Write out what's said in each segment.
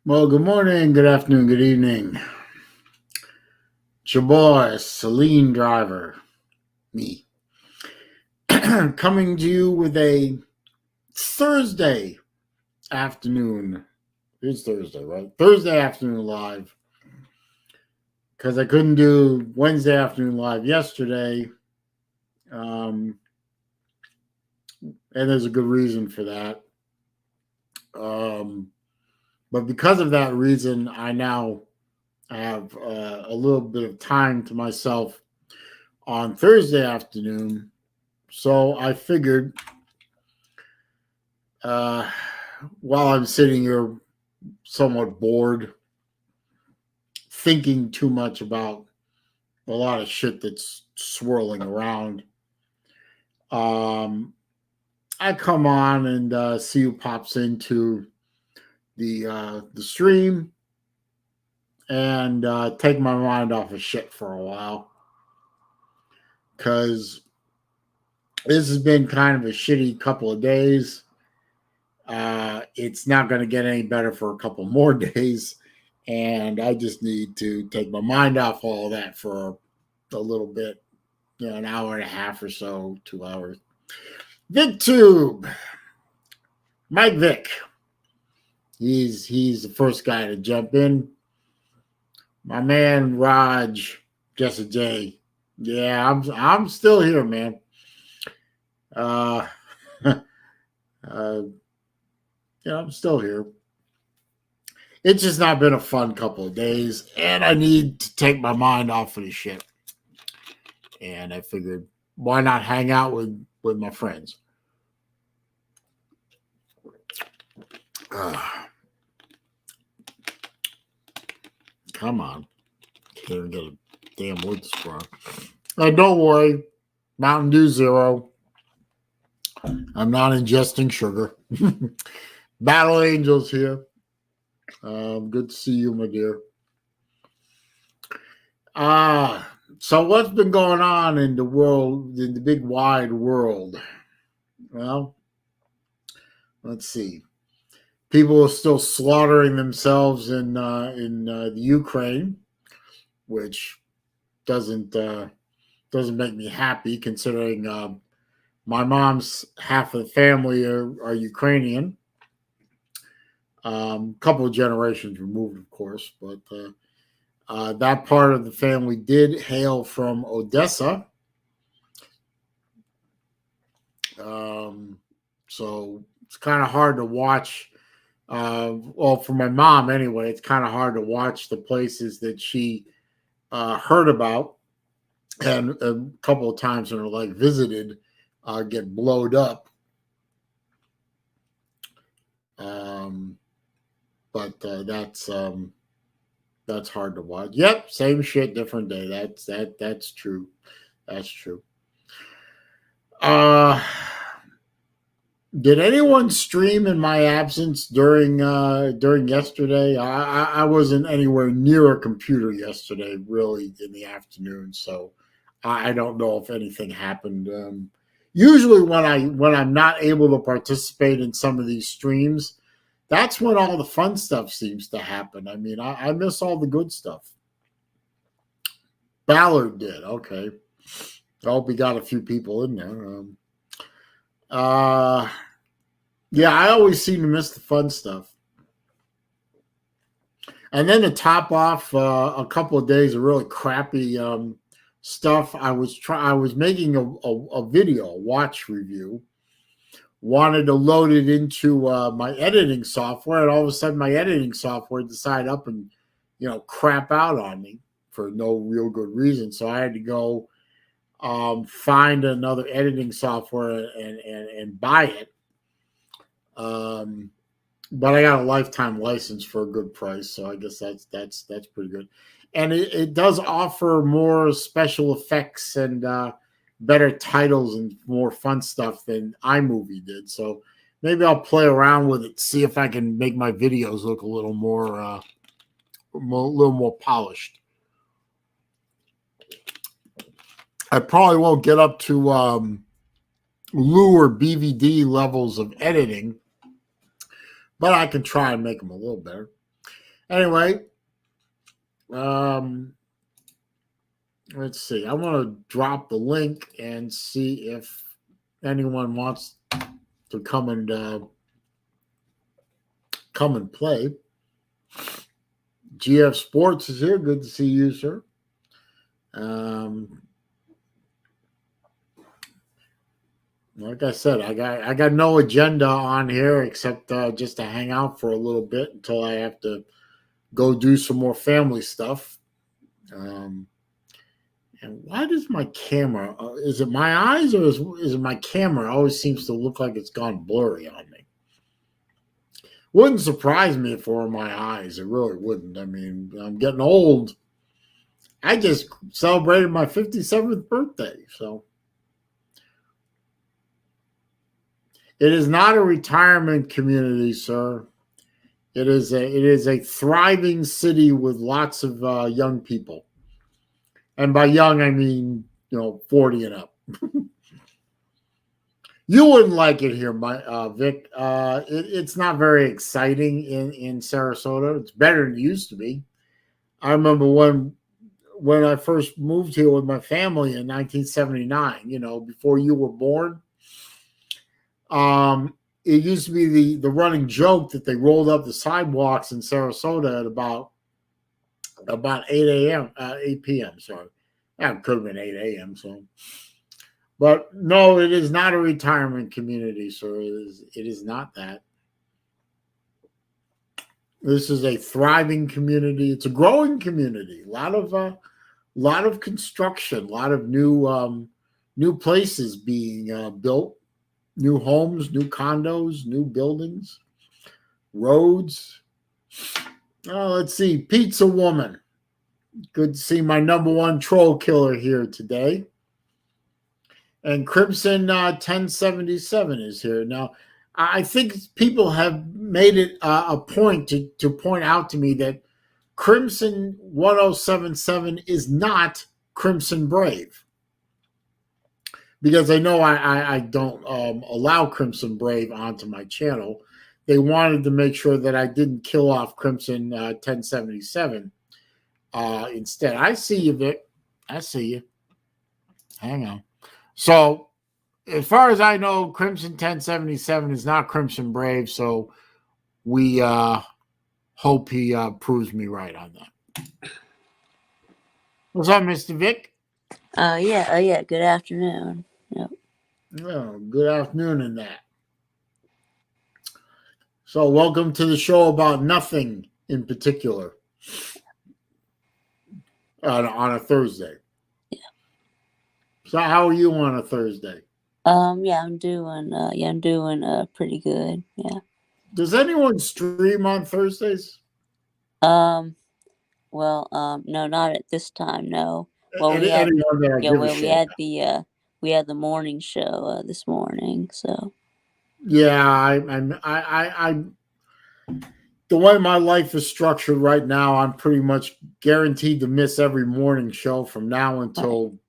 Well, good morning, good afternoon, good evening. It's your boy, Celine Driver, me, coming to you with a Thursday afternoon. It's Thursday, right? Thursday afternoon live. Because I couldn't do Wednesday afternoon live yesterday. And there's a good reason for that. But because of that reason, I now have a little bit of time to myself on Thursday afternoon. So I figured while I'm sitting here somewhat bored, thinking too much about a lot of shit that's swirling around, I come on and see who pops into the stream and take my mind off of shit for a while, because this has been kind of a shitty couple of days. It's not going to get any better for a couple more days, and I just need to take my mind off all of that for a little bit, an hour and a half or so, 2 hours. VicTube, Mike Vic. He's the first guy to jump in. My man Raj, Jesse J. Yeah, I'm still here, man. I'm still here. It's just not been a fun couple of days, and I need to take my mind off of this shit. And I figured, why not hang out with my friends? Come on. Can't even get a damn wood straw. Don't worry. Mountain Dew Zero. I'm not ingesting sugar. Battle Angels here. Good to see you, my dear. So what's been going on in the world, in the big wide world? Well, let's see. People are still slaughtering themselves in the Ukraine, which doesn't make me happy, considering my mom's half of the family are Ukrainian. Couple of generations removed, of course, but that part of the family did hail from Odessa. So it's kind of hard to watch. Well, for my mom anyway, it's kind of hard to watch the places that she heard about, and a couple of times in her life visited, get blowed up. But that's hard to watch. Yep, same shit, different day. That's true. That's true. Did anyone stream in my absence during yesterday? I wasn't anywhere near a computer yesterday, really, in the afternoon, so I don't know if anything happened. Usually, when I'm not able to participate in some of these streams, that's when all the fun stuff seems to happen. I mean, I miss all the good stuff. Ballard did. Okay. I hope he got a few people in there. Yeah, I always seem to miss the fun stuff. And then to top off a couple of days of really crappy stuff, I was making a video, a watch review. Wanted to load it into my editing software, and all of a sudden my editing software decided up and crap out on me for no real good reason. So I had to go find another editing software and buy it. But I got a lifetime license for a good price, so I guess that's pretty good. And it does offer more special effects and better titles and more fun stuff than iMovie did. So maybe I'll play around with it, see if I can make my videos look a little more polished. I probably won't get up to Lou or BVD levels of editing, but I can try and make them a little better. Anyway, let's see. I want to drop the link and see if anyone wants to come and play. GF Sports is here. Good to see you, sir. Like I said, I got no agenda on here except just to hang out for a little bit until I have to go do some more family stuff. And why does my camera? Is it my eyes or is it my camera? Always seems to look like it's gone blurry on me. Wouldn't surprise me if it were my eyes. It really wouldn't. I mean, I'm getting old. I just celebrated my 57th birthday, so. It is not a retirement community, sir. It is a thriving city with lots of young people, and by young I mean 40 and up. You wouldn't like it here, Vic. It's not very exciting in Sarasota. It's better than it used to be. I remember when I first moved here with my family in 1979. Before you were born. It used to be the running joke that they rolled up the sidewalks in Sarasota at about 8 p.m. Sorry, that could have been 8 a.m. So, but no, it is not a retirement community, sir. It is not that. This is a thriving community. It's a growing community. A lot of construction, a lot of new places being built. New homes, new condos, new buildings, roads. Let's see. Pizza Woman. Good to see my number one troll killer here today. And Crimson 1077 is here. Now, I think people have made it a point to point out to me that Crimson 1077 is not Crimson Brave. Because I know I don't allow Crimson Brave onto my channel. They wanted to make sure that I didn't kill off Crimson 1077 instead. I see you, Vic. I see you. Hang on. So, as far as I know, Crimson 1077 is not Crimson Brave, so we hope he proves me right on that. What's up, Mr. Vic? Yeah. Good afternoon. Yep. Oh, good afternoon in that. So welcome to the show about nothing in particular on a Thursday. Yeah. So how are you on a Thursday? I'm doing pretty good. Yeah. Does anyone stream on Thursdays? No, not at this time. No. Well, we had the morning show this morning. So. Yeah, I the way my life is structured right now, I'm pretty much guaranteed to miss every morning show from now until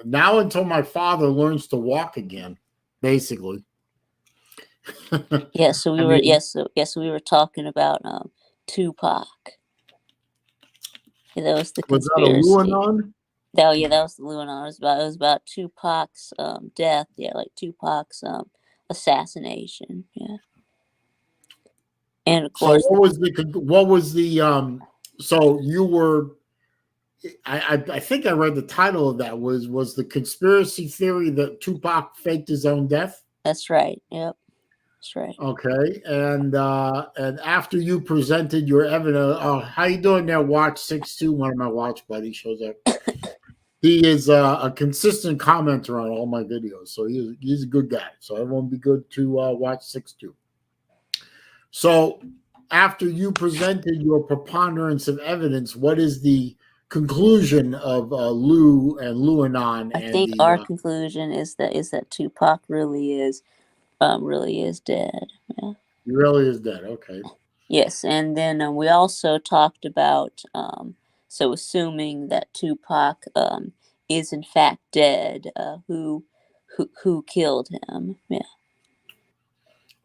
my father learns to walk again, basically. Yeah, so we were talking about Tupac. Yeah, that was the conspiracy. Was that a Luanon? That was the Luanon. It was about Tupac's death. Yeah, like Tupac's assassination. Yeah. And of course, so what was the so you were I think I read the title of that was the conspiracy theory that Tupac faked his own death? That's right. Yep. That's right. Okay. And after you presented your evidence, how you doing there, Watch 62? One of my watch buddies shows up. He is a consistent commenter on all my videos, so he's a good guy. So everyone be good to Watch 62. So after you presented your preponderance of evidence, what is the conclusion of Lou and Luanon? I think our conclusion is that Tupac really is dead. Yeah. He really is dead. Okay. Yes, and then we also talked about so assuming that Tupac is in fact dead, who killed him? Yeah.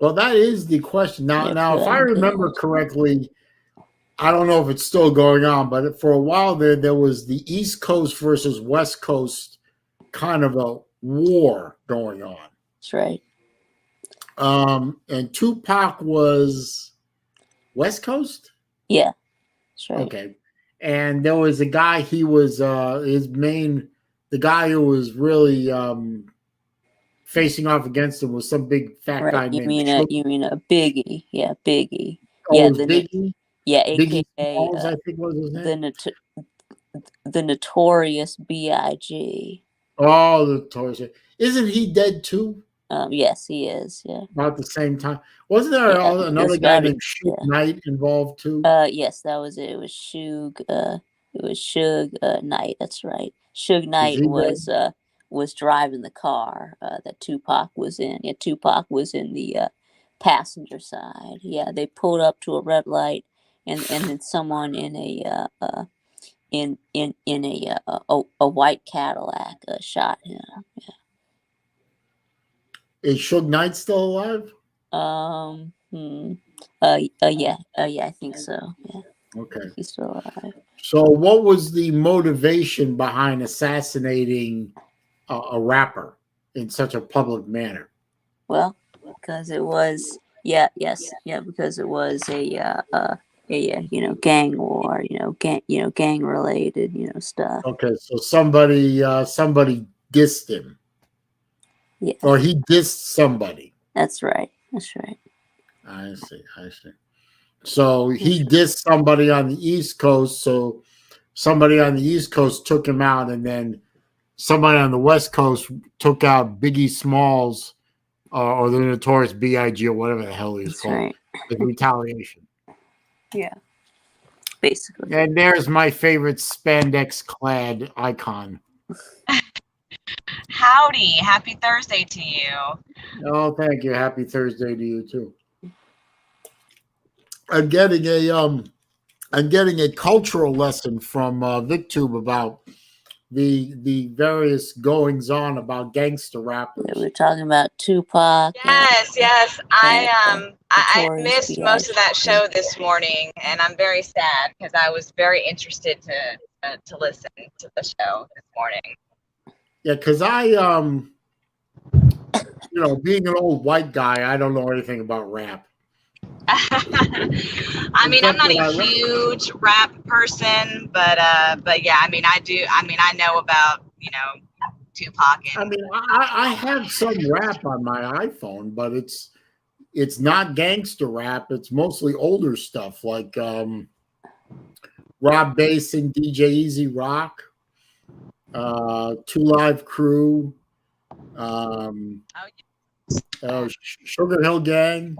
Well, that is the question. Now, if I remember correctly, I don't know if it's still going on, but for a while there was the East Coast versus West Coast kind of a war going on. That's right. And Tupac was West Coast? Yeah, that's right. Okay. And there was a guy, he was the guy who was really facing off against him was some big fat guy You named mean a Biggie. Yeah, Biggie. Oh, Yeah, it was Biggie? AKA Biggie Smalls, I think was his name. the notorious B.I.G. Oh, the Taurus. Isn't he dead too? Yes, he is. Yeah. About the same time. Wasn't there another guy named Suge Knight involved too? Yes, that was it. It was Suge. It was Suge Knight. That's right. Suge Knight was driving the car that Tupac was in. Yeah, Tupac was in the passenger side. Yeah, they pulled up to a red light, and then someone in a a white Cadillac shot him. Yeah. Is Suge Knight still alive? Yeah, I think so. Yeah. Okay. He's still alive. So, what was the motivation behind assassinating a rapper in such a public manner? Well, because it was because it was a gang war, gang related, stuff. Okay, so somebody dissed him. Yeah. Or he dissed somebody. That's right. That's right. I see. So he dissed somebody on the East Coast, so somebody on the East Coast took him out, and then somebody on the West Coast took out Biggie Smalls or the notorious B.I.G. or whatever the hell he's called. Right. It's retaliation. Yeah. Basically. And there's my favorite spandex clad icon. Howdy. Happy Thursday to you. Oh, thank you. Happy Thursday to you too. I'm getting a cultural lesson from VicTube about the various goings on about gangster rappers. Yeah, we're talking about Tupac. Yes. I missed most of that show this morning, and I'm very sad because I was very interested to listen to the show this morning. Yeah, because I being an old white guy, I don't know anything about rap. I mean, I'm not a huge rap person, but yeah, I mean, I do. I mean, I know about Tupac. And I have some rap on my iPhone, but it's not gangster rap. It's mostly older stuff like Rob Bass and DJ Easy Rock, Two Live Crew, Sugar Hill Gang.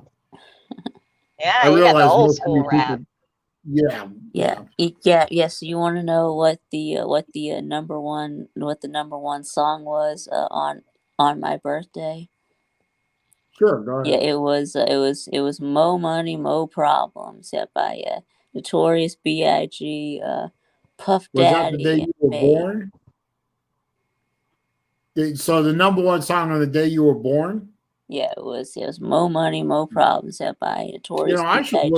Yeah, I realize the old school rap. Yes. You want to know what the number one song was on my birthday? Sure, go ahead. Yeah, it was Mo Money, Mo Problems. Yeah, by Notorious B.I.G. Puff Daddy. Was that the day you were born? So the number one song on the day you were born? Yeah, it was Mo Money, Mo Problems. Yeah, by Notorious B.I.G. I should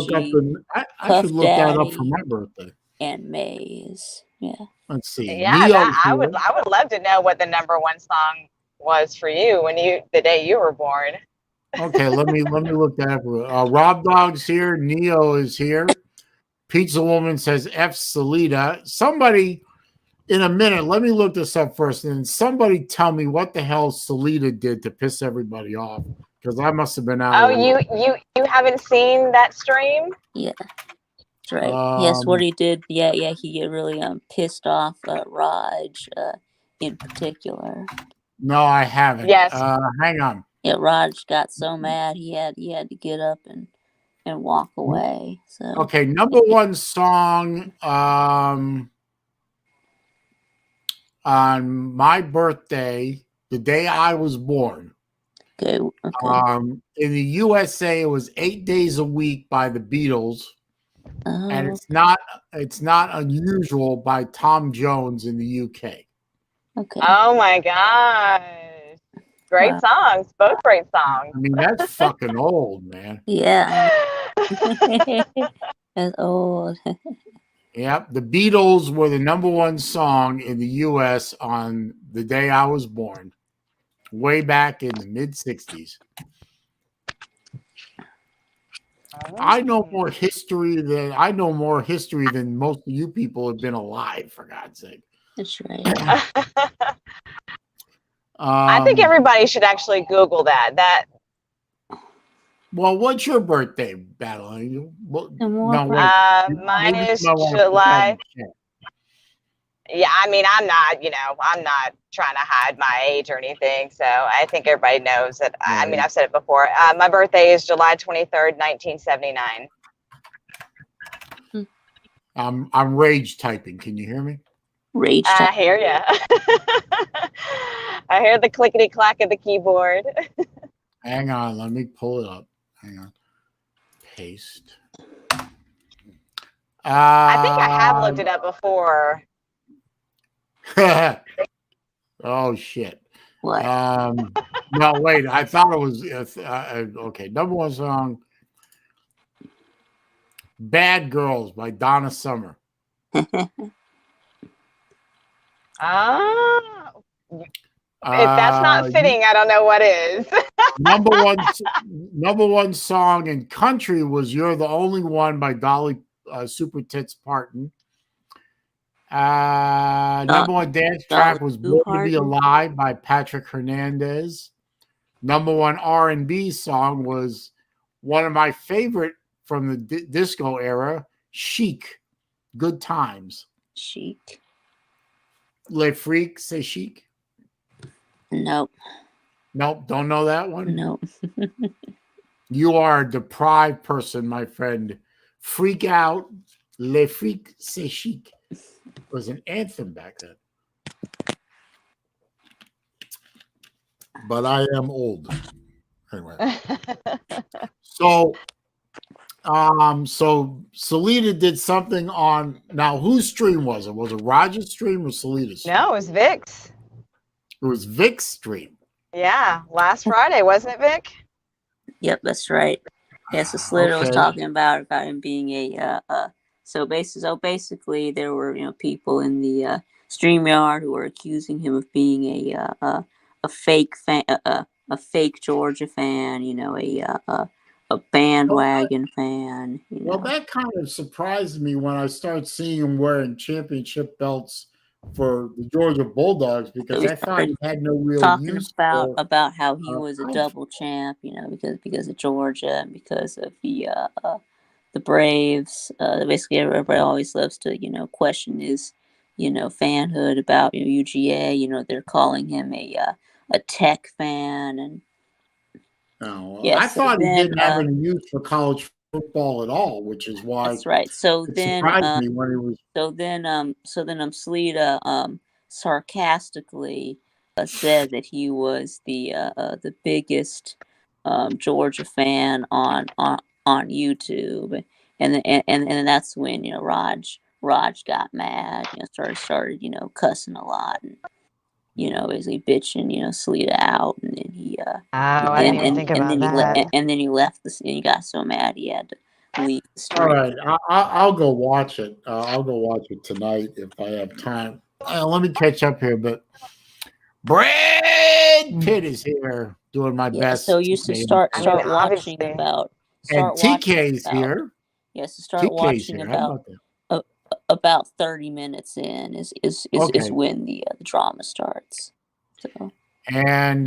look that up for my birthday. And Maze. Yeah. Let's see. Yeah, I would love to know what the number one song was for you the day you were born. Okay, let me look that up. Rob Dog's here. Neo is here. Pizza Woman says F Salida. Somebody in a minute, let me look this up first, and somebody tell me what the hell Salida did to piss everybody off, because I must have been out. Oh, you haven't seen that stream? Yeah, that's right. Yes, what he did. Yeah, he really pissed off Raj in particular. No, I haven't. Yes. Hang on. Yeah, Raj got so mad he had to get up and walk away. So okay, number one song on my birthday, the day I was born. Okay. In the USA, it was 8 Days a Week by the Beatles, and it's not unusual by Tom Jones in the UK. Okay. Oh my gosh, Great songs. Both great songs. I mean, that's fucking old, man. Yeah. That's old. Yep. The Beatles were the #1 song in the U.S. on the day I was born, way back in the mid-'60s. I know more history than most of you people have been alive, for God's sake. That's right. I think everybody should actually Google that. Well, what's your birthday, Battle? No, wait. Mine is July. Yeah, I mean, I'm not trying to hide my age or anything. So I think everybody knows that. I mean, I've said it before. My birthday is July 23rd, 1979. I'm rage typing. Can you hear me? Rage typing. I hear you. I hear the clickety clack of the keyboard. Hang on, let me pull it up. Hang on. Paste. I think I have looked it up before. Oh shit. What? No, wait. I thought it was okay. #1 song, "Bad Girls" by Donna Summer. If that's not fitting, I don't know what is. #1 song in country was "You're the Only One" by Dolly Super Tits Parton. #1 dance track was "Born to Be Alive" by Patrick Hernandez. #1 R&B song was one of my favorite from the disco era, Chic, "Good Times." Chic. Le Freak, c'est chic. Nope. Nope, don't know that one? Nope. You are a deprived person, my friend. Freak Out, Le Freak, c'est chic was an anthem back then. But I am old. Anyway. So Selena did something on, now whose stream was it? Was it Roger's stream or Selena's stream? No, it was Vic's. It was Vic's stream. Yeah, last Friday, wasn't it, Vic? Yep, that's right. Yeah, so Slater was talking about him being so basically there were people in the StreamYard who were accusing him of being a fake fan, a fake Georgia fan, a bandwagon fan. Well, that kind of surprised me when I started seeing him wearing championship belts for the Georgia Bulldogs, because I thought he had no real talking use about how he was a double champ, because of Georgia and because of the Braves. Basically, everybody always loves to question his fanhood about UGA. They're calling him a Tech fan, and I thought he didn't have any use for college football at all, which is why that's right. So then surprised me when he was. So then Slita sarcastically said that he was the biggest Georgia fan on YouTube, and then that's when Raj got mad, started cussing a lot, and basically bitching Slita out, and then he I didn't even think about that. And then he left and he got so mad he had to leave the stream. All right, I'll go watch it. I'll go watch it tonight if I have time. Let me catch up here, but Brad Pitt is here doing my best. So you should start watching about. And TK's here. Yes, start watching about 30 minutes in is when the drama starts. So. And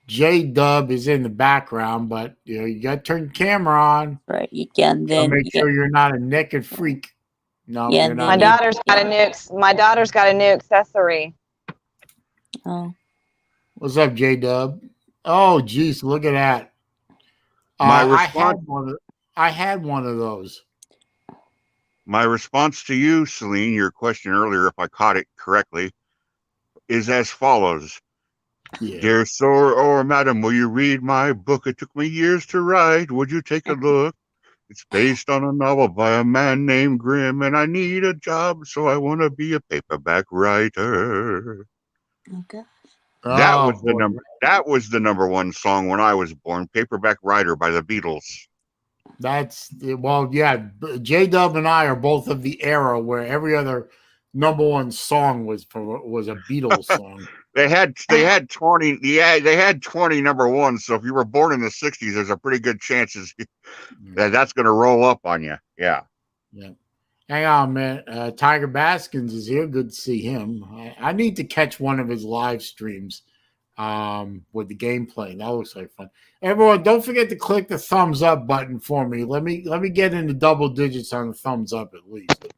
J-Dub is in the background, but you got to turn the camera on. Right, you can then make sure you're not a naked freak. No, you're not. My daughter's got a new. My daughter's got a new accessory. Oh. What's up, J-Dub? Oh, geez, look at that. I had one of those. My response to you, Celine, your question earlier, if I caught it correctly, is as follows. Yeah. Dear sir or madam, will you read my book? It took me years to write. Would you take a look? It's based on a novel by a man named Grimm, and I need a job, so I want to be a paperback writer. Okay. That Oh was the boy. number. That was the number one song when I was born. Paperback Writer by the Beatles. That's well, yeah. J Dub and I are both of the era where every other number one song was a Beatles song. They had 20. Yeah, they had 20 number ones. So if you were born in the 60s, there's a pretty good chances that's going to roll up on you. Yeah. Yeah. Hang on, man. Tiger Baskins is here. Good to see him. I need to catch one of his live streams with the gameplay. That looks like fun. Everyone, don't forget to click the thumbs up button for me. Let me get into double digits on the thumbs up at least.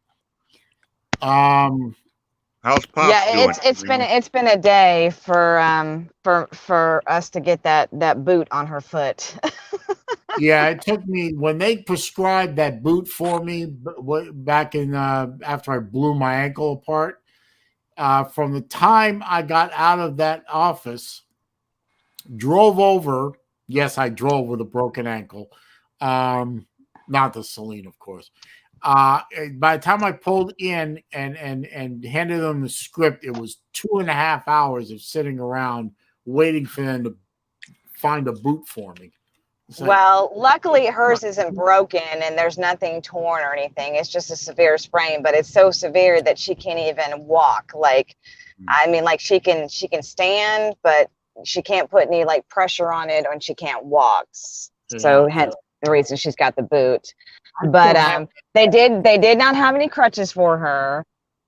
How's Pops doing? It's been a day for us to get that boot on her foot. Yeah, it took me when they prescribed that boot for me back in after I blew my ankle apart. From the time I got out of that office, drove over. Yes, I drove with a broken ankle. Not the Celine, of course. By the time I pulled in and handed them the script, it was 2.5 hours of sitting around waiting for them to find a boot for me. Well, luckily hers isn't broken and there's nothing torn or anything. It's just a severe sprain, but it's so severe that she can't even walk. Like, I mean, like she can stand, but she can't put any like pressure on it, and she can't walk. So hence the reason she's got the boot. But they did not have any crutches for her.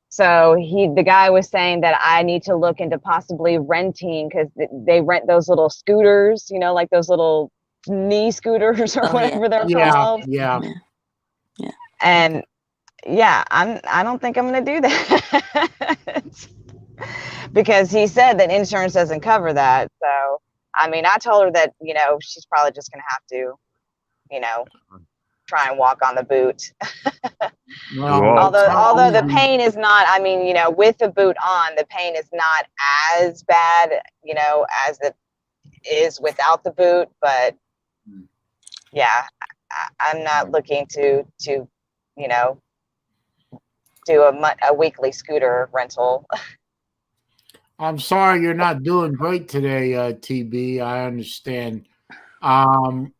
So the guy was saying that I need to look into possibly renting, because they rent those little scooters, you know, like those little knee scooters or whatever they're called. Yeah. And yeah, I don't think I'm gonna do that. Because he said that insurance doesn't cover that. So I mean, I told her that, you know, she's probably just gonna have to, you know, try and walk on the boot. Although the pain is not, I mean, you know, with the boot on, the pain is not as bad, you know, as it is without the boot. But yeah, I'm not looking to you know, do a weekly scooter rental. I'm sorry you're not doing great today, TB. I understand. I'm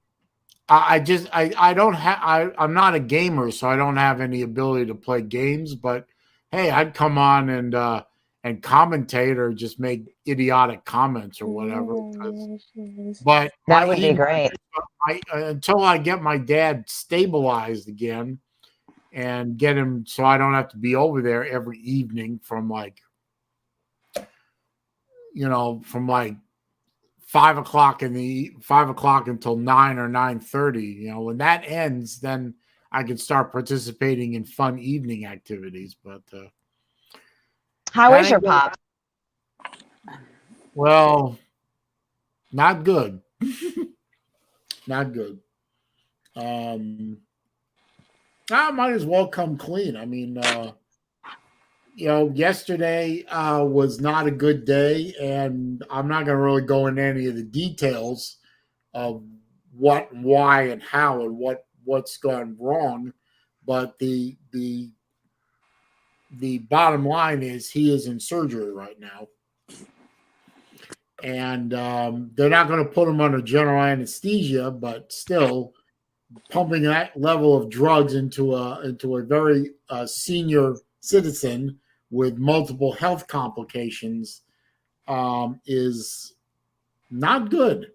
not a gamer, so I don't have any ability to play games. But hey, I'd come on and commentate or just make idiotic comments or whatever. But that would be great. Until I get my dad stabilized again and get him so I don't have to be over there every evening from like 5 o'clock until 9 or 9:30. You know, when that ends, then I can start participating in fun evening activities. But how is your pop? Well, not good. Not good. I might as well come clean. I mean, you know, yesterday was not a good day, and I'm not going to really go into any of the details of what, why, and how, and what's gone wrong. But the bottom line is he is in surgery right now, and they're not going to put him under general anesthesia, but still pumping that level of drugs into a very senior citizen with multiple health complications is not good.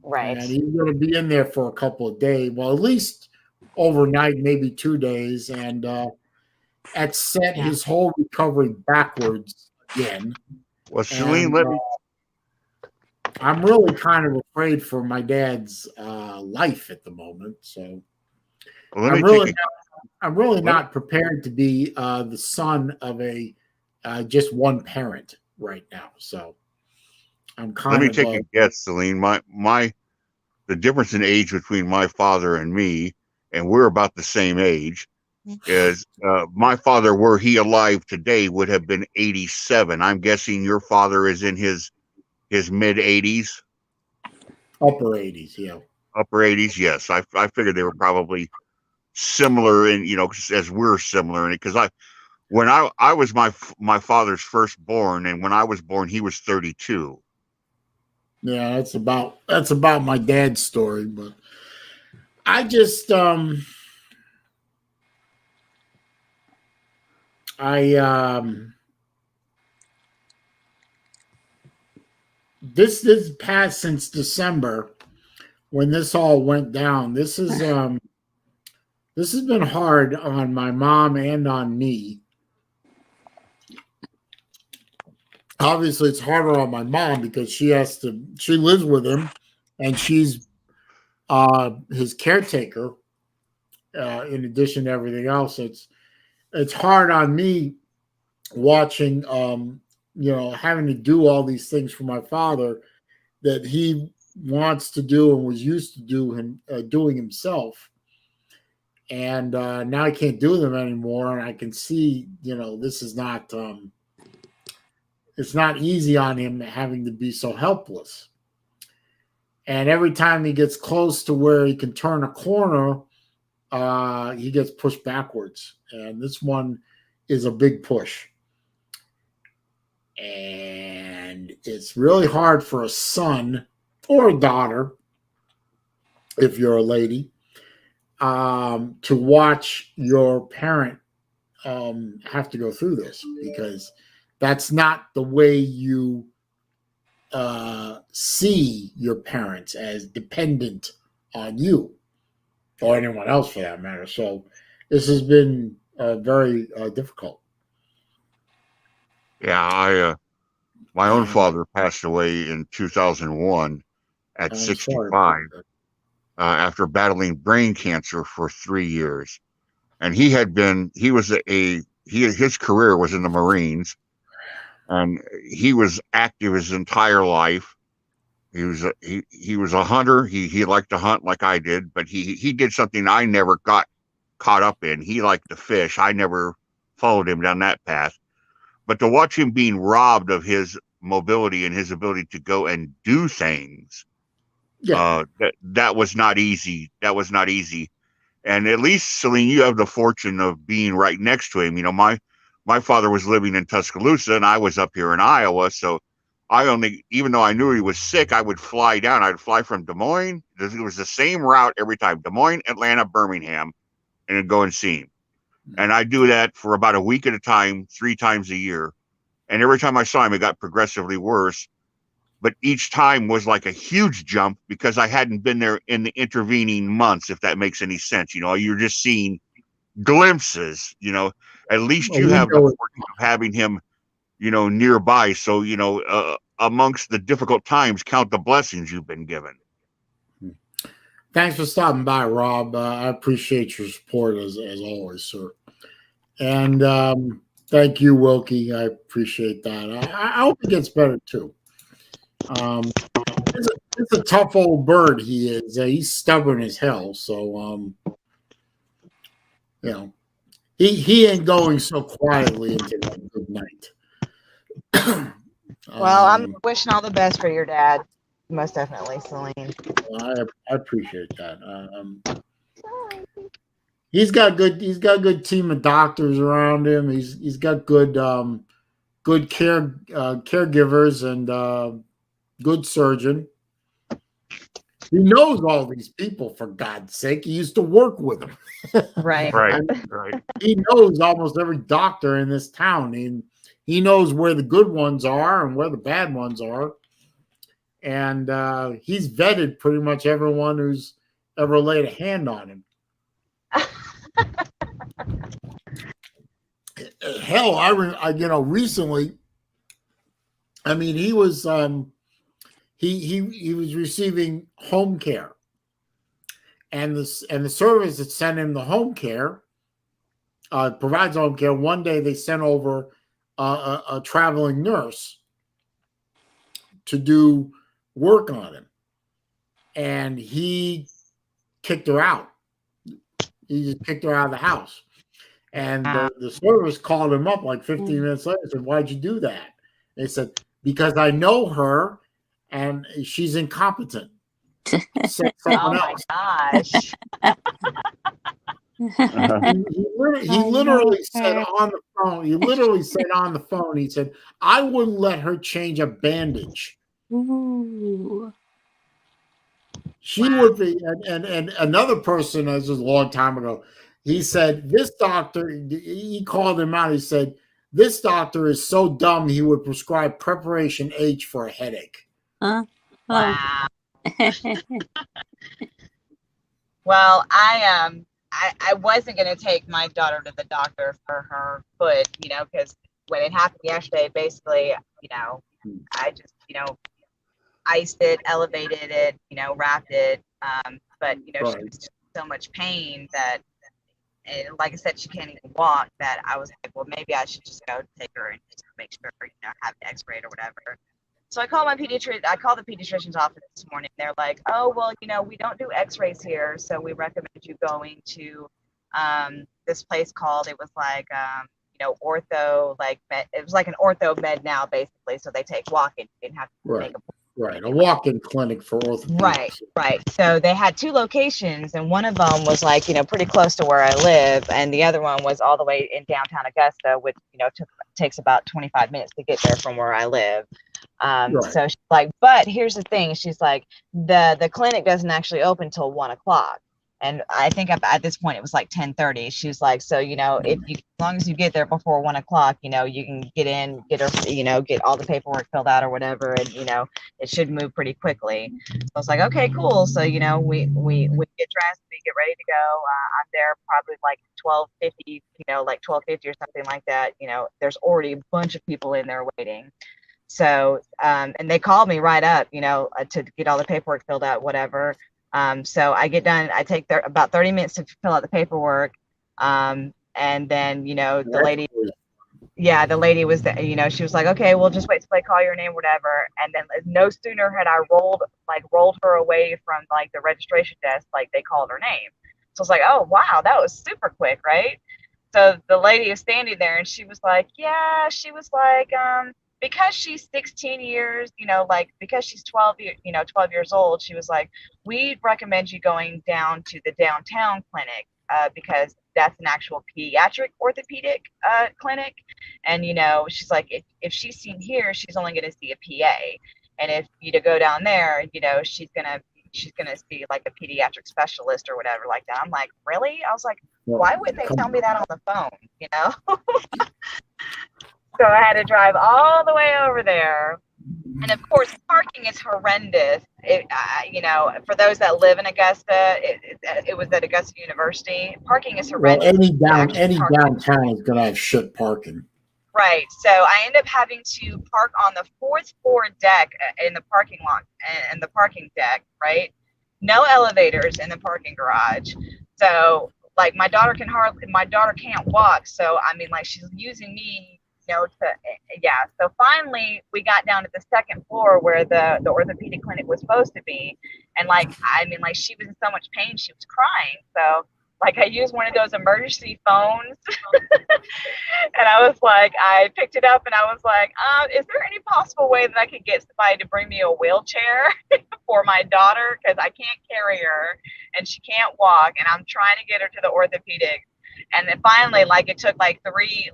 Right. And he's going to be in there for a couple of days. Well, at least overnight, maybe 2 days. And that set his whole recovery backwards again. Well, Celine, I'm really kind of afraid for my dad's life at the moment. So I'm really not prepared to be the son of a just one parent right now. So I'm kind of. Let me take a guess, Celine. The difference in age between my father and me, and we're about the same age, is my father, were he alive today, would have been 87. I'm guessing your father is in his mid 80s. Upper 80s, yeah. Upper 80s, yes. I figured they were probably similar in, you know, as we're similar in it, because when I was my father's firstborn, and when I was born, he was 32. Yeah, that's about my dad's story, but I just this past since December when this all went down. This has been hard on my mom and on me. Obviously, it's harder on my mom because she lives with him, and she's his caretaker. In addition to everything else, it's hard on me watching, having to do all these things for my father that he wants to do and was used to doing himself, and now I can't do them anymore. And I can see, this is not. It's not easy on him having to be so helpless. And every time he gets close to where he can turn a corner, he gets pushed backwards. And this one is a big push. And it's really hard for a son or a daughter, if you're a lady, to watch your parent have to go through this, because that's not the way you see your parents, as dependent on you or anyone else for that matter. So this has been very difficult. Yeah, my own father passed away in 2001 at 65 after battling brain cancer for 3 years. And his career was in the Marines, and he was active his entire life. He was a hunter. He liked to hunt like I did, but he did something I never got caught up in. He liked to fish. I never followed him down that path. But to watch him being robbed of his mobility and his ability to go and do things, that was not easy. That was not easy. And at least, Celine, you have the fortune of being right next to him. My father was living in Tuscaloosa, and I was up here in Iowa. So even though I knew he was sick, I would fly down. I'd fly from Des Moines. It was the same route every time: Des Moines, Atlanta, Birmingham, and I'd go and see him. And I do that for about a week at a time, 3 times a year. And every time I saw him, it got progressively worse. But each time was like a huge jump because I hadn't been there in the intervening months, if that makes any sense. You're just seeing glimpses, at least you have the fortune of having him, nearby. So, amongst the difficult times, count the blessings you've been given. Thanks for stopping by, Rob. I appreciate your support as always, sir. And thank you, Wilkie. I appreciate that. I hope he gets better too. It's a tough old bird. He is. He's stubborn as hell. So, he ain't going so quietly into that good night. Well, I'm wishing all the best for your dad. Most definitely, Celine. I appreciate that. He's got a good team of doctors around him. He's got good caregivers and good surgeon. He knows all these people, for God's sake. He used to work with them. Right. He knows almost every doctor in this town. He knows where the good ones are and where the bad ones are. And he's vetted pretty much everyone who's ever laid a hand on him. Hell, I recently, he was he was receiving home care, and the service that sent him the home care provides home care. One day they sent over a traveling nurse to do work on him, and he kicked her out. He just kicked her out of the house. And the service called him up like 15 minutes later and said, "Why'd you do that?" They said, "Because I know her and she's incompetent." Oh my gosh. He literally said on the phone. He literally said on the phone. He said, "I wouldn't let her change a bandage." Ooh. She would be, and another person, this was a long time ago. He said, "This doctor." He called him out. He said, "This doctor is so dumb. He would prescribe Preparation H for a headache." Huh? Wow. Well, I wasn't going to take my daughter to the doctor for her foot, you know, because when it happened yesterday, basically, you know, I just, you know, iced it, elevated it, you know, wrapped it. But, you know, Right. she was just so much pain that, and like I said, she can't even walk, that I was like, well, maybe I should just go take her and just make sure, you know, have an x-rayed or whatever. So I called my pediatrician. I called the pediatrician's office this morning. They're like, "Oh, well, you know, we don't do X-rays here, so we recommend you going to this place called." It was like, you know, ortho, like it was like an ortho med now, basically. So they take walk-in. You didn't have to Right. make a Right, a walk-in clinic for orthopedics. Right. So they had 2 locations, and one of them was like, you know, pretty close to where I live, and the other one was all the way in downtown Augusta, which, you know, takes about 25 minutes to get there from where I live. Right. So she's like, but here's the thing. She's like, the clinic doesn't actually open till 1 o'clock. And I think at this point it was like 10:30. She's like, so, you know, if you, as long as you get there before 1 o'clock, you know, you can get in, get her, you know, get all the paperwork filled out or whatever. And, you know, it should move pretty quickly. So I was like, okay, cool. So, you know, we get dressed, we get ready to go. I'm there probably like 12:50, you know, like 12:50 or something like that. You know, there's already a bunch of people in there waiting. So, and they called me right up, you know, to get all the paperwork filled out, whatever. So I get done, I take about 30 minutes to fill out the paperwork. And then, you know, the lady was, you know, she was like, okay, we'll just wait till I call your name, whatever. And then no sooner had I rolled her away from like the registration desk, like they called her name. So I was like, oh, wow, that was super quick, right? So the lady is standing there and she was like, because she's 16 years, you know, like because she's 12 years old, she was like, we'd recommend you going down to the downtown clinic because that's an actual pediatric orthopedic clinic. And, you know, she's like, if she's seen here, she's only going to see a PA. And if you to go down there, you know, she's going to see like a pediatric specialist or whatever like that. I'm like, really? I was like, why wouldn't they tell me that on the phone, you know? So I had to drive all the way over there. And of course, parking is horrendous. You know, for those that live in Augusta, it was at Augusta University. Parking is horrendous. Well, any downtown is going to have shit parking. Right. So I ended up having to park on the 4th floor deck in the parking lot and the parking deck, right? No elevators in the parking garage. So like my daughter can't walk. So I mean, like she's using me, you know, so finally we got down to the 2nd floor where the orthopedic clinic was supposed to be. And like, I mean, like she was in so much pain, she was crying. So like I used one of those emergency phones and I picked it up and I was like, is there any possible way that I could get somebody to bring me a wheelchair for my daughter? Cause I can't carry her and she can't walk and I'm trying to get her to the orthopedic. And then finally, like it took like three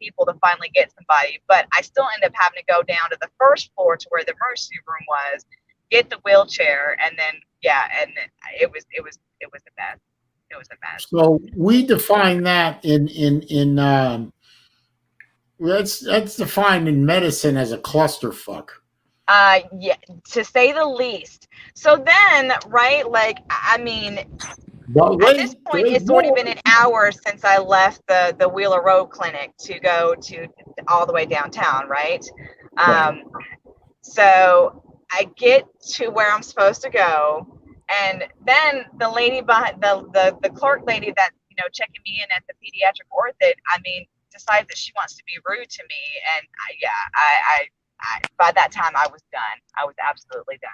people to finally get somebody, but I still ended up having to go down to the 1st floor to where the emergency room was, get the wheelchair, and then it was the best. It was a mess. So we define that in that's defined in medicine as a clusterfuck. Yeah, to say the least. So then, right, like I mean, at this point, it's already been an hour since I left the Wheeler Road Clinic to go to all the way downtown, right? So I get to where I'm supposed to go, and then the lady behind the clerk lady that, you know, checking me in at the pediatric orthid, I mean, decides that she wants to be rude to me, and I by that time I was done. I was absolutely done.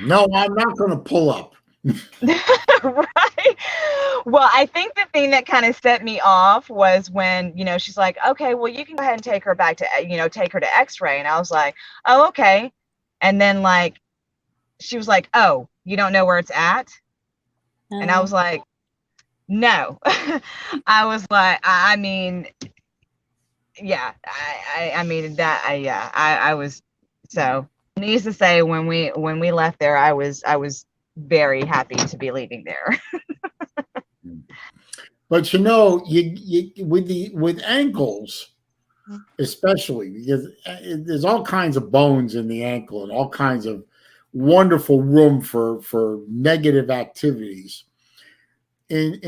No, I'm not going to pull up. Right. Well, I think the thing that kind of set me off was when, you know, she's like, okay, well, you can go ahead and take her back to, you know, take her to x-ray. And I was like, oh, okay. And then like, she was like, oh, you don't know where it's at? And I was like, no. I was like, I mean, yeah, I mean that, I was, so needless to say, when we left there, I was very happy to be leaving there. But you with ankles, especially because there's all kinds of bones in the ankle and all kinds of wonderful room for negative activities. In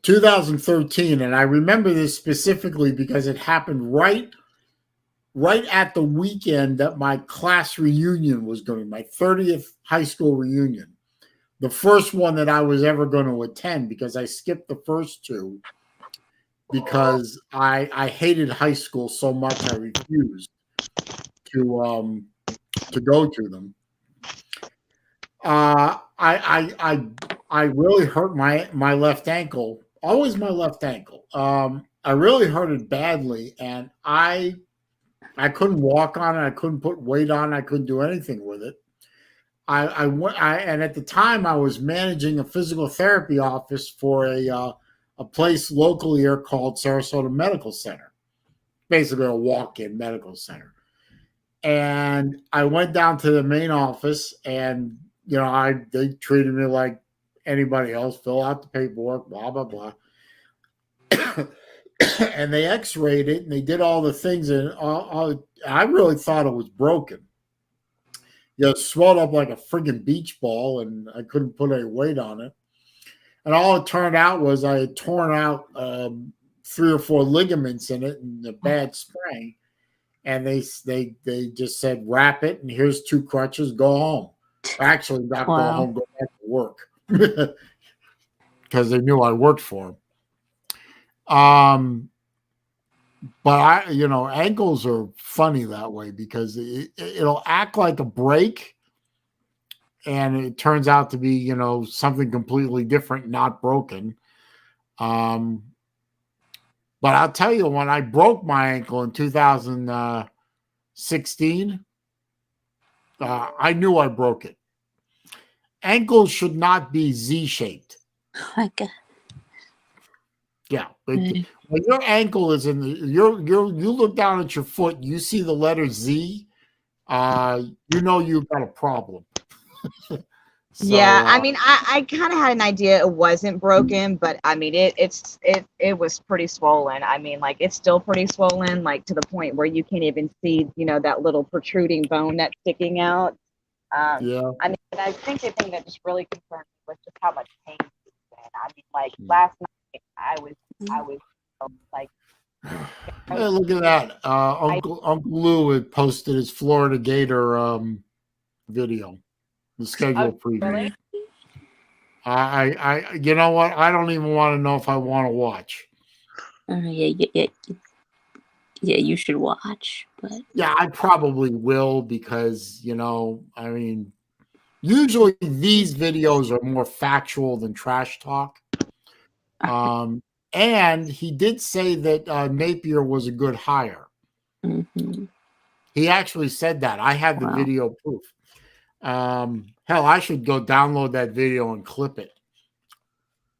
2013, and I remember this specifically because it happened right at the weekend that my class reunion was going to be, my 30th high school reunion. The first one that I was ever going to attend, because I skipped the first two because I hated high school so much I refused to go to them. I really hurt my left ankle, always my left ankle. I really hurt it badly, and I couldn't walk on it. I couldn't put weight on it. I couldn't do anything with it. And at the time I was managing a physical therapy office for a place locally here called Sarasota Medical Center, basically a walk-in medical center. And I went down to the main office, and they treated me like anybody else, fill out the paperwork, blah blah blah. And they x-rayed it and they did all the things, and I really thought it was broken. It swelled up like a friggin' beach ball, and I couldn't put any weight on it. And all it turned out was I had torn out 3 or 4 ligaments in it and a bad sprain. And they just said, wrap it, and here's 2 crutches, go home. Actually, not go home, go back to work. Because they knew I worked for them. But ankles are funny that way, because it'll act like a break, and it turns out to be, something completely different, not broken. But I'll tell you, when I broke my ankle in 2016, I knew I broke it. Ankles should not be Z-shaped. Oh my God. Yeah, but when your ankle is in you look down at your foot, you see the letter Z, you've got a problem. Yeah, I mean, I kind of had an idea it wasn't broken, but I mean, it was pretty swollen. I mean, like, it's still pretty swollen, like to the point where you can't even see, that little protruding bone that's sticking out. Yeah. I mean, I think the thing that just really concerned me was just how much pain it was in. I mean, like last night, I was like. Hey, look at that! Uncle Lou had posted his Florida Gator video, the schedule preview. Really? I you know what? I don't even want to know if I want to watch. Yeah, you should watch. But yeah, I probably will, because I mean, usually these videos are more factual than trash talk. And he did say that Napier was a good hire. Mm-hmm. He actually said that. I have the video proof. Hell, I should go download that video and clip it.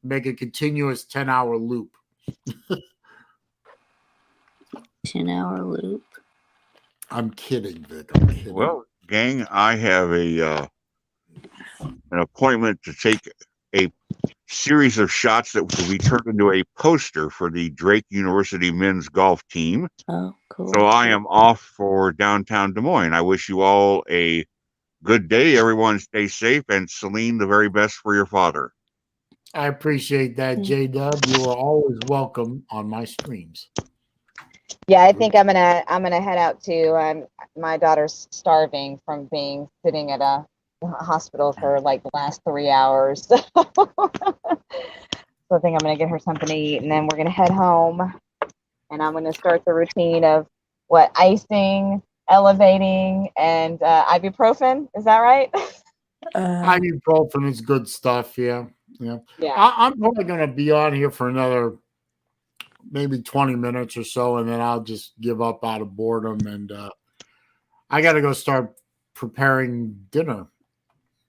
Make a continuous 10-hour loop. 10-hour loop. I'm kidding, Vic. I'm kidding. Well, gang, I have an appointment to take a series of shots that will be turned into a poster for the Drake University men's golf team. Oh, cool. So I am off for downtown Des Moines. I wish you all a good day. Everyone stay safe, and Celine, the very best for your father. I appreciate that, J-Dub. You are always welcome on my streams. Yeah, I think I'm gonna head out to. My daughter's starving from being sitting at a hospital for like the last 3 hours. So I think I'm gonna get her something to eat, and then we're gonna head home, and I'm gonna start the routine of icing, elevating, and ibuprofen. Is that right? Ibuprofen is good stuff. Yeah. I'm probably gonna be on here for another maybe 20 minutes or so, and then I'll just give up out of boredom, and I got to go start preparing dinner.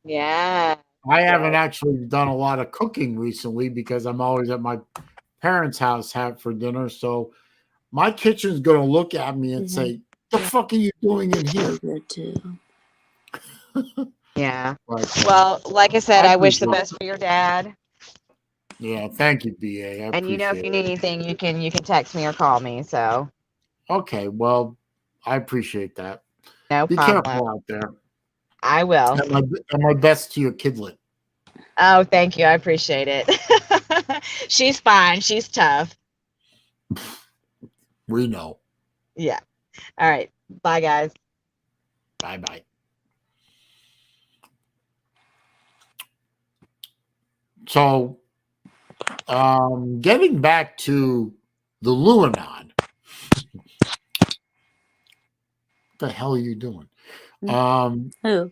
Yeah. I haven't actually done a lot of cooking recently because I'm always at my parents' house for dinner. So my kitchen's going to look at me and say, "The fuck are you doing in here?" Good too. Yeah. But, Well, like I said, I wish the best for your dad. Yeah, thank you, BA. And you know, if you need anything, you can text me or call me. So. Okay, well, I appreciate that. No Be problem. careful out there. I will. And my best to your kidlet. Oh, thank you. I appreciate it. She's fine. She's tough. We know. Yeah. All right. Bye, guys. Bye-bye. So, getting back to the Luanon. What the hell are you doing?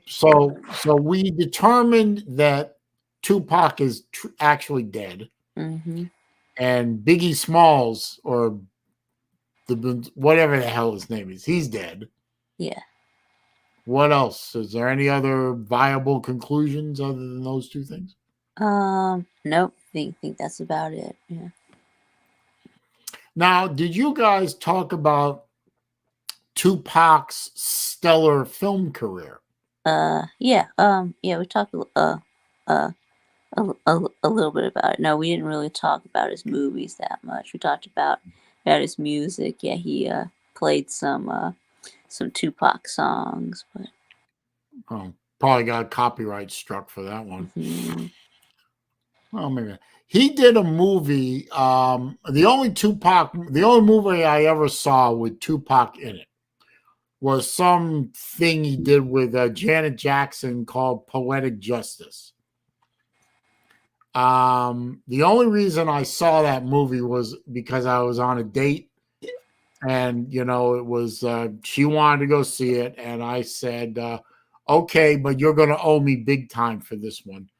So we determined that Tupac is actually dead, and Biggie Smalls, or whatever the hell his name is, he's dead. Yeah. What else? Is there any other viable conclusions other than those two things? Nope. Think that's about it. Yeah. Now, did you guys talk about Tupac's stellar film career? Yeah. Yeah. We talked a little bit about it. No, we didn't really talk about his movies that much. We talked about his music. Yeah, he played some Tupac songs, but probably got copyright struck for that one. Well, maybe he did a movie. The only movie I ever saw with Tupac in it was something he did with Janet Jackson called Poetic Justice. The only reason I saw that movie was because I was on a date, and it was she wanted to go see it, and I said, "Okay, but you're going to owe me big time for this one,"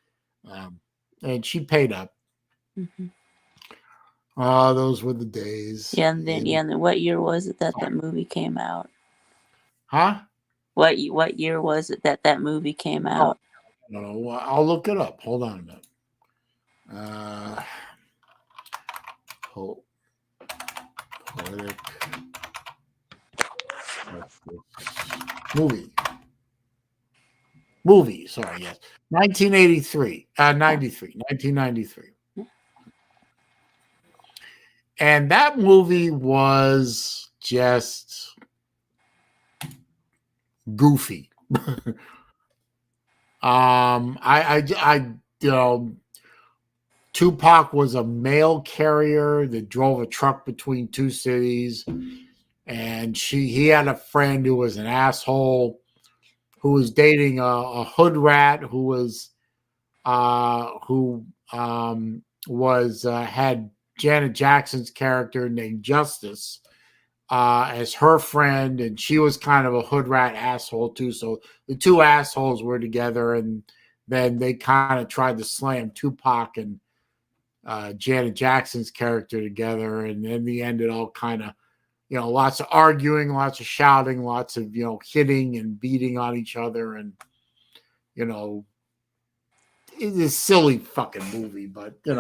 and she paid up. Those were the days. Yeah, and then what year was it that movie came out? Huh? What year was it that movie came out? No, I'll look it up. Hold on a minute. Poetic movie. Sorry, yes, 1993. And that movie was just goofy. Tupac was a mail carrier that drove a truck between two cities, and he had a friend who was an asshole, who was dating a hood rat who had Janet Jackson's character named Justice as her friend, and she was kind of a hood rat asshole too. So the two assholes were together, and then they kind of tried to slam Tupac and Janet Jackson's character together, and in the end, it all kind of, lots of arguing, lots of shouting, lots of hitting and beating on each other, and it's a silly fucking movie, but it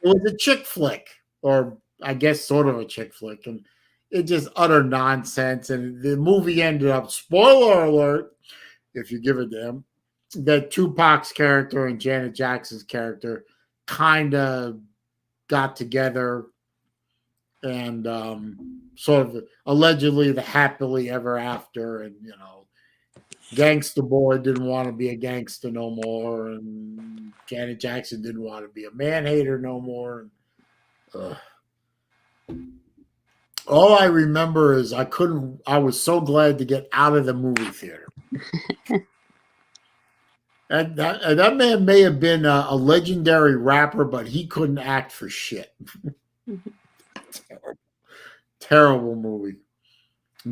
was a chick flick, or I guess sort of a chick flick, and it just utter nonsense. And the movie ended up, spoiler alert, if you give a damn, that Tupac's character and Janet Jackson's character kind of got together, and sort of allegedly the happily ever after, and Gangsta Boy didn't want to be a gangster no more, and Janet Jackson didn't want to be a man hater no more. All I remember is I was so glad to get out of the movie theater. And that man may have been a legendary rapper, but he couldn't act for shit. Terrible movie.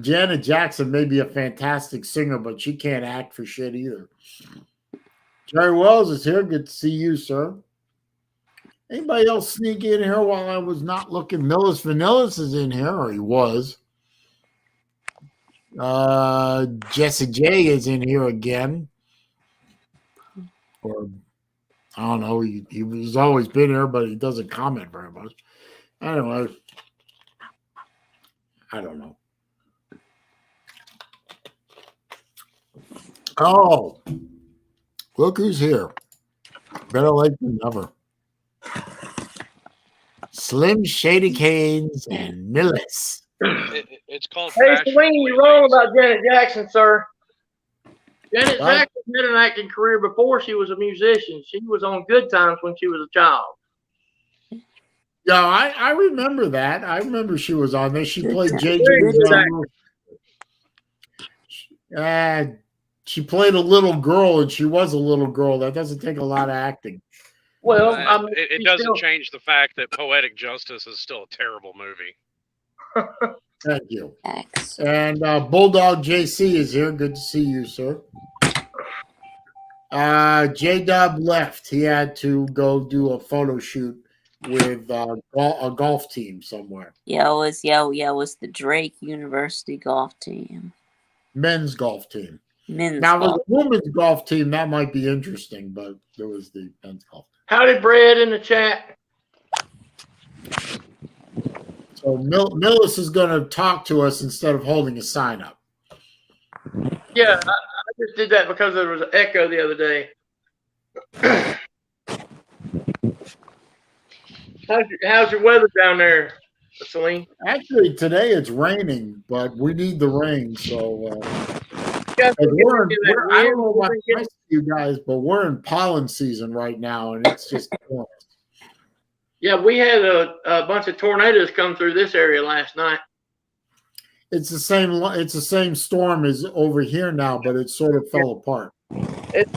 Janet Jackson may be a fantastic singer, but she can't act for shit either. Jerry Wells is here. Good to see you, sir. Anybody else sneak in here while I was not looking? Millis Vanillis is in here, or he was. Jesse J is in here again. Or I don't know. He's always been here, but he doesn't comment very much. Anyway, I don't know. Oh, look who's here. Better late than never. Slim Shady Canes and Millis. It's called. Hey, Swing, you're wrong about Janet Jackson, sir. Janet Jackson had an acting career before she was a musician. She was on Good Times when she was a child. Yeah, I remember that. I remember she was on there. She played JJ. She played a little girl, and she was a little girl. That doesn't take a lot of acting. Well, it doesn't change the fact that Poetic Justice is still a terrible movie. Thank you. Thanks. And Bulldog JC is here. Good to see you, sir. J-Dub left. He had to go do a photo shoot with a golf team somewhere. Yeah, it was the Drake University golf team. Men's golf team. Men's Now, golf. with the women's golf team, that might be interesting, but there was the men's golf team. Howdy, Brad, in the chat. So Millis is going to talk to us instead of holding a sign up. Yeah, I just did that because there was an echo the other day. How's your weather down there, Celine? Actually, today it's raining, but we need the rain. So I don't know about the rest of you guys, but we're in pollen season right now, and it's just killing us. Yeah, we had a bunch of tornadoes come through this area last night. It's the same storm as over here now, but it sort of fell apart. It's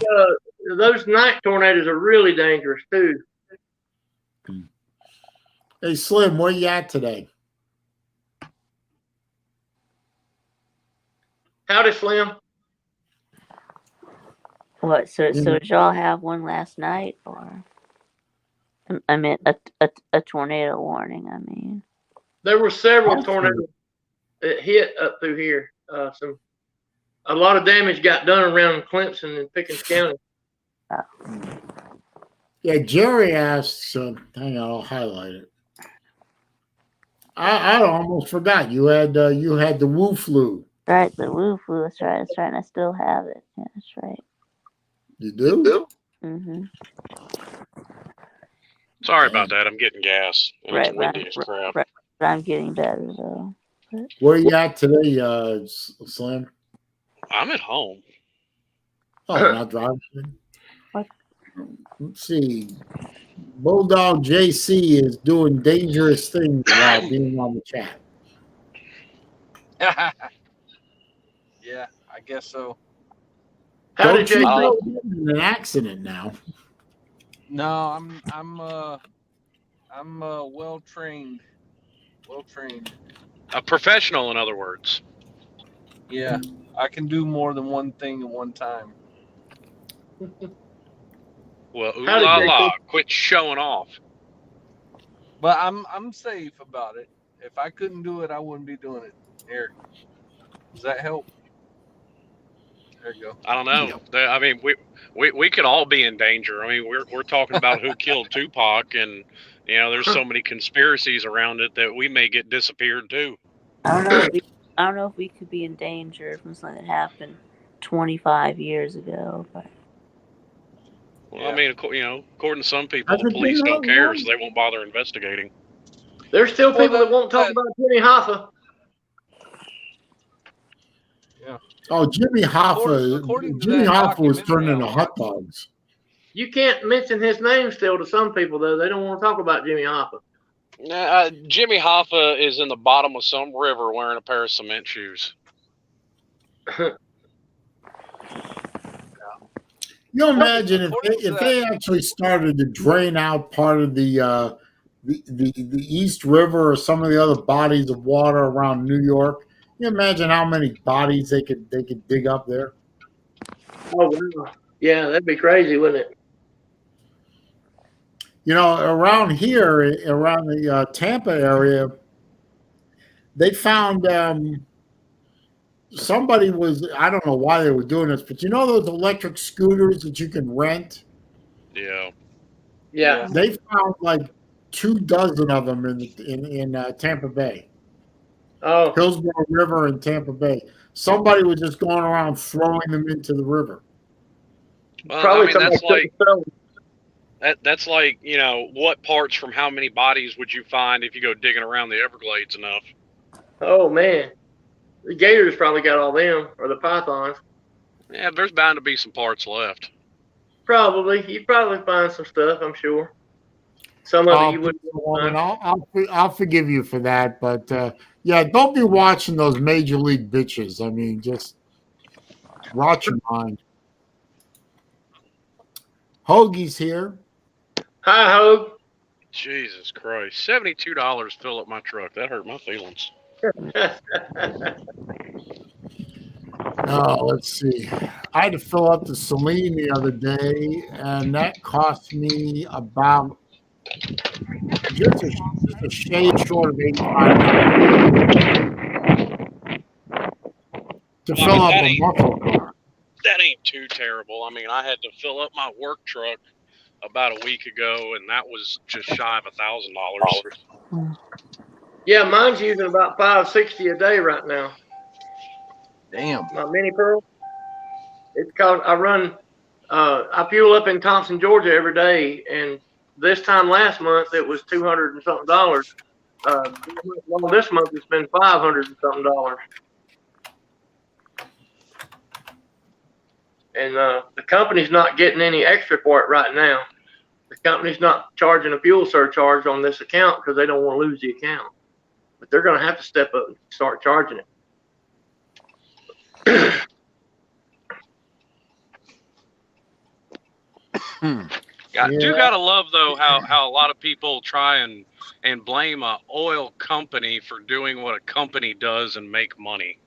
those night tornadoes are really dangerous too. Hey, Slim, where you at today? Howdy, Slim. What? So did y'all have one last night, or? I meant a tornado warning. I mean, there were several tornadoes that hit up through here. A lot of damage got done around Clemson and Pickens County. Yeah, Jerry asks. Hang on, I'll highlight it. I almost forgot you had the Wu flu. right, the Wu flu. That's right. That's right. And I still have it. Yeah, that's right. You do? Mm-hmm. Sorry about that. I'm getting gas. And Right, it's windy as crap. right. But I'm getting better though. Where you at today, Slim? I'm at home. Oh, not driving. What? Let's see. Bulldog JC is doing dangerous things while being on the chat. Yeah, I guess so. How Don't did you you know you're in an accident now? No, I'm well trained. A professional, in other words. Yeah, I can do more than one thing at one time. Well, ooh How did la they la, think- quit showing off. But I'm safe about it. If I couldn't do it, I wouldn't be doing it. Here, does that help? There you go. I don't know. I mean, we could all be in danger. I mean, we're talking about who killed Tupac, and you know, there's so many conspiracies around it that we may get disappeared too. I don't know if we could be in danger from something that happened 25 years ago. But Well, Yeah. I mean, you know, according to some people, That's the a police good don't care, idea. so they won't bother investigating. There's still Well, people that won't talk about Jimmy Hoffa. Oh, Jimmy Hoffa. According to Jimmy that Hoffa was turned documentary into I hot dogs. You can't mention his name still to some people though. They don't want to talk about Jimmy Hoffa. Jimmy Hoffa is in the bottom of some river wearing a pair of cement shoes. You imagine According to if they actually started to drain out part of the East River or some of the other bodies of water around New York. You imagine how many bodies they could dig up there. Oh wow. Yeah, that'd be crazy, wouldn't it? You know, around here, around the Tampa area, they found somebody was, I don't know why they were doing this, but you know those electric scooters that you can rent? Yeah. Yeah. They found like 24 of them in Tampa Bay, Oh, Hillsborough River in Tampa Bay. Somebody was just going around throwing them into the river. Well, I probably mean, somebody couldn't sell them. that's like, you know, what parts from how many bodies would you find if you go digging around the Everglades enough? Oh man, the gators probably got all them, or the pythons. Yeah, there's bound to be some parts left. Probably, you'd probably find some stuff. I'm sure. Some of it you wouldn't Woman, find. I'll forgive you for that, but yeah, don't be watching those major league bitches. I mean, just watch your mind. Hoagie's here. Hi ho. Jesus Christ, $72 fill up my truck. That hurt my feelings. Oh, let's see. I had to fill up the Celine the other day, and that cost me about just a shade short of $85 to fill up a muscle car. That ain't too terrible. I mean, I had to fill up my work truck about a week ago, and that was just shy of $1,000. Yeah, mine's using about $560 a day right now. Damn. My mini pearl. It's called. I run. I fuel up in Thompson, Georgia every day, and this time last month it was $200 and something. Well, this month it's been $500 and something. And the company's not getting any extra for it right now. The company's not charging a fuel surcharge on this account because they don't want to lose the account. But they're going to have to step up and start charging it. Do gotta love though how a lot of people try and blame a oil company for doing what a company does and make money.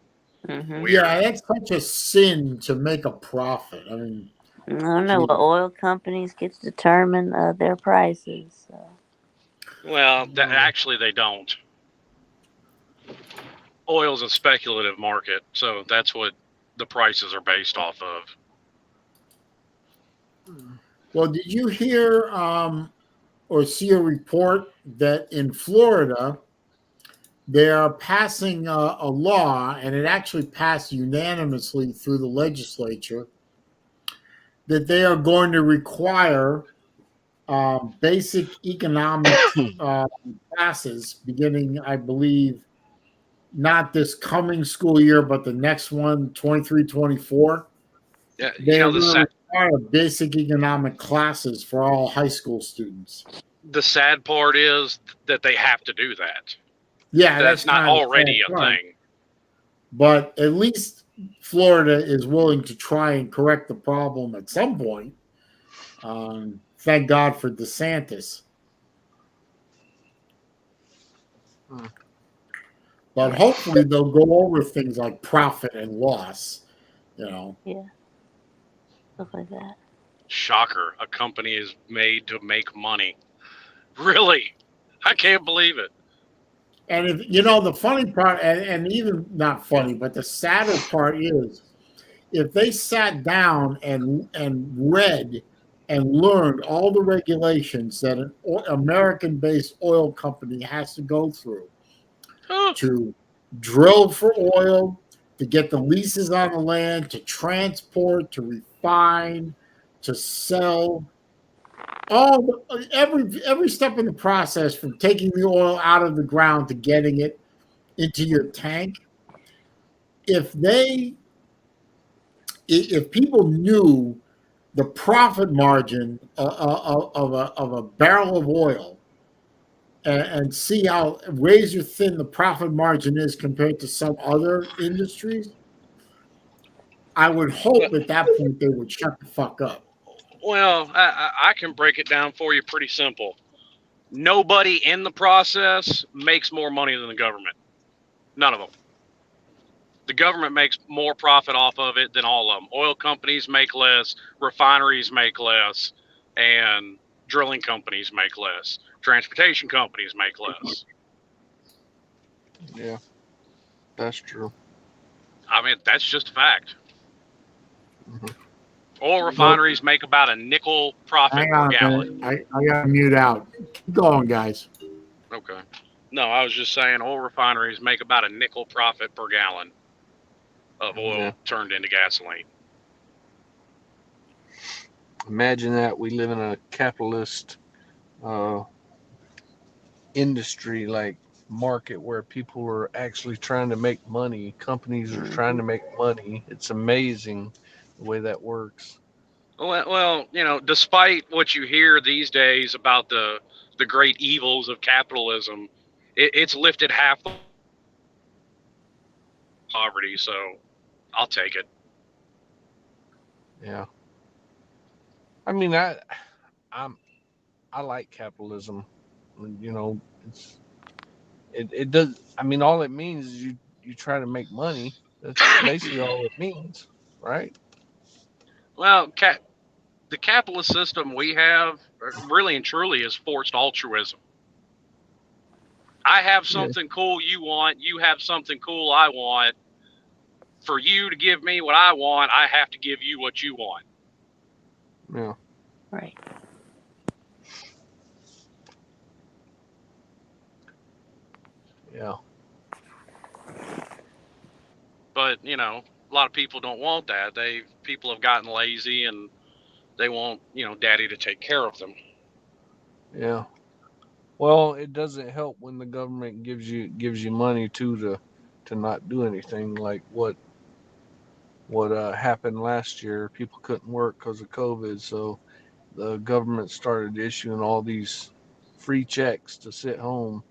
Mm-hmm. Yeah, that's such a sin to make a profit. I mean, I don't know. Well, oil companies get to determine their prices. So. Well, actually they don't. Oil's a speculative market, so that's what the prices are based off of. Well, did you hear or see a report that in Florida they are passing a law, and it actually passed unanimously through the legislature, that they are going to require basic economic classes beginning, I believe, not this coming school year, but the next one, 23-24. Yeah, They are going to require basic economic classes for all high school students. The sad part is that they have to do that. Yeah, that's not already a thing. But at least Florida is willing to try and correct the problem at some point. Thank God for DeSantis. But hopefully they'll go over things like profit and loss, you know. Yeah. Stuff like that. Shocker. A company is made to make money. Really? I can't believe it. And if you know the funny part, and even not funny, but the sadder part is if they sat down and read and learned all the regulations that an American-based oil company has to go through to drill for oil, to get the leases on the land, to transport, to refine, to sell, every step in the process from taking the oil out of the ground to getting it into your tank. If people knew the profit margin of a barrel of oil and see how razor thin the profit margin is compared to some other industries, I would hope at that point they would shut the fuck up. Well, I can break it down for you pretty simple. Nobody in the process makes more money than the government. None of them. The government makes more profit off of it than all of them. Oil companies make less, refineries make less, and drilling companies make less. Transportation companies make less. Yeah, that's true. I mean, that's just a fact. Mm-hmm. Oil refineries make about a nickel profit Hang per on a gallon. minute. I got to mute out. Keep going, guys. Okay. No, I was just saying oil refineries make about a nickel profit per gallon of oil turned into gasoline. Imagine that we live in a capitalist industry, like market, where people are actually trying to make money. Companies are trying to make money. It's amazing the way that works. Well, despite what you hear these days about the great evils of capitalism, it's lifted half the poverty, so I'll take it. Yeah. I mean, I like capitalism. It does. I mean, all it means is you try to make money. That's basically all it means, right? Well, the capitalist system we have really and truly is forced altruism. I have something cool you want. You have something cool I want. For you to give me what I want, I have to give you what you want. Yeah. Right. Yeah. But, a lot of people don't want that. People have gotten lazy and they want, daddy to take care of them. Yeah. Well, it doesn't help when the government gives you money to not do anything, like what happened last year. People couldn't work because of COVID, so the government started issuing all these free checks to sit home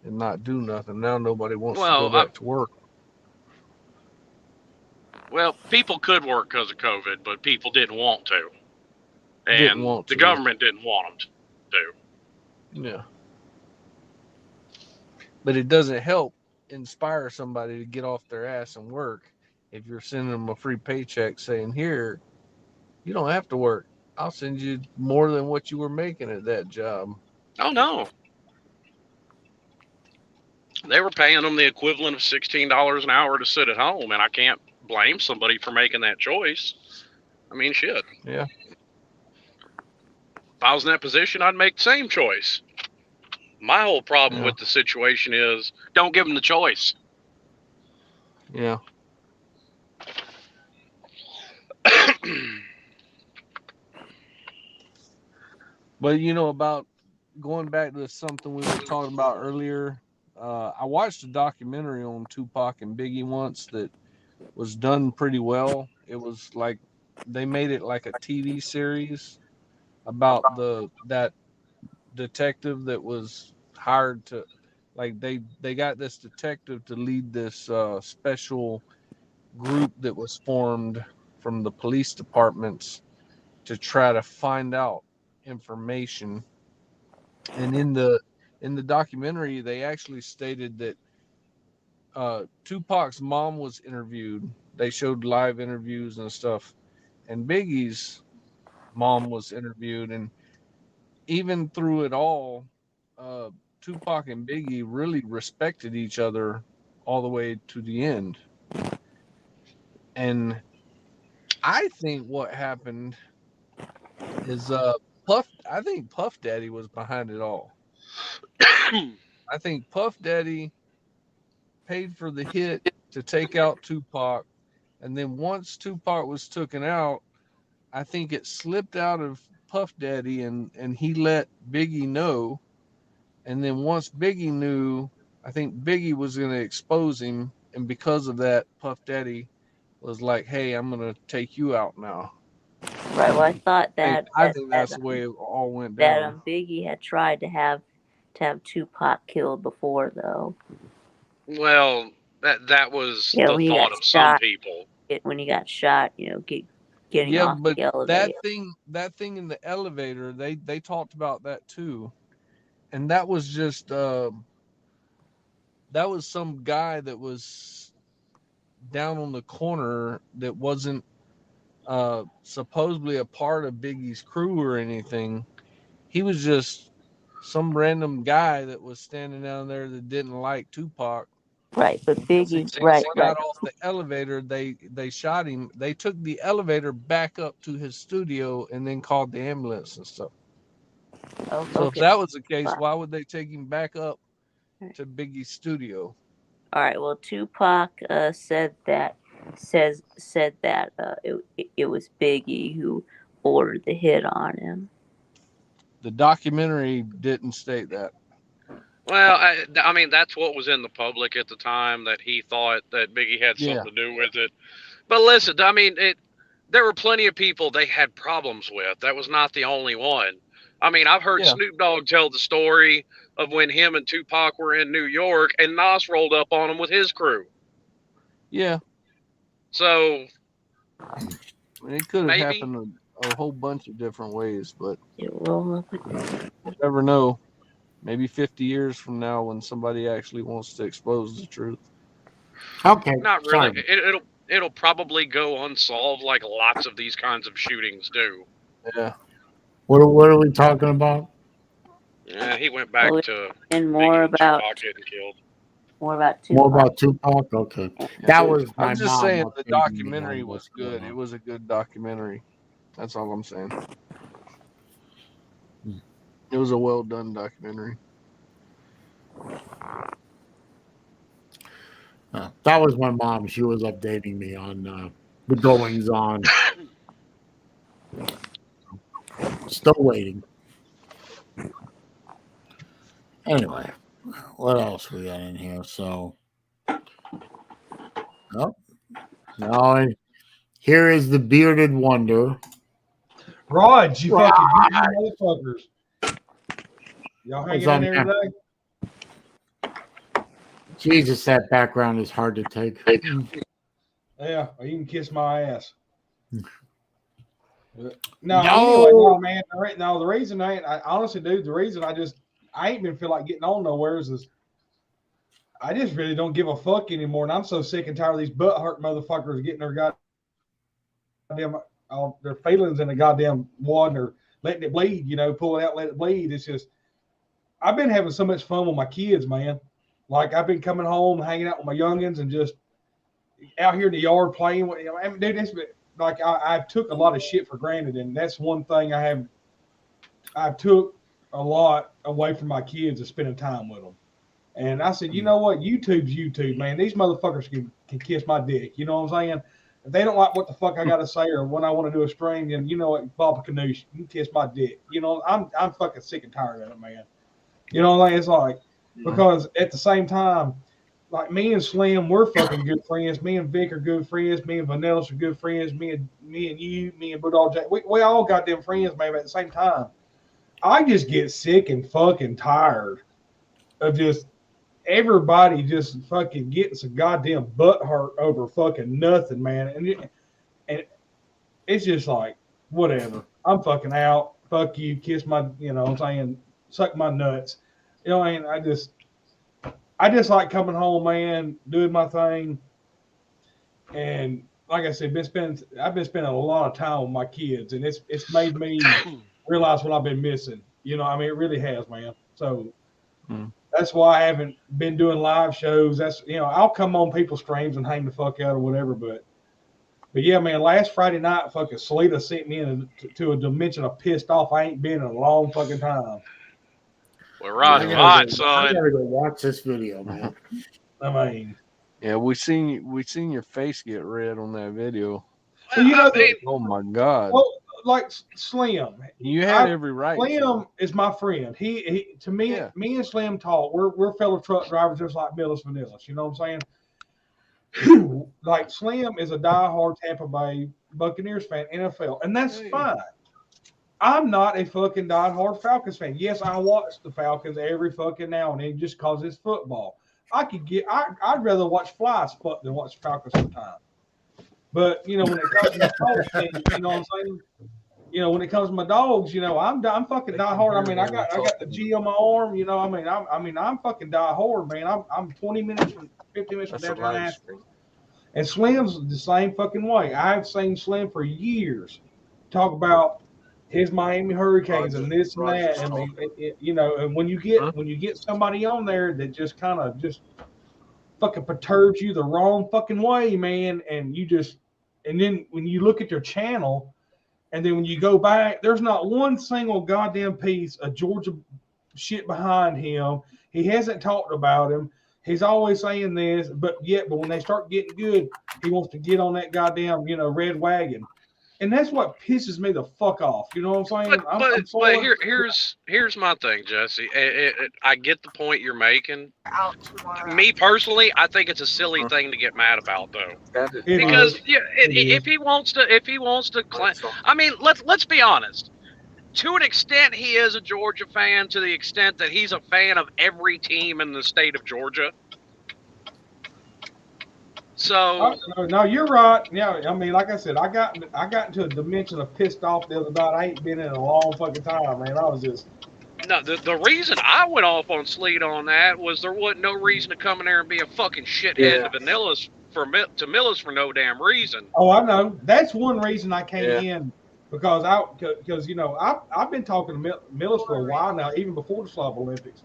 and not do nothing. Now nobody wants to go back to work. Well, people could work because of COVID, but people didn't want to. Didn't And want the to. government didn't want them to. Yeah. But it doesn't help inspire somebody to get off their ass and work if you're sending them a free paycheck saying, here, you don't have to work. I'll send you more than what you were making at that job. Oh, no. They were paying them the equivalent of $16 an hour to sit at home, and I can't blame somebody for making that choice. I mean, shit. Yeah. If I was in that position, I'd make the same choice. My whole problem with the situation is don't give them the choice. Yeah. But about going back to something we were talking about earlier, I watched a documentary on Tupac and Biggie once that was done pretty well. It was like they made it like a TV series about that detective that was hired to, like, they got this detective to lead this special group that was formed from the police departments to try to find out information. And in the documentary, they actually stated that Tupac's mom was interviewed. They showed live interviews and stuff, and Biggie's mom was interviewed. And even through it all, Tupac and Biggie really respected each other all the way to the end. And I think what happened is I think Puff Daddy was behind it all. I think Puff Daddy paid for the hit to take out Tupac, and then once Tupac was taken out, I think it slipped out of Puff Daddy, and he let Biggie know. And then once Biggie knew, I think Biggie was going to expose him, and because of that, Puff Daddy was like, "Hey, I'm going to take you out now." Right. Well, I thought I think that's the way it all went down. That Biggie had tried to have Tupac killed before, though. Well, that was the thought of some people. When he got shot, getting off the elevator. That thing in the elevator, they talked about that too, and that was just that was some guy that was down on the corner that wasn't supposedly a part of Biggie's crew or anything. He was just some random guy that was standing down there that didn't like Tupac, Right, but Biggie, Since he right. got off the elevator, they shot him. They took the elevator back up to his studio and then called the ambulance and stuff. Oh, So if okay. that was the case, Fine. why would they take him back up Right. to Biggie's studio? All right. Well, Tupac said that it was Biggie who ordered the hit on him. The documentary didn't state that. Well, I mean, that's what was in the public at the time, that he thought that Biggie had something to do with it. But listen, I mean, there were plenty of people they had problems with. That was not the only one. I mean, I've heard Snoop Dogg tell the story of when him and Tupac were in New York and Nas rolled up on him with his crew. Yeah. So it could have happened a whole bunch of different ways, but you never know. Maybe 50 years from now, when somebody actually wants to expose the truth. Okay. Not really. It'll probably go unsolved, like lots of these kinds of shootings do. Yeah. What are we talking about? Yeah, he went back to and more about Tupac getting killed. More about Tupac. More about Tupac. Okay, that was. I'm just saying the documentary was good. It was a good documentary. That's all I'm saying. It was a well done documentary. That was my mom. She was updating me on the goings on. Still waiting. Anyway, what else we got in here? So, now here is the bearded wonder. Rod, you fucking motherfuckers. Y'all hanging in there today? Jesus, that background is hard to take. Yeah, or you can kiss my ass. No, man. No, the reason I honestly, dude, the reason I ain't been feel like getting on nowhere is I just really don't give a fuck anymore, and I'm so sick and tired of these butt hurt motherfuckers getting their goddamn their feelings in the goddamn water, or letting it bleed, pull it out, let it bleed. It's just, I've been having so much fun with my kids, man. Like, I've been coming home, hanging out with my youngins, and just out here in the yard playing with, dude, it's been, like, I took a lot of shit for granted, and that's one thing I took a lot away from my kids is spending time with them. And I said, you know what? YouTube's YouTube, man. These motherfuckers can kiss my dick. You know what I'm saying? If they don't like what the fuck I got to say or when I want to do a stream, then you know what? Bob Canoosh, you can kiss my dick. I'm fucking sick and tired of it, man. You know what I'm saying? It's like, because at the same time, like me and Slim, we're fucking good friends. Me and Vic are good friends. Me and Vanellis are good friends. Me and you, me and Bulldog Jack, we all got them friends, man. But at the same time, I just get sick and fucking tired of just everybody just fucking getting some goddamn butt hurt over fucking nothing, man. And it's just like, whatever. I'm fucking out. Fuck you. Kiss my, what I'm saying, suck my nuts. I just like coming home, man, doing my thing. And like I said, I've been spending a lot of time with my kids, and it's made me realize what I've been missing. It really has, man. So that's why I haven't been doing live shows. That's, I'll come on people's streams and hang the fuck out or whatever. But yeah, man, last Friday night, fucking Salita sent me to a dimension of pissed off I ain't been in a long fucking time. Well, Rod's hot, son. I gotta go watch this video, man. I mean, yeah, we seen your face get red on that video. Well, oh my God. Well, like Slim, you had every right. Slim is my friend. He to me, me and Slim talk. We're fellow truck drivers, just like Millis Vanillis. You know what I'm saying? Like Slim is a diehard Tampa Bay Buccaneers fan, NFL, and that's fine. I'm not a fucking diehard Falcons fan. Yes, I watch the Falcons every fucking now and then just because it's football. I'd rather watch Fly Spot than watch Falcons sometimes. But when it comes to my dogs, you know what I'm saying? When it comes to my dogs, I'm fucking diehard. I mean, I got the G on my arm. I'm fucking diehard, man. I'm 20 minutes from 15 minutes from downtown Asheville. And Slim's the same fucking way. I've seen Slim for years talk about his Miami Hurricanes and this and that. I mean, and when you get somebody on there that just kind of just fucking perturbs you the wrong fucking way, man. And then when you look at their channel, and then when you go back, there's not one single goddamn piece of Georgia shit behind him. He hasn't talked about him. He's always saying this, but when they start getting good, he wants to get on that goddamn, red wagon. And that's what pisses me the fuck off. You know what I'm saying? But here's my thing, Jesse. I get the point you're making. Me personally, I think it's a silly thing to get mad about, though. Because if he wants to claim, I mean, let's be honest. To an extent, he is a Georgia fan. To the extent that he's a fan of every team in the state of Georgia. So no, you're right. Yeah, I mean, like I said, I got into a dimension of pissed off the other night. I ain't been in a long fucking time, man. I was just the reason I went off on Sleet on that was there wasn't no reason to come in there and be a fucking shithead to Millis for no damn reason. Oh, I know. That's one reason I came in because I've been talking to Millis for a while now, even before the Slav Olympics,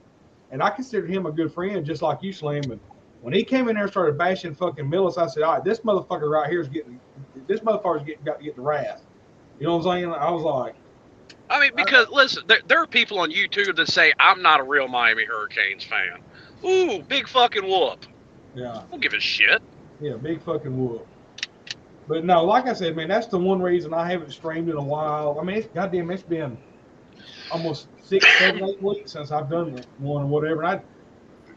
and I considered him a good friend, just like you, Slim. And when he came in there and started bashing fucking Millis, I said, all right, this motherfucker right here got to get the wrath. You know what I'm saying? I was like, I mean, because listen, there are people on YouTube that say I'm not a real Miami Hurricanes fan. Ooh, big fucking whoop. Yeah. Don't give a shit. Yeah, big fucking whoop. But no, like I said, man, that's the one reason I haven't streamed in a while. I mean, it's been almost 6, 7, 8 weeks since I've done one or whatever. And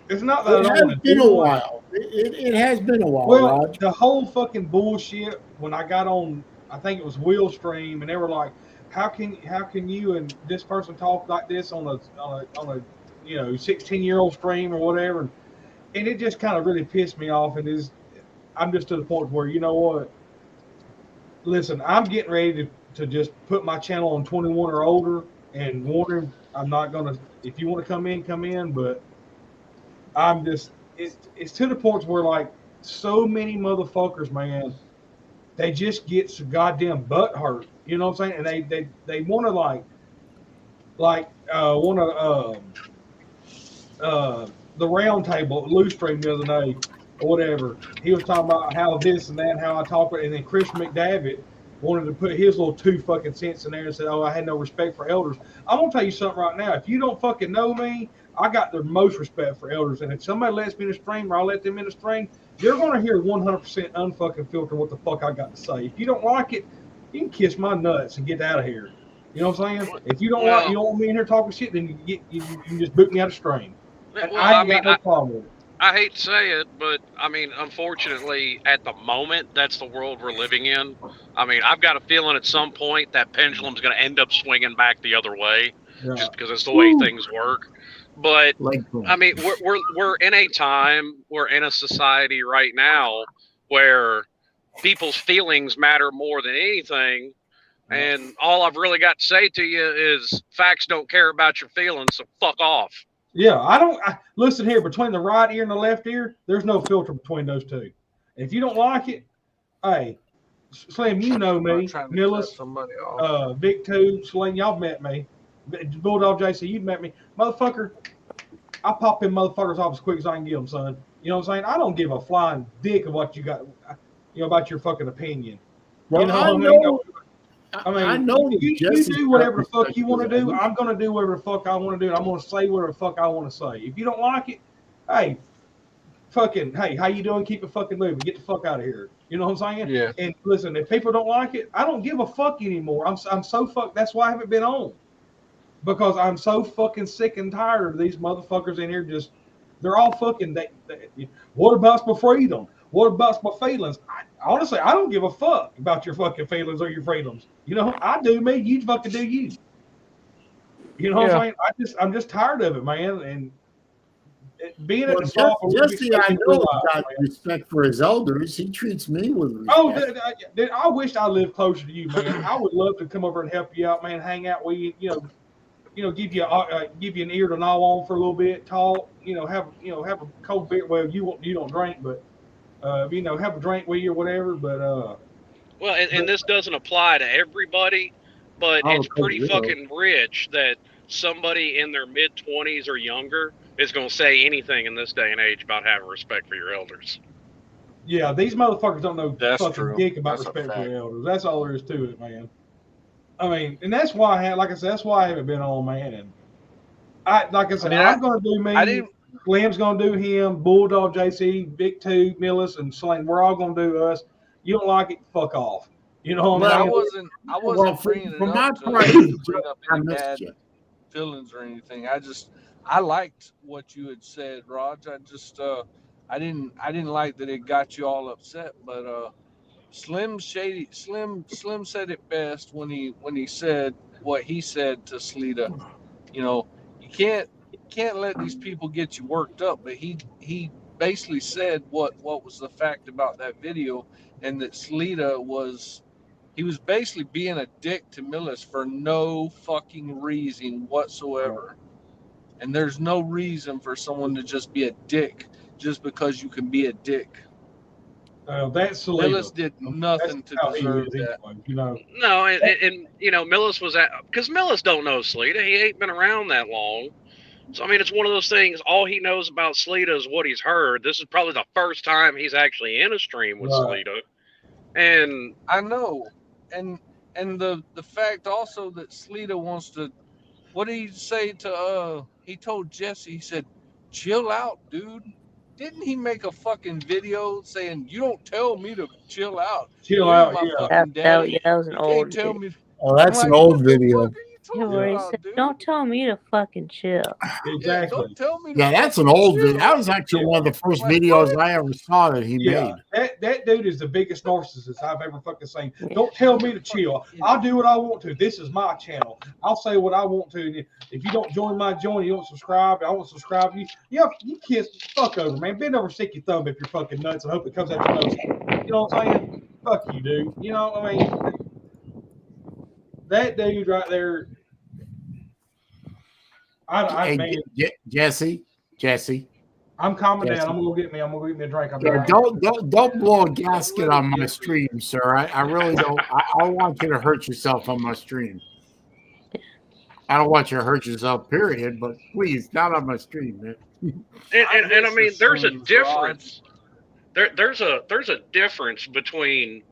it's not that it has been a while. It has been a while. Well, Raj. The whole fucking bullshit when I got on, I think it was Will Stream, and they were like, "How can you and this person talk like this on a 16-year-old stream or whatever?" And it just kind of really pissed me off. And I'm just to the point where, you know what? Listen, I'm getting ready to just put my channel on 21 or older and warn I'm not gonna. If you want to come in, but I'm just, it's to the point where, like, so many motherfuckers, man, they just get so goddamn butt hurt. You know what I'm saying? And they want to the round table at Loose Stream the other day or whatever. He was talking about how this and that, and how I talk, and then Chris McDavitt wanted to put his little 2 fucking cents in there and said, "Oh, I had no respect for elders." I'm gonna tell you something right now. If you don't fucking know me, I got the most respect for elders, and if somebody lets me in a stream or I let them in a stream, you're gonna hear 100% unfucking filter what the fuck I got to say. If you don't like it, you can kiss my nuts and get out of here. You know what I'm saying? If you don't you don't want me in here talking shit, then you can just boot me out of stream. I ain't got no problem with it. I hate to say it, but I mean, unfortunately, at the moment, that's the world we're living in. I mean, I've got a feeling at some point that pendulum's going to end up swinging back the other way, just because it's the way things work. But I mean, we're in a time, we're in a society right now where people's feelings matter more than anything. And all I've really got to say to you is facts don't care about your feelings, so fuck off. Yeah, listen here, between the right ear and the left ear, there's no filter between those two. If you don't like it, hey, Slim, you know me, Millis, Vic 2, Slim, y'all met me. Bulldog JC, you've met me. Motherfucker, I pop them motherfuckers off as quick as I can get them, son. You know what I'm saying? I don't give a flying dick of what you got, about your fucking opinion. Well, you know I what know. I mean, I know you do whatever the fuck you want to do. I'm going to do whatever the fuck I want to do. And I'm going to say whatever the fuck I want to say. If you don't like it, hey, how you doing? Keep it fucking moving. Get the fuck out of here. You know what I'm saying? Yeah. And listen, if people don't like it, I don't give a fuck anymore. I'm so fucked. That's why I haven't been on. Because I'm so fucking sick and tired of these motherfuckers in here they're all fucking, what about my freedom? What about my feelings? Honestly, I don't give a fuck about your fucking feelings or your freedoms. You know, I do me, you fucking do you. You know what I'm saying? I'm just tired of it, man. And being at the top of Jesse, I know he's got respect for his elders. He treats me with respect. Oh, I wish I lived closer to you, man. I would love to come over and help you out, man. Hang out with you, give you an ear to gnaw on for a little bit, talk, have a cold beer. Well, you don't drink, but have a drink with you or whatever. But well, and this doesn't apply to everybody, but it's pretty fucking rich that somebody in their mid-20s or younger is going to say anything in this day and age about having respect for your elders. Yeah, these motherfuckers don't know That's fucking true. dick about That's a respect for fact. their elders. That's all there is to it, man. I mean, and that's why like I said, that's why I haven't been on, man. And I'm gonna do me. Slim's gonna do him. Bulldog, JC, Big Two, Millis, and Sling. We're all gonna do us. You don't like it? Fuck off. You know what I mean? I wasn't bringing it up to bring up any bad feelings or anything. I liked what you had said, Raj. I didn't like that it got you all upset, but Slim said it best when he said what he said to Sleeta. You know, you can't let these people get you worked up, but he basically said what was the fact about that video, and that Sleeta was basically being a dick to Millis for no fucking reason whatsoever. And there's no reason for someone to just be a dick just because you can be a dick. That's Millis did nothing to deserve that. Anyway, you know. No, and you know, Millis was at, because Millis don't know Sleeta. He ain't been around that long. So I mean, it's one of those things. All he knows about Sleeta is what he's heard. This is probably the first time he's actually in a stream with Sleeta. And I know, and the fact also that Sleeta wants to. What did he say to? He told Jesse. He said, "Chill out, dude." Didn't he make a fucking video saying, "You don't tell me to chill out. Chill out, my yeah. fucking daddy. That was an You old can't tell video. me." Oh, that's I'm an like, old what the video. fuck are you talking Where he about, said, dude? "Don't tell me to fucking chill." Exactly. Yeah, don't tell me to Yeah, that's an fucking old chill. video. That was actually one of the first Like, videos what? I ever saw that he made. That dude is the biggest narcissist I've ever fucking seen. Don't tell me to chill. I'll do what I want to. This is my channel. I'll say what I want to. And if you don't join my join, you don't subscribe, I won't subscribe to you. You kiss fuck over, man. Bend over, stick your thumb if you're fucking nuts, and hope it comes out your nose. You know what I'm saying? Fuck you, dude. You know what I mean? That dude right there. Jesse. I'm calming down. I'm gonna go get me a drink. Don't blow a gasket on my stream, sir. I really don't. I don't want you to hurt yourself on my stream. I don't want you to hurt yourself, period. But please, not on my stream, man. And I mean, there's a difference. There's a difference between,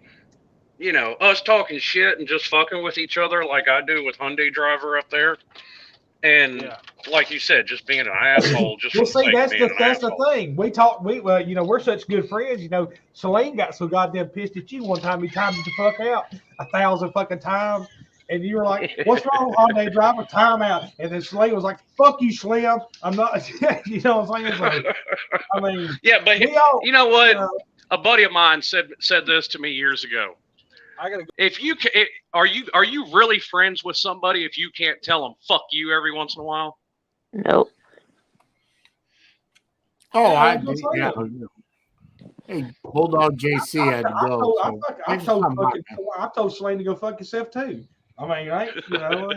you know, us talking shit and just fucking with each other like I do with Hyundai Driver up there, and like you said, just being an asshole. Just well, see, that's the thing. We're such good friends. You know, Celine got so goddamn pissed at you one time. He timed you the fuck out 1,000 fucking times, and you were like, "What's wrong, Hyundai Driver? Time out." And then Celine was like, "Fuck you, Slim. I'm not." You know what I'm saying? So, I mean, yeah, but you know what? A buddy of mine said this to me years ago. If you are you really friends with somebody if you can't tell them fuck you every once in a while? Nope. Oh, yeah. Hey, Bulldog JC had to go. I told Sling to go fuck yourself too. I mean, right? You know.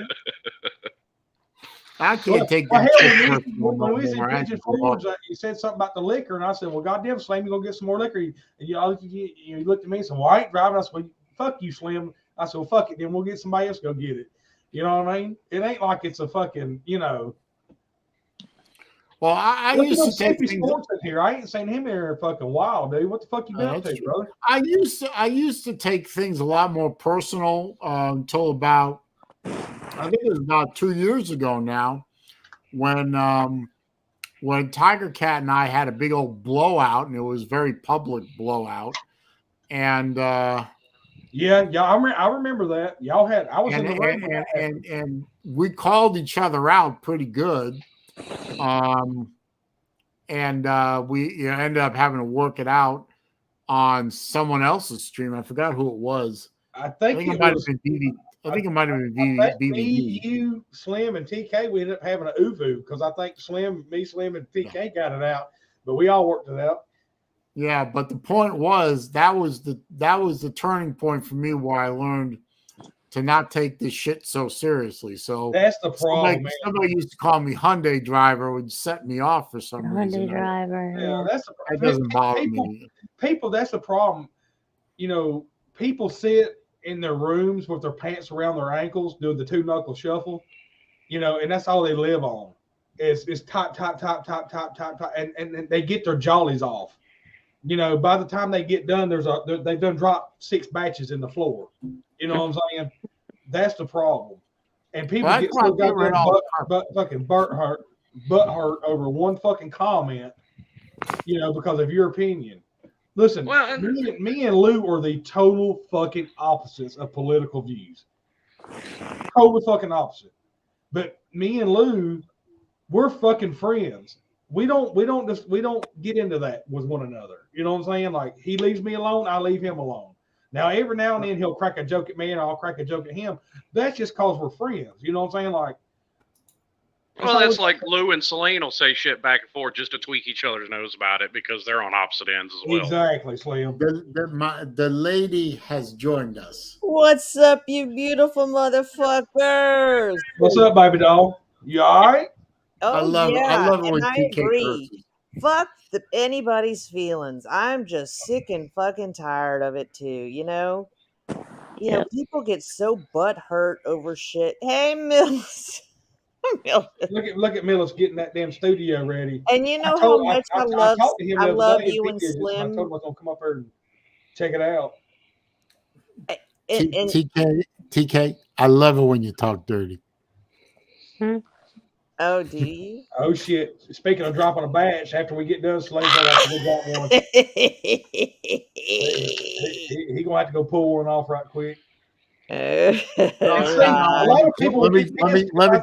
I can't take that. When we was in Pigeon Forge, you said something about the liquor, and I said, "Well, goddamn, Slim, you gonna get some more liquor?" And you looked at me and said, "Well, I ain't driving." I said, "Well, fuck you, Slim." I said, "Well, fuck it, then we'll get somebody else to go get it." You know what I mean? It ain't like it's a fucking, you know. Well, I used to take things in here. I ain't seen him here in a fucking while, dude. What the fuck you been up to, brother? I used to take things a lot more personal until about, I think it was about 2 years ago now, when Tiger Cat and I had a big old blowout, and it was very public blowout, and I remember that y'all had. I was in the room, and we called each other out pretty good. We ended up having to work it out on someone else's stream. I forgot who it was. I think it might have been BB. I think it might have been BB. You, Slim, and TK. We ended up having an uvu because I think Slim, and TK got it out, but we all worked it out. Yeah, but the point was that was the turning point for me where I learned to not take this shit so seriously. So that's the problem. Somebody used to call me Hyundai Driver, would set me off for some reason. Hyundai Driver. Yeah, that doesn't bother me. People, that's the problem. You know, people sit in their rooms with their pants around their ankles doing the 2-knuckle shuffle. you know, and that's all they live on. Is top, and they get their jollies off. You know, by the time they get done, they've done dropped 6 batches in the floor. You know what I'm saying? That's the problem. And people get so goddamn fucking butt hurt over one fucking comment, you know, because of your opinion. Listen, me and Lou are the total fucking opposites of political views. Total fucking opposite. But me and Lou, we're fucking friends. We don't get into that with one another. You know what I'm saying? Like, he leaves me alone, I leave him alone. Now, every now and then he'll crack a joke at me and I'll crack a joke at him. That's just because we're friends. You know what I'm saying? Like, well, that's like Lou and Celine will say shit back and forth just to tweak each other's nose about it because they're on opposite ends as well. Exactly, Slim. The lady has joined us. What's up, you beautiful motherfuckers? What's up, baby doll? You all right? Oh, I love it when I TK agree. curses. Fuck anybody's feelings. I'm just sick and fucking tired of it too. You know, people get so butthurt over shit. Hey, Mills. Look at Millis getting that damn studio ready. And you know how much I love you and Slim. I told him I was gonna come up here and check it out. TK, I love it when you talk dirty. Oh, do you? Oh shit! Speaking of dropping a batch, after we get done, Slade's gonna have to go drop one. He gonna have to go pull one off right quick. A lot of people let me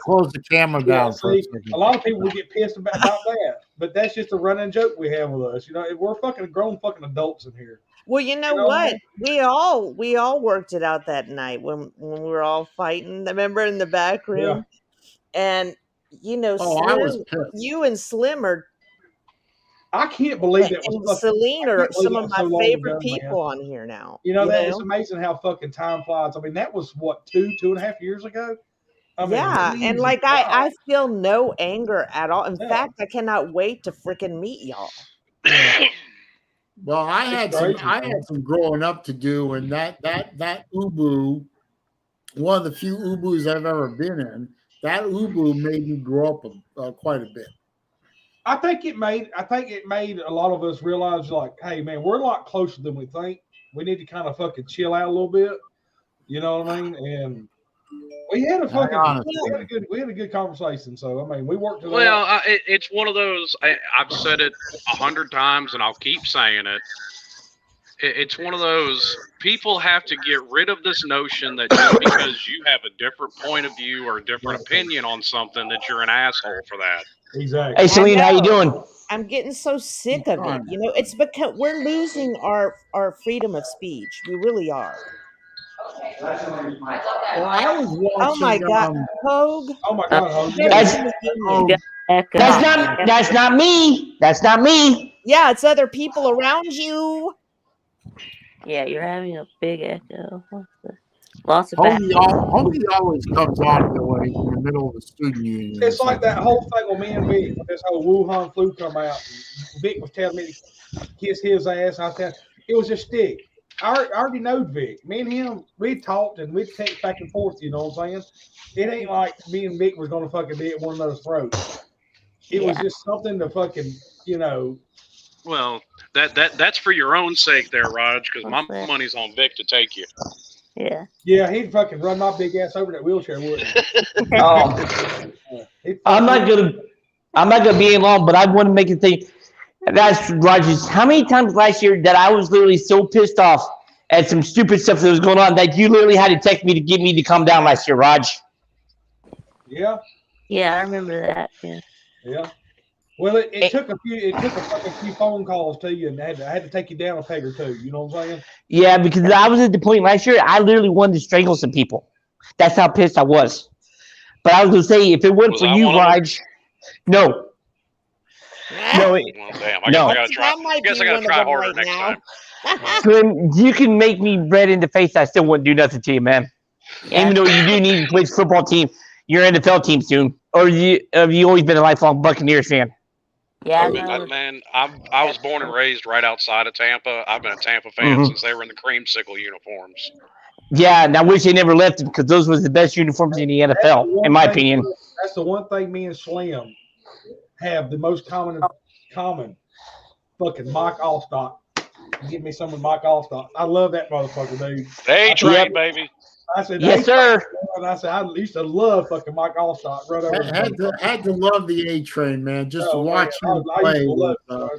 close the camera down for a second. A lot of people will get pissed about that, but that's just a running joke we have with us. You know, we're fucking grown fucking adults in here. Well, you know what? We all worked it out that night when we were all fighting. Remember, in the back room, and you know, Slim, you and Slim are. I can't believe it. Celine are some of my favorite people on here now. You know, it's amazing how fucking time flies. I mean, that was what, 2.5 years ago? I mean, and like I feel no anger at all. In fact, I cannot wait to freaking meet y'all. Well, I had some growing up to do, and that Ubu, one of the few Ubus I've ever been in, that Ubu made me grow up quite a bit. I think it made a lot of us realize, like, hey man, we're a lot closer than we think. We need to kind of fucking chill out a little bit. You know what I mean? And we had a good conversation. So I mean, we worked. Well, it's one of those. I've said it 100 times, and I'll keep saying it. It's one of those. People have to get rid of this notion that just because you have a different point of view or a different opinion on something, that you're an asshole for that. Exactly. Hey, Celine, how you doing? I'm getting so sick of it. You know, it's because we're losing our freedom of speech. We really are. Well, I was watching, oh my god, Hogue. Oh my god, Hogue. That's not me. That's not me. Yeah, it's other people around you. Yeah, you're having a big echo. Lots of Homie always comes on in the middle of the student union. It's like that whole thing with me and Vic, this whole Wuhan flu come out. Vic was telling me to kiss his ass. It was a stick. I already know Vic. Me and him, we talked and we text back and forth, you know what I'm saying? It ain't like me and Vic was gonna fucking be at one another's throats. It was just something to fucking, you know. Well, that's for your own sake there, Raj, because my money's on Vic to take you. Yeah. Yeah, he'd fucking run my big ass over that wheelchair, wouldn't he? I'm not gonna be long, but I want to make a thing. That's Rogers. How many times last year that I was literally so pissed off at some stupid stuff that was going on that you literally had to text me to get me to calm down last year, Raj? Yeah. Yeah, I remember that. Yeah. Yeah. Well, it took a fucking few phone calls to you, and I had to take you down a peg or two. You know what I'm saying? Yeah, because I was at the point last year, I literally wanted to strangle some people. That's how pissed I was. But I was gonna say, if it wasn't for you, Raj, no. No, well, damn, I gotta try. I guess I gotta try harder next time. Slim, you can make me red in the face. I still wouldn't do nothing to you, man. Yeah. Even though you do need to play football team, your NFL team soon, or have you always been a lifelong Buccaneers fan? Yeah, I was born and raised right outside of Tampa. I've been a Tampa fan since they were in the creamsicle uniforms. Yeah, and I wish they never left them because those were the best uniforms in the NFL, in my opinion. the one thing me and Slim have the most common. Fucking Mike Allstock. Give me some of Mike Allstock. I love that motherfucker, dude. A-Train, baby. I said, yes, sir. And I said, I used to love fucking Mike Allstock. Right over had to love the A-Train, man. Just watch him I play. used to love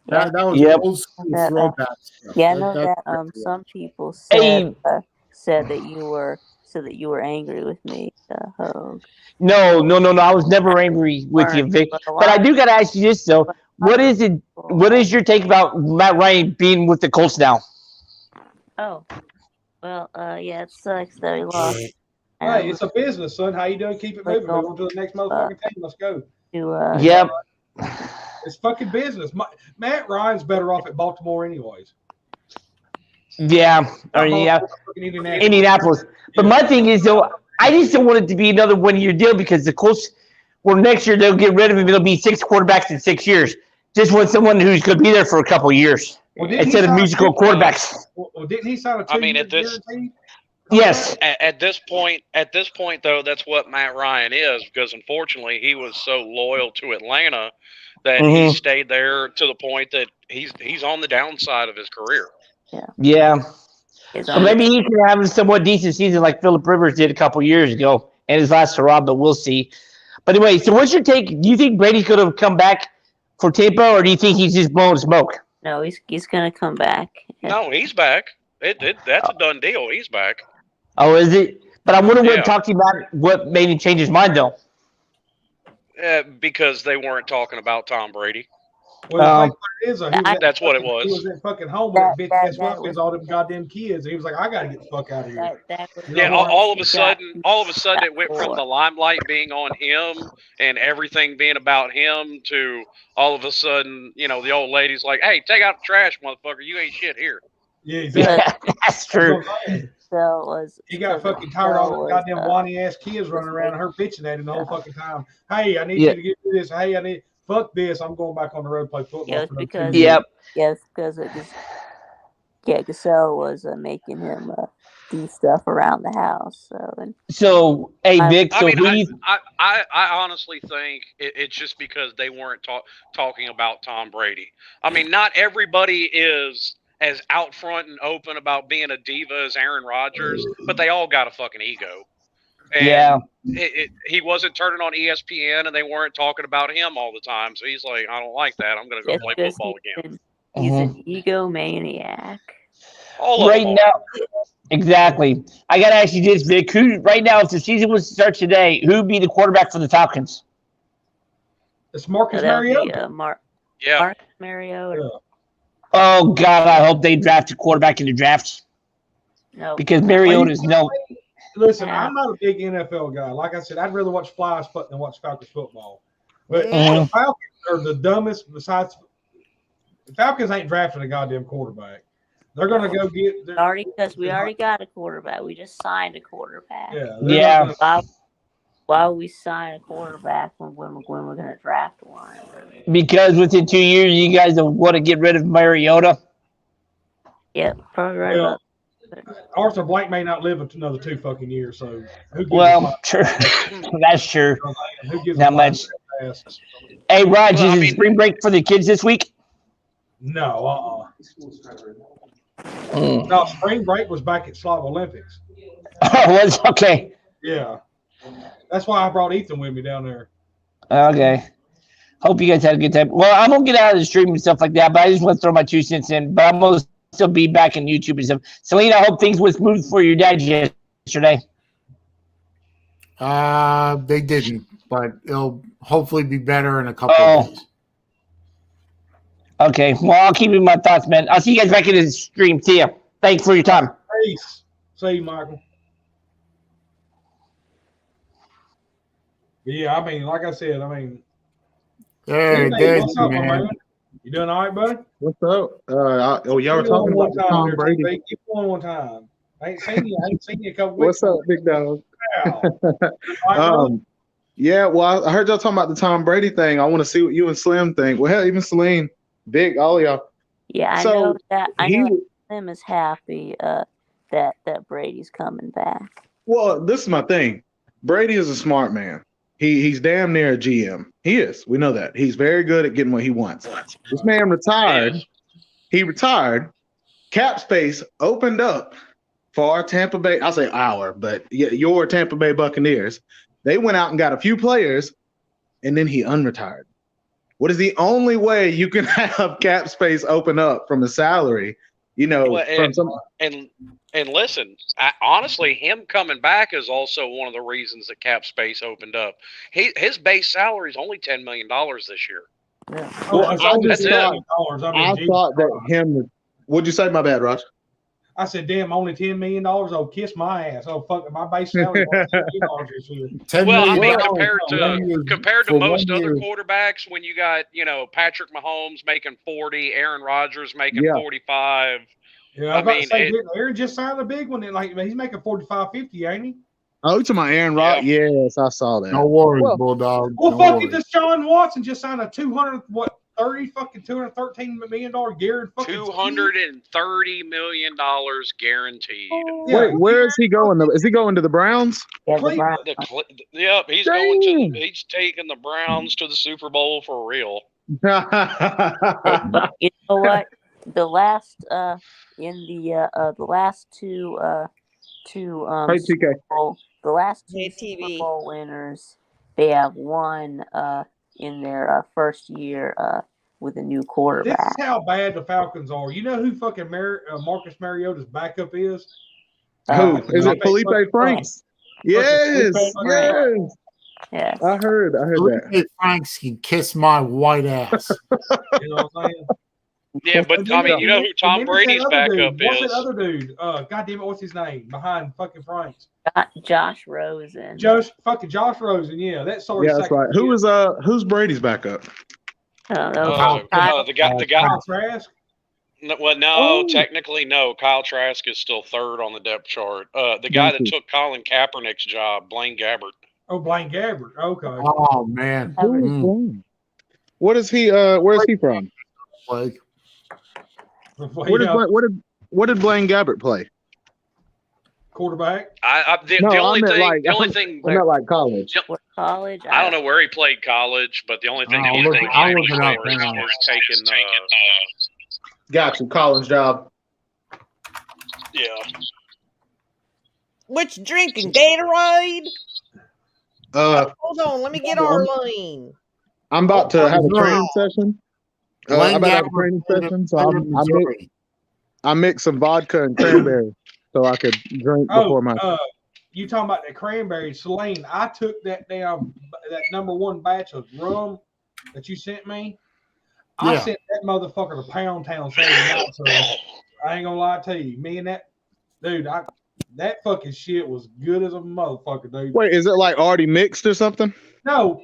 That was old school throwback stuff. Yeah, I know that some people said that you were angry with me, Hogue. No. I was never angry with you, Vic. But I do got to ask you this though: what is it? What is your take about Matt Ryan being with the Colts now? Oh, well, yeah, it sucks that he lost. Hey, it's a business, son. How you doing? Keep it moving. Move on to the next motherfucking team. Let's go. Yep. It's fucking business. Matt Ryan's better off at Baltimore, anyways. Yeah. Indianapolis. But my thing is, though, I just don't want it to be another one-year deal because the Colts, next year they'll get rid of him. It'll be 6 quarterbacks in 6 years. Just want someone who's going to be there for a couple of years instead of musical quarterbacks. Well, didn't he sign a 2-year guarantee? Yes. At this point, though, that's what Matt Ryan is because unfortunately he was so loyal to Atlanta that he stayed there to the point that he's on the downside of his career. Yeah. So maybe he can have a somewhat decent season like Phillip Rivers did a couple years ago and his last hurrah, but we'll see. But anyway, so what's your take? Do you think Brady's going to come back for Tampa, or do you think he's just blowing smoke? No, he's going to come back. No, he's back. That's a done deal. He's back. Oh, is it? But I wonder what talking about what made him change his mind, though. Because they weren't talking about Tom Brady. Well, that's what it was. He was at fucking home with that bitch ass wife with all them goddamn kids. And he was like, I gotta get the fuck out of here. All of a sudden it went from the limelight being on him and everything being about him to all of a sudden, the old lady's like, hey, take out the trash, motherfucker. You ain't shit here. Yeah, exactly. That's true. He got fucking tired of all the goddamn whiny ass kids running around and her bitching at him the whole fucking time. Hey, I need you to get through this. Hey, fuck this. I'm going back on the road to play football. Because Gasell was making him do stuff around the house. So hey, Vic. I honestly think it's just because they weren't talking about Tom Brady. I mean, not everybody is as out front and open about being a diva as Aaron Rodgers, but they all got a fucking ego. And he wasn't turning on ESPN, and they weren't talking about him all the time. So he's like, I don't like that. I'm going to go play football again. He's an egomaniac. Right now, exactly. I got to ask you this, Vic. Who right now, if the season was to start today, who would be the quarterback for the Falcons? It's Marcus Mariota. Marcus Mariota. Yeah. Oh God, I hope they draft a quarterback in the draft. No, because Mariota's no. Listen, I'm not a big NFL guy. Like I said, I'd rather watch Flyers than watch Falcons football. But the Falcons are the dumbest. Besides, the Falcons ain't drafting a goddamn quarterback. They're going to go get. Because we already got a quarterback. We just signed a quarterback. Yeah. Why would we sign a quarterback when we're going to draft one? Because within 2 years, you guys don't want to get rid of Mariota. Yep, probably right. Well, Arthur Blank may not live another 2 fucking years, so true. That's true. Not much. Hey, Raj, is it spring break for the kids this week? No, No, spring break was back at Slav Olympics. Oh, was okay. Yeah, that's why I brought Ethan with me down there. Okay. Hope you guys had a good time. Well, I'm gonna get out of the stream and stuff like that, but I just want to throw my 2 cents in. But I'm gonna still be back on YouTube and stuff. Selena, I hope things were smooth for your dad yesterday. They didn't, but it'll hopefully be better in a couple of days. Okay. Well, I'll keep in my thoughts, man. I'll see you guys back in the stream. See ya. Thanks for your time. Peace. See you, Michael. Yeah, I mean, like I said, Hey, what's up, man? You doing all right, buddy? What's up? Y'all were talking about the Tom Brady. Keep going one time. I ain't seen you in a couple weeks. What's up, big dog? Wow. Yeah, well, I heard y'all talking about the Tom Brady thing. I want to see what you and Slim think. Well, hell, even Celine, Big, all of y'all. Yeah, I know that. I know Slim is happy that Brady's coming back. Well, this is my thing. Brady is a smart man. He's damn near a GM. He is. We know that. He's very good at getting what he wants. This man retired. He retired. Cap space opened up for our Tampa Bay. I'll say our, but your Tampa Bay Buccaneers. They went out and got a few players, and then he unretired. What is the only way you can have cap space open up from a salary? You know, Well, from some. And listen, honestly, him coming back is also one of the reasons that cap space opened up. His base salary is only $10 million this year. Yeah. Oh, I thought that him. What'd you say? My bad, Ross. I said, damn, only $10 million. Oh, kiss my ass. Oh, fuck, my base salary was $10 million this year. Well, I mean, $10 compared to most other quarterbacks, when you got, you know, Patrick Mahomes making 40, Aaron Rodgers making 45. Yeah, I was about to say, Aaron just signed a big one. And like, he's making 45, 50, ain't he? Oh, to my Aaron Rod. Yeah. Yes, I saw that. No worries, Bulldog. Well, fucking Deshaun Watson just signed a $213 million guaranteed. $230 million guaranteed. Wait, where is he going? Is he going to the Browns? Yeah, Yep, he's going to. He's taking the Browns to the Super Bowl for real. But you know what? The last the last two Super Bowl, the last two Super Bowl winners, they have won in their first year with a new quarterback. This is how bad the Falcons are. You know who fucking Marcus Mariota's backup is? Who is it? Felipe Franks. Yes, yes. Yes. I heard that. Franks can kiss my white ass. You know what I'm saying? Yeah, but I mean, you know who Tom Brady's backup is? What's that other dude? God damn it, what's his name? Behind fucking Franks. Josh Rosen. Josh Rosen, yeah. That's that's right. Who's Brady's backup? The guy. Kyle Trask? No, technically no. Kyle Trask is still third on the depth chart. The guy that took Colin Kaepernick's job, Blaine Gabbert. Oh, Blaine Gabbert. Okay. Oh man. What is he? Where is he from? Like, what did Blaine Gabbert play? Quarterback. The only thing. Not like college. College. I don't know where he played college, but the only thing he is taking. Got you, college job. Yeah. Which drinking Gatorade? Hold on, let me get our line. I'm about to have a training session. I'm about to have a training session, so I mix some vodka and cranberry so I could drink before my. You talking about the cranberry, Celine? I took that number one batch of rum that you sent me. Yeah. I sent that motherfucker to Pound Town Saturday night. So I ain't gonna lie to you, me and that dude, that fucking shit was good as a motherfucker, dude. Wait, is it like already mixed or something? No,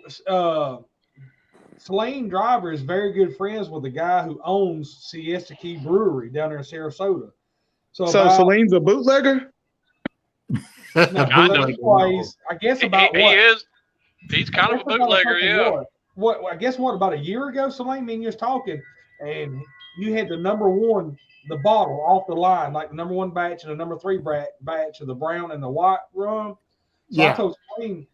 Celine Driver is very good friends with the guy who owns Siesta Key Brewery down there in Sarasota. So Celine's a bootlegger? Anyways, I guess about he is. He's kind of a bootlegger, yeah. I guess about a year ago, Celine, me and you was talking, and you had the number one, the bottle off the line, like the number one batch and the number three batch of the brown and the white rum. So I told Celine,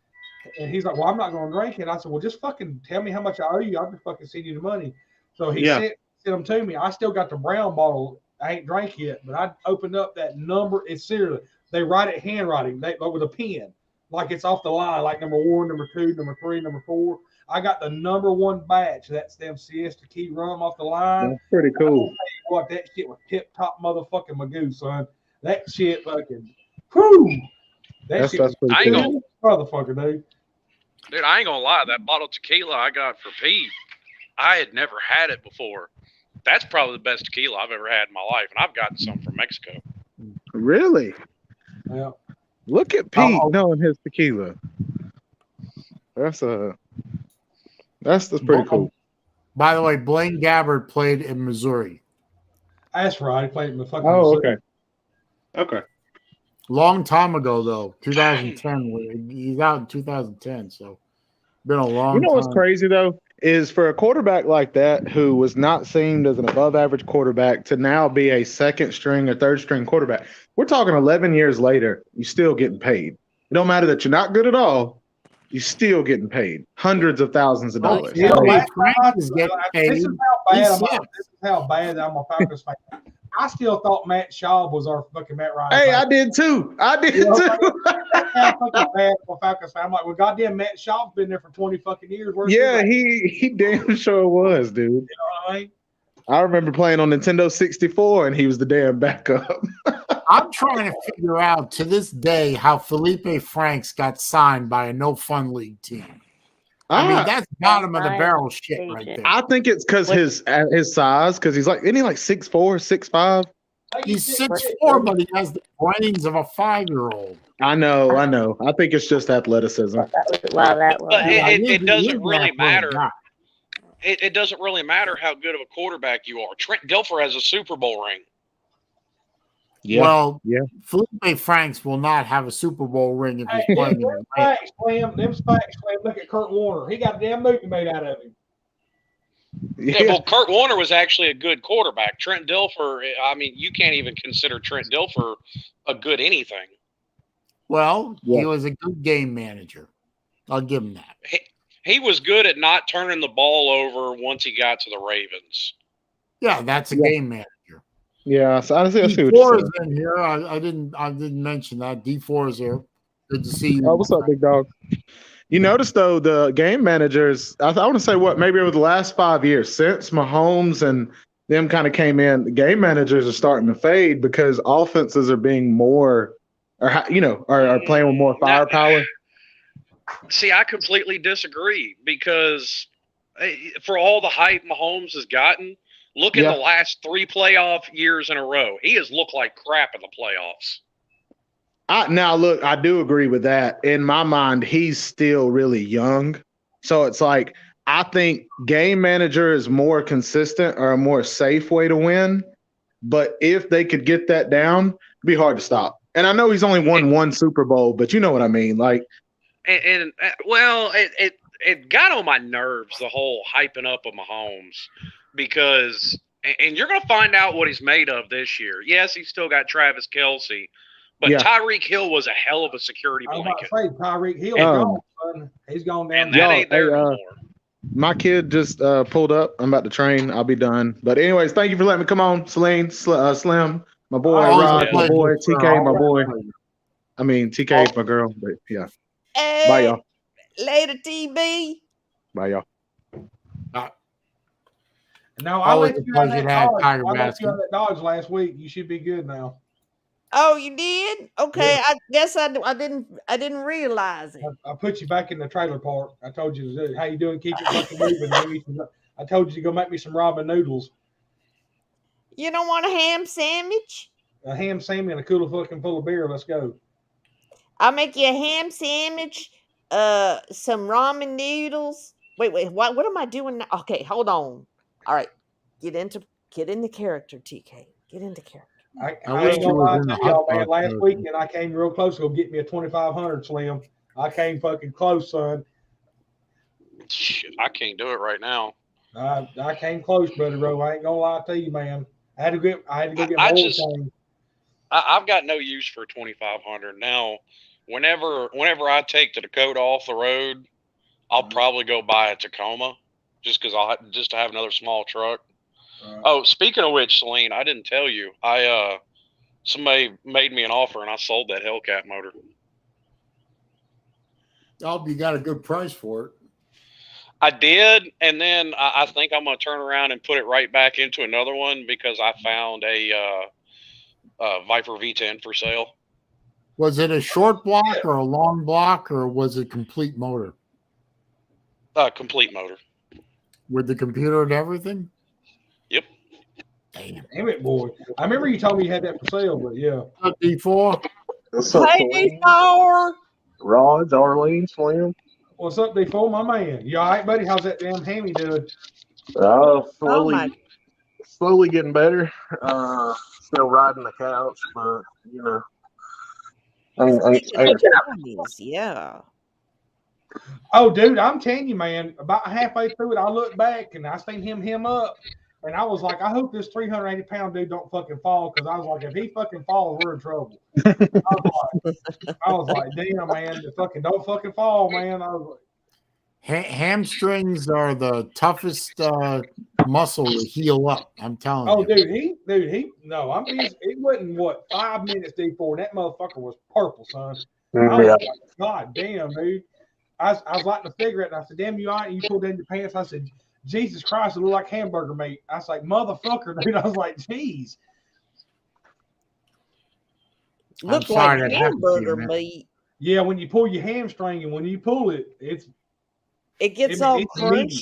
and he's like, well, I'm not going to drink it. I said, well, just fucking tell me how much I owe you. I'll just fucking send you the money. So he sent them to me. I still got the brown bottle. I ain't drank yet, but I opened up that number. It's seriously, they write it handwriting with a pen, like it's off the line, like number one, number two, number three, number four. I got the number one batch. That's them Siesta Key rum off the line. That's pretty cool. What, that shit was tip top motherfucking Magoo, son. That shit fucking, whew. That's pretty cool. Motherfucker, dude. Dude, I ain't gonna lie. That bottle of tequila I got for Pete, I had never had it before. That's probably the best tequila I've ever had in my life, and I've gotten some from Mexico. Really? Yeah. Look at Pete knowing his tequila. That's pretty cool. By the way, Blaine Gabbert played in Missouri. That's right. He played in the fucking Missouri. Okay. Long time ago, though. 2010. He's out in 2010, so been a long time. You know what's crazy, though, is for a quarterback like that who was not seen as an above-average quarterback to now be a second-string or third-string quarterback. We're talking 11 years later, you're still getting paid. It don't matter that you're not good at all. you're still getting paid hundreds of thousands of dollars. This is how bad I'm a Falcons fan. I still thought Matt Schaub was our fucking Matt Ryan. Hey, I did too. That's how fucking bad I'm a Falcons fan. I'm like, well, goddamn, Matt Schaub's been there for 20 fucking years. He damn sure was, dude. You know what I mean? I remember playing on Nintendo 64, and he was the damn backup. I'm trying to figure out to this day how Felipe Franks got signed by a no fun league team. I mean, that's bottom of the barrel shit right there. I think it's because his size, because he's like, isn't he like 6'4", 6'5"? He's 6'4", but he has the brains of a 5-year-old. I know. I think it's just athleticism. It doesn't really matter. It doesn't really matter how good of a quarterback you are. Trent Dilfer has a Super Bowl ring. Yeah. Well, Felipe Franks will not have a Super Bowl ring if he's playing. Them facts, Slim. Look at Kurt Warner. He got a damn movie made out of him. Yeah, well, Kurt Warner was actually a good quarterback. Trent Dilfer, I mean, you can't even consider Trent Dilfer a good anything. Well, he was a good game manager. I'll give him that. He was good at not turning the ball over once he got to the Ravens. Yeah, that's a game manager. Yeah, so I see what you're D4 saying. is in here. I didn't mention that. D4 is here. Good to see you. Oh, what's up, big dog? You notice though, the game managers, I want to say maybe over the last 5 years, since Mahomes and them kind of came in, the game managers are starting to fade because offenses are being more, are playing with more firepower. See, I completely disagree because for all the hype Mahomes has gotten, look at the last 3 playoff years in a row. He has looked like crap in the playoffs. Now, look, I do agree with that. In my mind, he's still really young. So it's like, I think game manager is more consistent or a more safe way to win. But if they could get that down, it'd be hard to stop. And I know he's only won one Super Bowl, but you know what I mean? Like, it got on my nerves, the whole hyping up of Mahomes, because, and you're going to find out what he's made of this year. Yes, he's still got Travis Kelce. But Tyreek Hill was a hell of a security blanket. I was about to say, Tyreek Hill gone, son. He's gone down. And that ain't there no more. My kid just pulled up. I'm about to train. I'll be done. But anyways, thank you for letting me come on, Celine, Slim, my boy, Rob, my boy, TK, my boy. I mean, TK is my girl, but yeah. Hey, bye, y'all. Later, TB. Bye, y'all. No, I let you on that Dodge last week. You should be good now. Oh, you did? Okay, yeah. I guess I didn't realize it. I put you back in the trailer park. I told you to do. How you doing? Keep it fucking moving. I told you to go make me some ramen noodles. You don't want a ham sandwich? A ham sandwich and a cooler fucking full of beer. Let's go. I'll make you a ham sandwich, some ramen noodles. Wait, what am I doing now? Okay, hold on. All right, get into character, TK. Get into character. I ain't gonna lie to y'all, man. Last weekend I came real close to go get me a 2500 Slim. I came fucking close, son. Shit, I can't do it right now. I came close, brother Rowe. I ain't gonna lie to you, man. I had to go get my old thing. I've got no use for 2500 now. Whenever I take the Dakota off the road, I'll probably go buy a Tacoma, just because to have another small truck. Oh, speaking of which, Celine, I didn't tell you. Somebody made me an offer, and I sold that Hellcat motor. Oh, you got a good price for it. I did, and then I think I'm going to turn around and put it right back into another one because I found a Viper V10 for sale. Was it a short block or a long block, or was it complete motor? Complete motor. With the computer and everything? Yep. Damn it, boy. I remember you told me you had that for sale, but yeah. D4. What's up, hey, D4. Rod, Arlene, Slim. What's up, D4, my man? You all right, buddy? How's that damn hammy doing? Slowly getting better. Still riding the couch, but you know. Yeah. Oh, dude, I'm telling you, man. About halfway through it, I look back and I seen him up. And I was like, I hope this 380-pound dude don't fucking fall, because I was like, if he fucking falls, we're in trouble. I was like, damn, man, fucking don't fucking fall, man. I was like, hamstrings are the toughest muscle to heal up. I'm telling oh, you. no, I'm being, it wasn't what 5 minutes before that motherfucker was purple, son. I Yeah. was like, God damn, dude. I was lighting the cigarette, and I said, damn, you all right? And you pulled down your pants. I said, Jesus Christ, it looked like hamburger meat. I was like, motherfucker, dude. I was like, geez. Looked like hamburger meat. Yeah, when you pull your hamstring, and when you pull it, it gets all crunchy.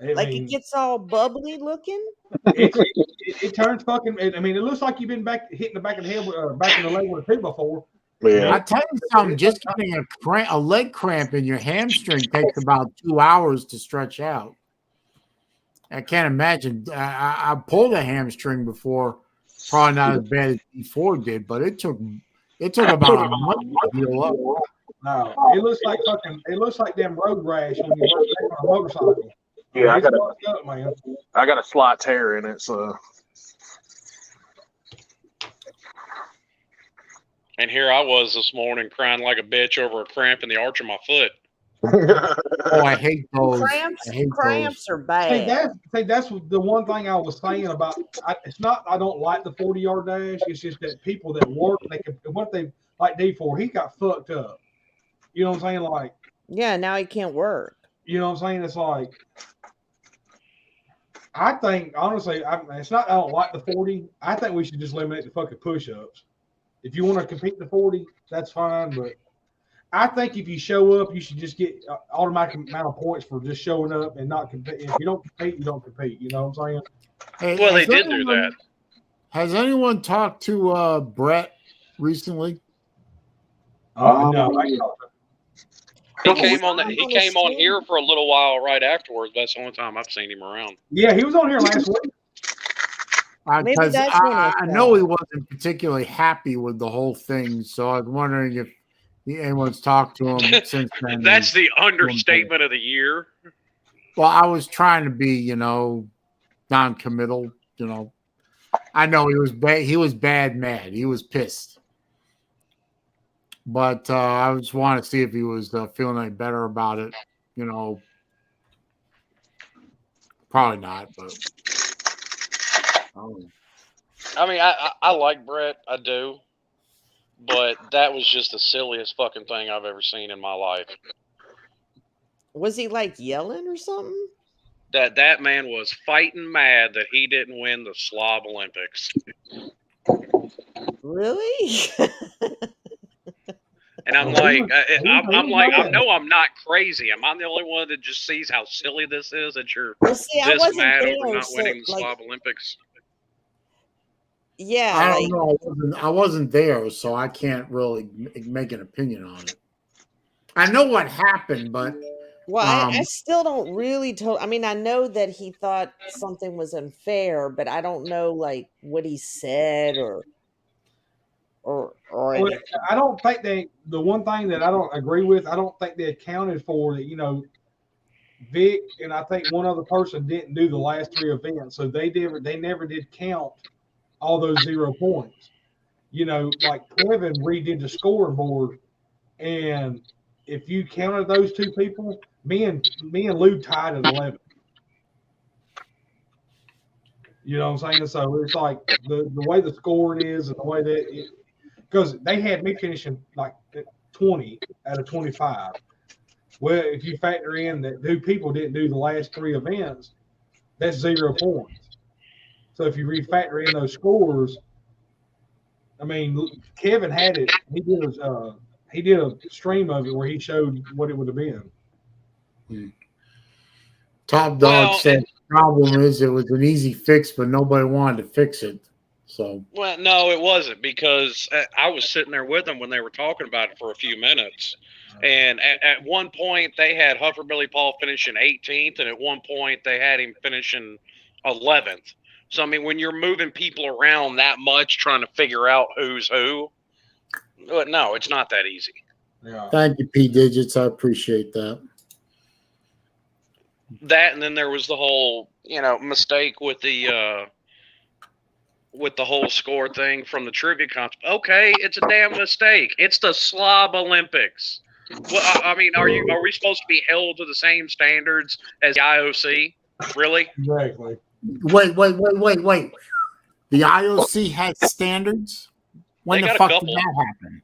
It gets all bubbly looking. It turns fucking. I mean, it looks like you've been hitting the back of the head, back in the leg with a two before. Yeah. I tell you something. Just getting a leg cramp in your hamstring takes about 2 hours to stretch out. I can't imagine. I pulled a hamstring before, probably not as bad as before did, but it took about a month to heal up. No, it looks like fucking. It looks like them road rash when you work on a motorcycle. Yeah, I got a slight tear in it, so. And here I was this morning crying like a bitch over a cramp in the arch of my foot. Oh, I hate those. Cramps are bad. That's the one thing I was saying about. It's not I don't like the 40-yard dash. It's just that people that work, what they like D4. He got fucked up. You know what I'm saying? Like, yeah, now he can't work. You know what I'm saying? It's like, I think honestly, it's not I don't like the 40. I think we should just eliminate the fucking push-ups. If you want to compete in the 40, that's fine, but I think if you show up, you should just get automatic amount of points for just showing up and not compete. If you don't compete, you don't compete. You know what I'm saying? Well, they did do that. Has anyone talked to Brett recently? No. He came on here for a little while right afterwards. That's the only time I've seen him around. Yeah, he was on here last week. Because I know he wasn't particularly happy with the whole thing, so I was wondering if anyone's talked to him since then. That's the understatement of the year. Well, I was trying to be, non-committal. I know he was bad. He was bad mad. He was pissed. But I just wanted to see if he was feeling any better about it. Probably not, but. I mean, I like Brett, I do, but that was just the silliest fucking thing I've ever seen in my life. Was he like yelling or something? That man was fighting mad that he didn't win the Slob Olympics. Really? And I'm like, I know I'm not crazy. Am I the only one that just sees how silly this is that you're this mad over not winning the Slob Olympics? Yeah, I don't know. I wasn't there, so I can't really make an opinion on it. I know what happened, but I still don't really I mean, I know that he thought something was unfair, but I don't know what he said or well, I don't think the one thing that I don't agree with, I don't think they accounted for that, Vic and I think one other person didn't do the last 3 events, so they never did count all those 0 points. Like Kevin redid the scoreboard, and if you counted those 2 people, me and Lou tied at 11. You know what I'm saying? So it's like the way the scoring is and the way that because they had me finishing like 20 out of 25. Well, if you factor in that 2 people didn't do the last 3 events, that's 0 points. So if you refactor in those scores, I mean, Kevin had it. He did a stream of it where he showed what it would have been. Top Dog said the problem is it was an easy fix, but nobody wanted to fix it. So well, no, it wasn't, because I was sitting there with them when they were talking about it for a few minutes. And at one point they had Huffer Billy Paul finishing 18th, and at one point they had him finishing 11th. So, I mean, when you're moving people around that much, trying to figure out who's who, no, it's not that easy. Yeah. Thank you, P Digits. I appreciate that. That, and then there was the whole mistake with the whole score thing from the trivia contest. Okay, it's a damn mistake. It's the Slob Olympics. Well, I mean, are we supposed to be held to the same standards as the IOC? Really? Exactly. Wait. The IOC has standards? When the fuck did that happen?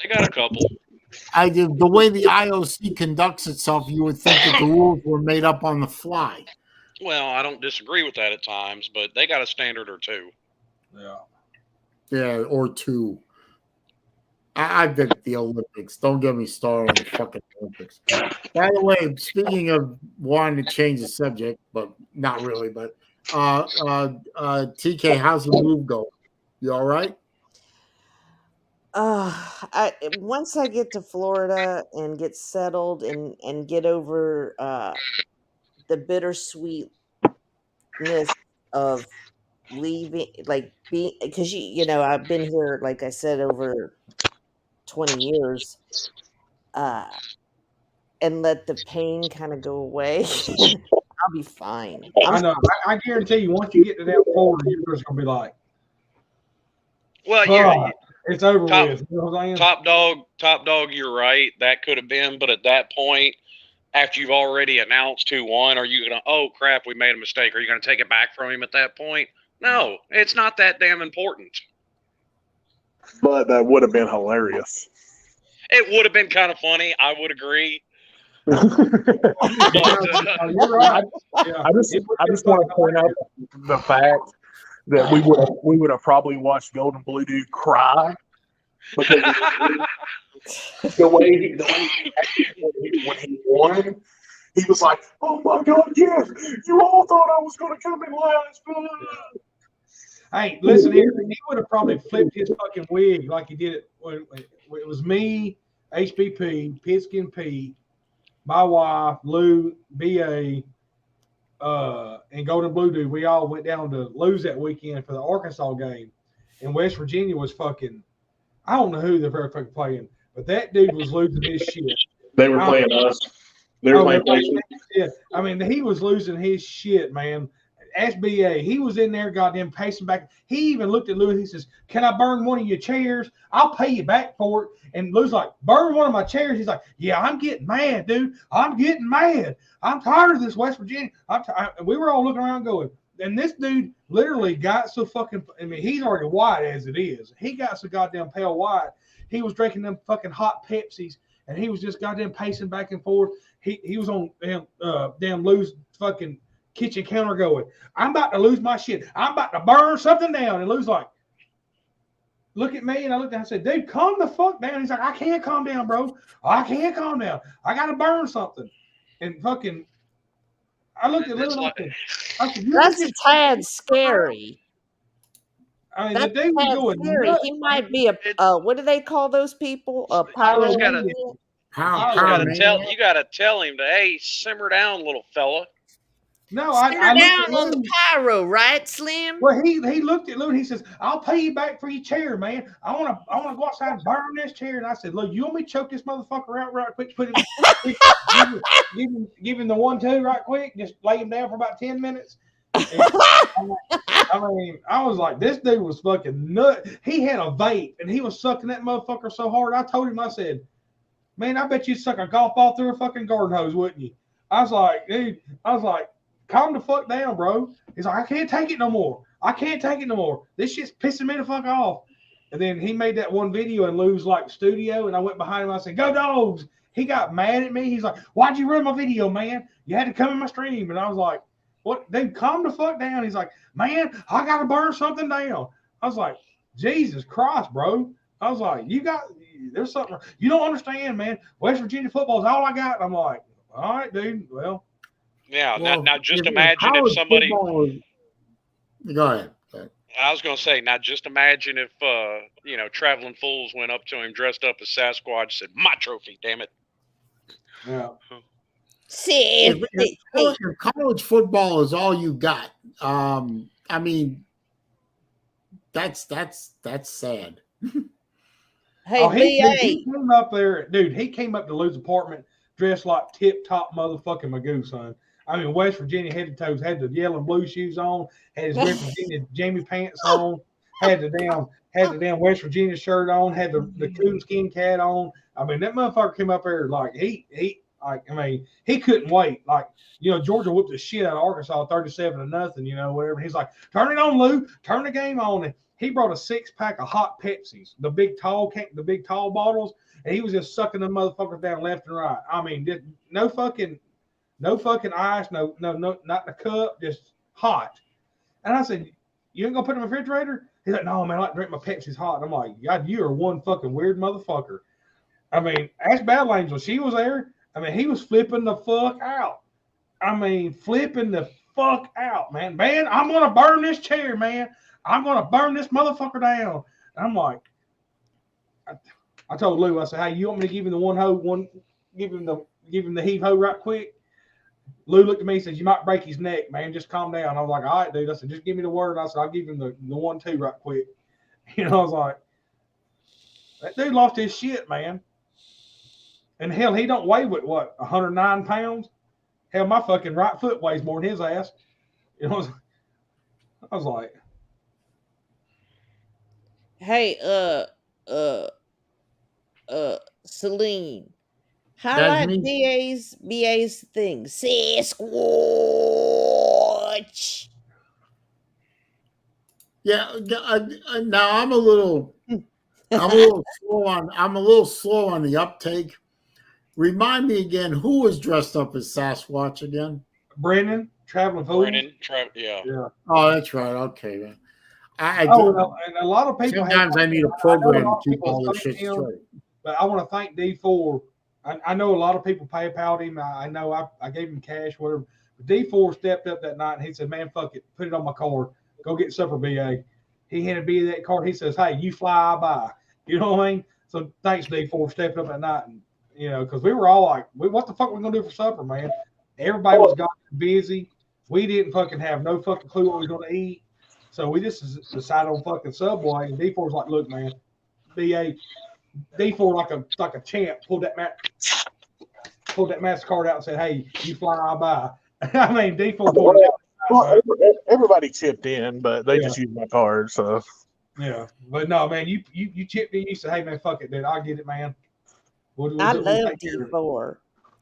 They got a couple. The way the IOC conducts itself, you would think that the rules were made up on the fly. Well, I don't disagree with that at times, but they got a standard or two. Yeah, or two. I've been at the Olympics. Don't get me started on the fucking Olympics. By the way, speaking of wanting to change the subject, but not really, but TK, how's the move going? You all right? Once I get to Florida and get settled and get over the bittersweetness of leaving, like being, because I've been here, like I said, over 20 years, and let the pain kind of go away. I'll be fine. I know. I guarantee you, once you get to that Florida, you're just gonna be like, well, it's over with. You know what I'm saying? Top dog, you're right. That could have been, but at that point, after you've already announced who won, are you gonna, oh crap, we made a mistake? Are you gonna take it back from him at that point? No, it's not that damn important. But that would have been hilarious. It would have been kind of funny. I would agree. You're right. I just want to point out the fact that we would have probably watched Golden Blue Dude cry because the way when he won, he was like, "Oh my God, yes! You all thought I was going to come in last." Hey, listen here. He would have probably flipped his fucking wig like he did it when it was me, HBP, Pinsky and Pete, my wife, Lou, BA, and Golden Blue Dude. We all went down to Lou's that weekend for the Arkansas game. And West Virginia was fucking, I don't know who they're very fucking playing, but that dude was losing his shit. They were playing us. They were playing. Yeah, I mean, he was losing his shit, man. SBA, he was in there, goddamn, pacing back. He even looked at Lou and he says, "Can I burn one of your chairs? I'll pay you back for it." And Lou's like, "Burn one of my chairs?" He's like, "Yeah, I'm getting mad, dude. I'm getting mad. I'm tired of this West Virginia." We were all looking around going, and this dude literally got so fucking, I mean, he's already white as it is. He got so goddamn pale white. He was drinking them fucking hot Pepsis, and he was just goddamn pacing back and forth. He was on damn Lou's fucking kitchen counter going, "I'm about to lose my shit. I'm about to burn something down." And Lou's like, look at me. And I looked down and said, "Dude, calm the fuck down." He's like, "I can't calm down, bro. I can't calm down. I got to burn something." And fucking, I looked at Lou and I said, "That's a tad scary." I mean, that's the dude was going scary. nuts. He might be a, what do they call those people? A pyro. You gotta tell him to, hey, simmer down, little fella. No, Simmer I down on the pyro, right, Slim? Well, he looked at Lou and he says, "I'll pay you back for your chair, man. I wanna go outside and burn this chair." And I said, "Look, you want me to choke this motherfucker out right quick? Put it, give him the 1-2 right quick. Just lay him down for about 10 minutes." I mean, I was like, this dude was fucking nut. He had a vape and he was sucking that motherfucker so hard. I told him, I said, "Man, I bet you suck a golf ball through a fucking garden hose, wouldn't you?" I was like, dude, calm the fuck down, bro. He's like, "I can't take it no more. I can't take it no more. This shit's pissing me the fuck off." And then he made that one video in Lou's like studio, and I went behind him. I said, "Go Dogs." He got mad at me. He's like, "Why'd you ruin my video, man? You had to come in my stream." And I was like, "What? Dude, calm the fuck down." He's like, "Man, I gotta burn something down." I was like, "Jesus Christ, bro." I was like, there's something you don't understand, man. West Virginia football is all I got. And I'm like, "All right, dude. Well." Yeah. Now just imagine if somebody. Go ahead. I was going to say, now just imagine if traveling fools went up to him dressed up as Sasquatch and said, "My trophy, damn it." Yeah. See, if college football is all you got, I mean, that's sad. Hey, he came up there, dude. He came up to Lou's apartment dressed like tip top motherfucking Magoo, son. I mean, West Virginia head to toes, had the yellow and blue shoes on, had his West Virginia Jamie pants on, had the damn West Virginia shirt on, had the coonskin cat on. I mean, that motherfucker came up there like he couldn't wait. Like, Georgia whooped the shit out of Arkansas 37-0, whatever. He's like, turn it on, Lou, turn the game on. And he brought a 6-pack of hot Pepsis, the big tall bottles, and he was just sucking them motherfuckers down left and right. I mean, no fucking ice, no, not the cup, just hot. And I said, you ain't gonna put it in the refrigerator? He's like, no, man, I like to drink my Pepsi's hot. And I'm like, God, you are one fucking weird motherfucker. I mean, ask Battle Angel, she was there. I mean, he was flipping the fuck out. I mean, flipping the fuck out, man. Man, I'm gonna burn this chair, man. I'm gonna burn this motherfucker down. And I'm like, I told Lou, I said, hey, you want me to give him the give him the heave ho right quick? Lou looked at me and said, you might break his neck, man. Just calm down. I was like, all right, dude. I said, just give me the word. I said, I'll give him the 1-2 right quick. I was like, that dude lost his shit, man. And hell, he don't weigh with 109 pounds? Hell, my fucking right foot weighs more than his ass. I was like, hey, Celine, highlight BA's thing. Sasquatch. Yeah, now I'm a little slow on the uptake. Remind me again, who was dressed up as Sasquatch again? Brendan, Traveling Fool. Yeah. Oh, that's right. Okay, man. And a lot of people. Sometimes I need a program to keep all this shit straight. But I want to thank D4. I know a lot of people PayPal'd him. I know I gave him cash, whatever. But D4 stepped up that night and he said, "Man, fuck it, put it on my card. Go get supper, BA." He handed BA that card. He says, "Hey, you fly, I buy." You know what I mean? So thanks, D4, for stepping up that night. And because we were all like, "What the fuck are we gonna do for supper, man?" Everybody was busy. We didn't fucking have no fucking clue what we were gonna eat. So we just decided on fucking Subway. And D4's like, "Look, man, BA." D4 like a champ pulled that MasterCard out and said, "Hey, you fly, I buy." I mean, D4 pulled it out. Well, everybody chipped in, but they just used my card. So yeah, but no, man, you chipped in. You said, "Hey, man, fuck it, dude. I'll get it, man." I love D4.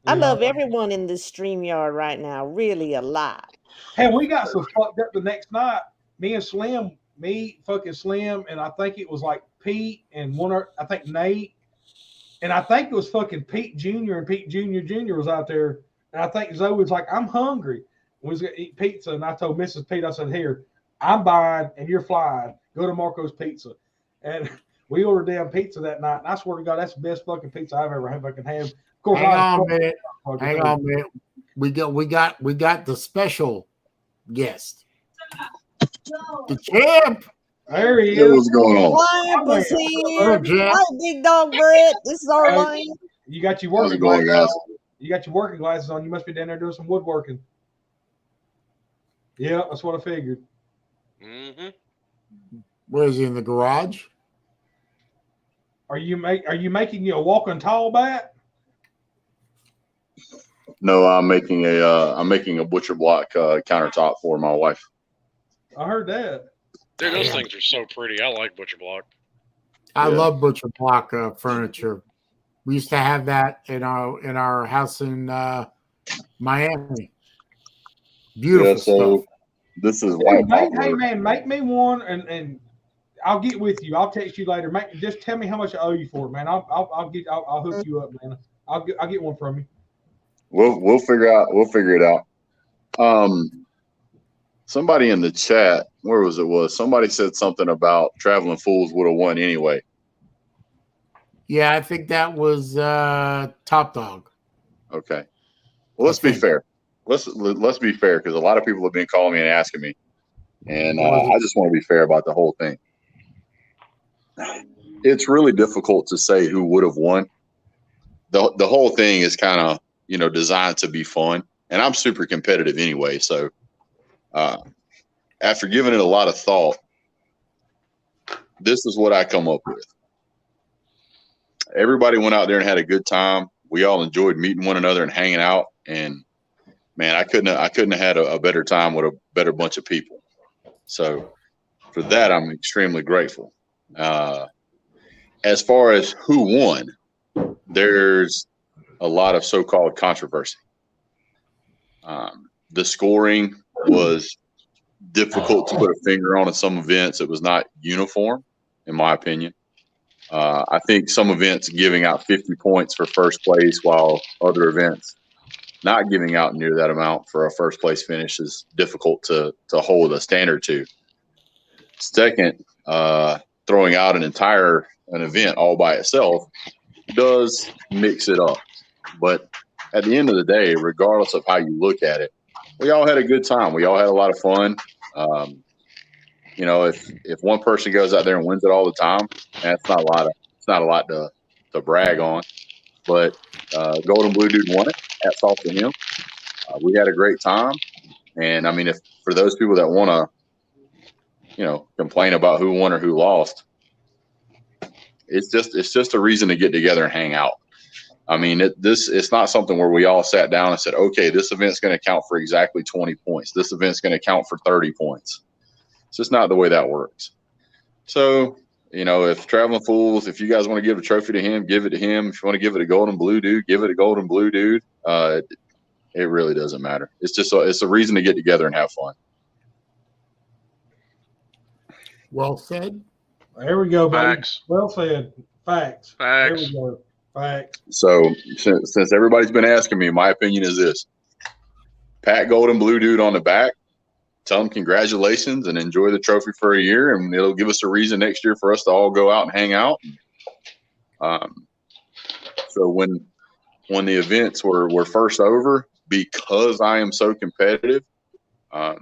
I love everyone in this StreamYard right now, really a lot. Hey, we got so fucked up the next night. Fucking Slim, and I think it was like Pete and I think Nate, and I think it was fucking Pete Jr. and Pete Jr. was out there, and I think Zoe was like, "I'm hungry. We was gonna eat pizza," and I told Mrs. Pete, I said, "Here, I'm buying and you're flying. Go to Marco's Pizza," and we ordered damn pizza that night. And I swear to God, that's the best fucking pizza I've ever had. Fucking had. Of course, hang on, man. We got the special guest. The champ. There he is. What's going on? Lion was here. Hi, Big Dog Brett. This is our Lion. You got your working glasses on. You got your working glasses on. You must be down there doing some woodworking. Yeah, that's what I figured. Mm-hmm. Where is he, in the garage? Are you making a walking tall bat? No, I'm making a butcher block countertop for my wife. I heard that. Dude, those things are so pretty. I like butcher block. I love butcher block furniture. We used to have that in our house in Miami. Beautiful stuff. This is hey man, make me one and I'll get with you. I'll text you later. Just tell me how much I owe you for it, man. I'll hook you up, man. I'll get one from you. We'll figure it out. Somebody in the chat, where was it? Somebody said something about Traveling Fools would have won anyway. Yeah, I think that was Top Dog. Okay. Well, let's be fair. Let's be fair, because a lot of people have been calling me and asking me, and I just want to be fair about the whole thing. It's really difficult to say who would have won. The whole thing is kind of designed to be fun, and I'm super competitive anyway. So after giving it a lot of thought, this is what I come up with. Everybody went out there and had a good time. We all enjoyed meeting one another and hanging out, and man, I couldn't have had a better time with a better bunch of people. So for that, I'm extremely grateful. As far as who won, there's a lot of so-called controversy. The scoring was difficult to put a finger on in some events. It was not uniform, in my opinion. I think some events giving out 50 points for first place, while other events not giving out near that amount for a first place finish is difficult to hold a standard to. Second, throwing out an event all by itself does mix it up. But at the end of the day, regardless of how you look at it, we all had a good time. We all had a lot of fun. You know, if one person goes out there and wins it all the time, that's not a lot to brag on. But Golden Blue Dude won it. Hats off to him. We had a great time. And I mean, if for those people that want to, you know, complain about who won or who lost, it's just a reason to get together and hang out. I mean, it's not something where we all sat down and said, okay, this event's going to count for exactly 20 points. This event's going to count for 30 points. It's just not the way that works. So, you know, if Traveling Fools, if you guys want to give a trophy to him, give it to him. If you want to give it to Golden Blue Dude, give it to Golden Blue Dude. It really doesn't matter. It's just it's a reason to get together and have fun. Well said. There we go, buddy. Facts. Well said. Facts. There we go. Facts. So since everybody's been asking me, my opinion is this: pat Golden Blue Dude on the back, tell him congratulations, and enjoy the trophy for a year, and it'll give us a reason next year for us to all go out and hang out. So when the events were first over, because I am so competitive, I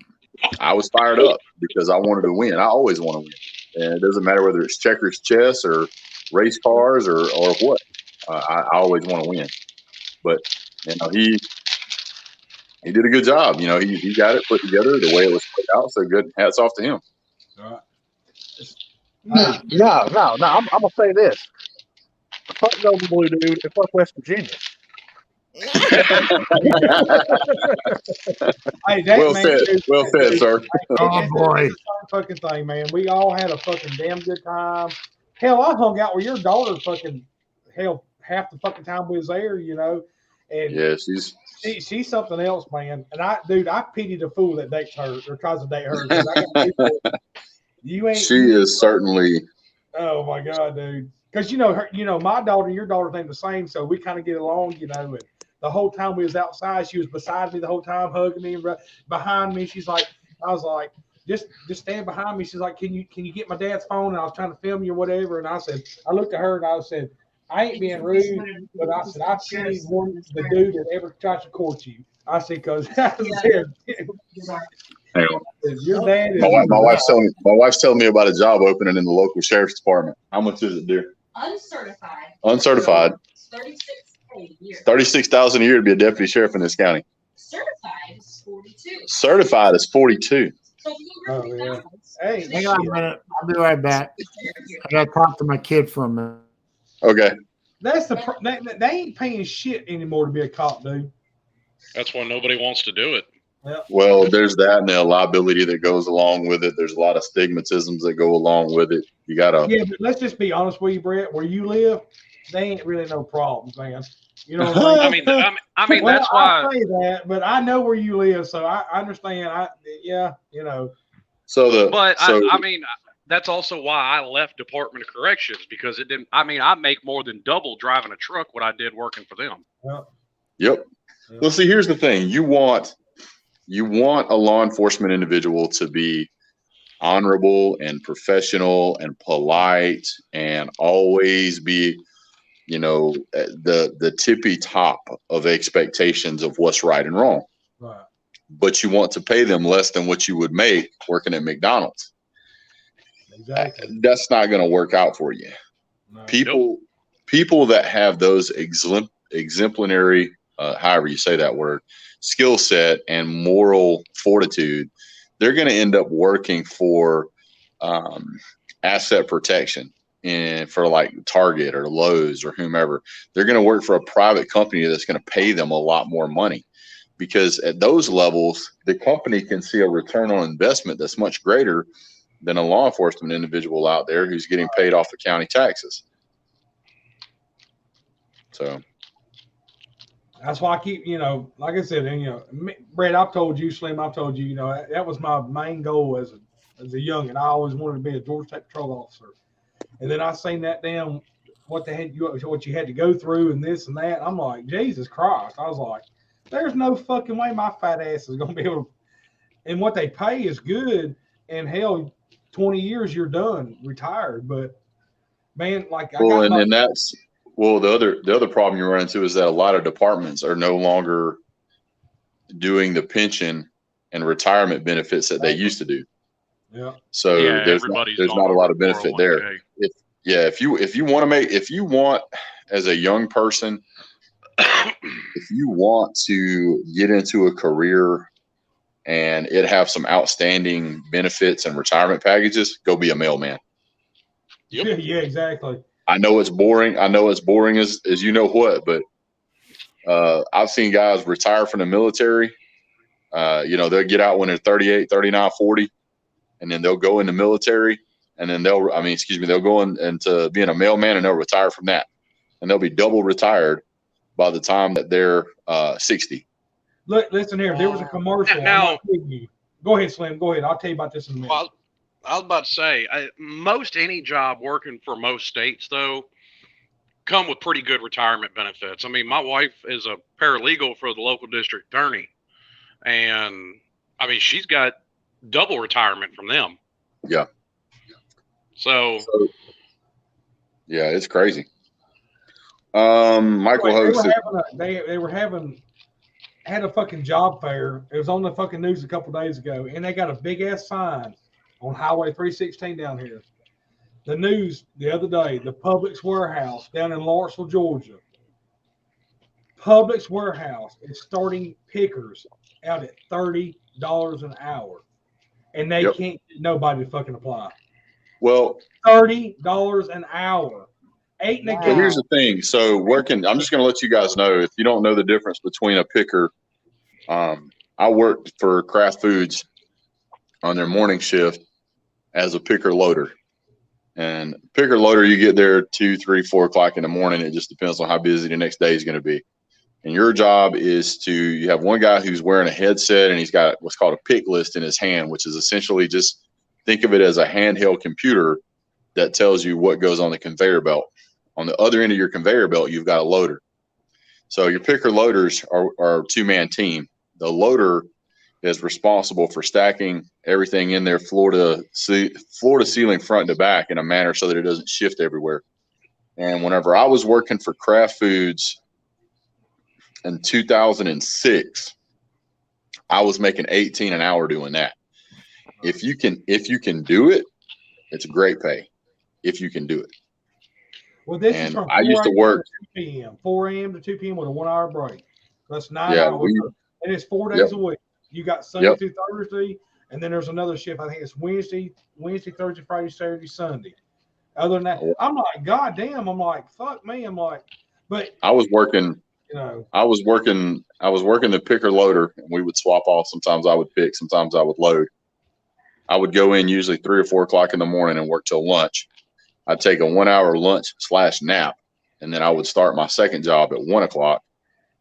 was fired up because I wanted to win. I always want to win, and it doesn't matter whether it's checkers, chess, or race cars, or what. I always want to win. But you know, he did a good job. You know, he got it put together the way it was put out. So good. Hats off to him. No. I'm gonna say this: fuck Golden Blue Dude and fuck West Virginia. Hey, that Well man, said. dude, Well said, sir. Oh boy. Fucking thing, man. We all had a fucking damn good time. Hell, I hung out with your daughter fucking half the fucking time we was there, you know. And yeah, she's something else, man. And I pity the fool that dates her or tries to date her. 'Cause I got people, you ain't. She is certainly. Oh my god, dude. Because my daughter and your daughter think the same, so we kind of get along, you know. And the whole time we was outside, she was beside me the whole time, hugging me, behind me. She's like, I was like, just stand behind me. She's like, can you get my dad's phone? And I was trying to film you or whatever. And I looked at her and I said, I ain't being rude, but I said, I pity the dude that ever tries to court you. I said, because your dad is. My wife's telling me about a job opening in the local sheriff's department. How much is it, dear? Uncertified. $36,000 a year to be a deputy sheriff in this county. Certified is 42. Oh, yeah. Hey, hang on a minute. I'll be right back. I got to talk to my kid for a minute. Okay. That's they ain't paying shit anymore to be a cop, dude. That's why nobody wants to do it. Yep. Well, there's that and the liability that goes along with it. There's a lot of stigmatisms that go along with it. You gotta. Yeah, but let's just be honest with you, Brett. Where you live, they ain't really no problems, man. You know what I mean, that's why. I say that, but I know where you live, so I understand. Yeah, you know. I mean, that's also why I left Department of Corrections, because it didn't. I mean, I make more than double driving a truck what I did working for them. Yep. Well, see, here's the thing: you want a law enforcement individual to be honorable and professional and polite and always be, you know, the tippy top of expectations of what's right and wrong. Right. But you want to pay them less than what you would make working at McDonald's. Exactly. That's not going to work out for you. No. People that have those exemplary, however you say that word, skill set and moral fortitude, they're going to end up working for asset protection and for like Target or Lowe's or whomever. They're going to work for a private company that's going to pay them a lot more money. because at those levels, the company can see a return on investment that's much greater than a law enforcement individual out there who's getting paid off the county taxes. So that's why I keep, like I said, and Brett, I've told you, Slim, I've told you, that was my main goal as a young, and I always wanted to be a Georgia State Patrol officer. And then I seen that damn what you had to go through and this and that. I'm like, Jesus Christ! I was like, there's no fucking way my fat ass is gonna be able to. And what they pay is good. And hell, 20 years you're done, retired. But man, like the other problem you run into is that a lot of departments are no longer doing the pension and retirement benefits that they used to do. Yeah. So there's not a lot of benefit there. If you want as a young person, if you want to get into a career and it have some outstanding benefits and retirement packages, go be a mailman. Yep. Yeah, exactly. I know it's boring. As you know what, but I've seen guys retire from the military. They'll get out when they're 38, 39, 40, and then they'll go in the military, and then they'll go into being a mailman, and they'll retire from that, and they'll be double retired by the time that they're 60. Look, listen here. There was a commercial. Now, go ahead, Slim. Go ahead. I'll tell you about this in a minute. Well, I was about to say, most any job working for most states, though, come with pretty good retirement benefits. I mean, my wife is a paralegal for the local district attorney, and I mean, she's got double retirement from them. Yeah. So yeah, it's crazy. Michael hosted. Had a fucking job fair. It was on the fucking news a couple days ago, and they got a big ass sign on Highway 316 down here. The news the other day, the Publix warehouse down in Lawrenceville, Georgia. Publix warehouse is starting pickers out at $30 an hour, and they can't get nobody to fucking apply. Well, $30 an hour. So here's the thing. So I'm just going to let you guys know, if you don't know the difference between a picker, I worked for Kraft Foods on their morning shift as a picker loader. And picker loader, you get there 2, 3, 4 o'clock in the morning. It just depends on how busy the next day is going to be. And your job is you have one guy who's wearing a headset, and he's got what's called a pick list in his hand, which is essentially, just think of it as a handheld computer that tells you what goes on the conveyor belt. On the other end of your conveyor belt, you've got a loader. So your picker loaders are a two-man team. The loader is responsible for stacking everything in there floor to ceiling, front to back, in a manner so that it doesn't shift everywhere. And whenever I was working for Kraft Foods in 2006, I was making $18 an hour doing that. If you can do it, it's a great pay. If you can do it. Well, this is from 4 used to work 2 p.m. 4 a.m. to 2 p.m. with a 1 hour break. That's 9 Yeah, hours. And it's 4 days a week. You got Sunday through Thursday, and then there's another shift. I think it's Wednesday, Thursday, Friday, Saturday, Sunday. Other than that, I'm like, God damn. I'm like, fuck me. I'm like, but I was working, I was working the picker loader, and we would swap off. Sometimes I would pick, sometimes I would load. I would go in usually 3 or 4 o'clock in the morning and work till lunch. I'd take a 1 hour lunch / nap, and then I would start my second job at 1 o'clock.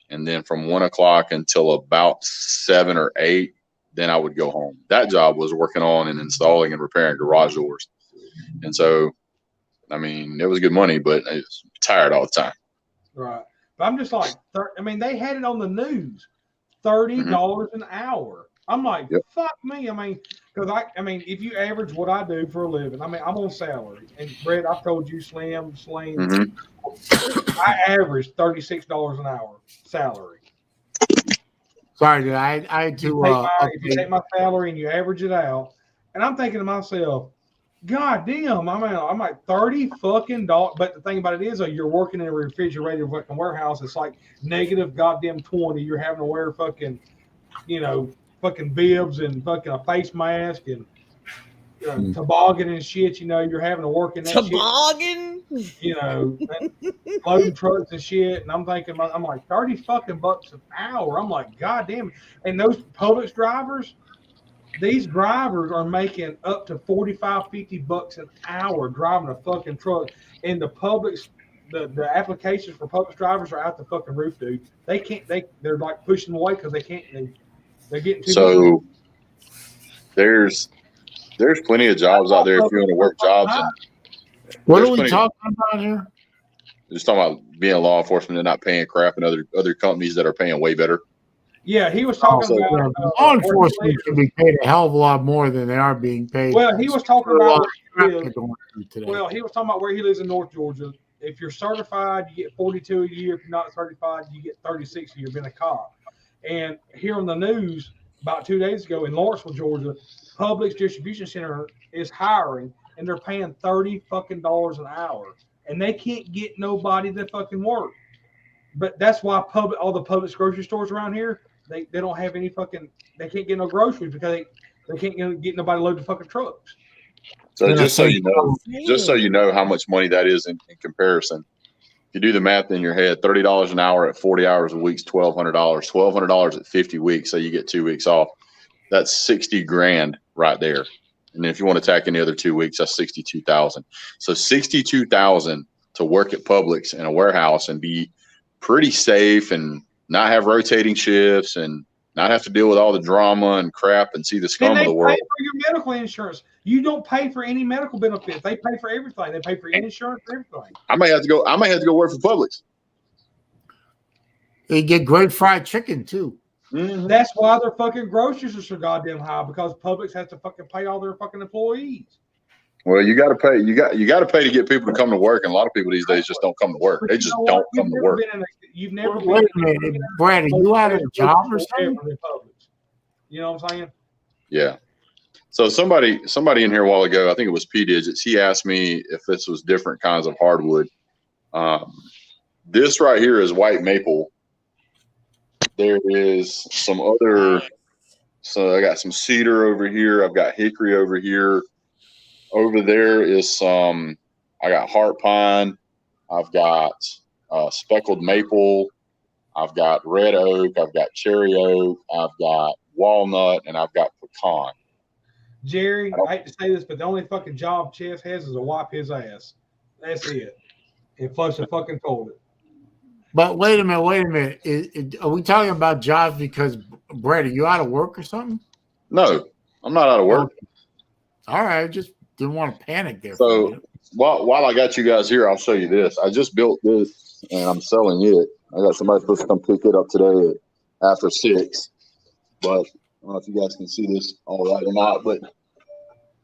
And then from 1 o'clock until about 7 or 8, then I would go home. That job was working on and installing and repairing garage doors. And so, I mean, it was good money, but I was tired all the time. Right. But I'm just like, I mean, they had it on the news, $30 an hour. I'm like, fuck me. I mean, because I mean, if you average what I do for a living, I mean, I'm on salary. And Brett, I've told you, Slim, I average $36 an hour salary. Sorry, dude. I had to. If you take my salary and you average it out, and I'm thinking to myself, God damn, I'm like $30 fucking. But the thing about it is, you're working in a refrigerated fucking warehouse. It's like negative goddamn 20. You're having to wear fucking, fucking bibs and fucking a face mask, and toboggan and shit. You know, you're having to work in that Toboggan. Shit, you know, loading trucks and shit. And I'm thinking, I'm like, $30 an hour. I'm like, God damn. And those Publix drivers, these drivers are making up to $45-50 an hour driving a fucking truck. And the Publix, the applications for Publix drivers are out the fucking roof, dude. They can't. They're like pushing away because they can't. They're getting too. So there's plenty of jobs out there if you want to work jobs. And what are we talking about here? Just talking about being law enforcement and not paying crap, and other companies that are paying way better. Yeah, he was talking about law enforcement should be paid a hell of a lot more than they are being paid. Well, he was talking about he was talking about where he lives in North Georgia. If you're certified, you get 42 a year. If you're not certified, you get 36 a year being a cop. And here on the news about 2 days ago in Lawrenceville, Georgia, Publix Distribution Center is hiring, and they're paying $30 an hour, and they can't get nobody to fucking work. But that's why all the Publix grocery stores around here, they don't have any fucking, they can't get no groceries because they can't get nobody to load the fucking trucks. So just so you know how much money that is in comparison. If you do the math in your head, $30 an hour at 40 hours a week is $1,200. $1,200 at 50 weeks, so you get 2 weeks off. That's $60,000 right there. And then if you want to tack in the other 2 weeks, that's $62,000. So $62,000 to work at Publix in a warehouse and be pretty safe and not have rotating shifts and not have to deal with all the drama and crap and see the scum of the world. They pay for your medical insurance. You don't pay for any medical benefits. They pay for everything. They pay for your insurance, everything. I may have to go work for Publix. They get great fried chicken too. Mm-hmm. That's why their fucking groceries are so goddamn high, because Publix has to fucking pay all their fucking employees. Well, you got to pay. You got to pay to get people to come to work, and a lot of people these days just don't come to work. They just don't come to work. You've never wait a minute, Brad, are you out of a job or something? You know what I'm saying? Yeah. So somebody in here a while ago, I think it was P Digits. He asked me if this was different kinds of hardwood. This right here is white maple. There is some other. So I got some cedar over here. I've got hickory over here. Over there is some. I got heart pine. I've got speckled maple. I've got red oak. I've got cherry oak. I've got walnut, and I've got pecan. Jerry, I hate to say this, but the only fucking job Chef has is to wipe his ass. That's it. And flush the fucking toilet. But wait a minute. Are we talking about jobs because, Brad, are you out of work or something? No, I'm not out of work. All right, I just didn't want to panic there. So while I got you guys here, I'll show you this. I just built this, and I'm selling it. I got somebody supposed to come pick it up today after 6. But I don't know if you guys can see this all right or not. But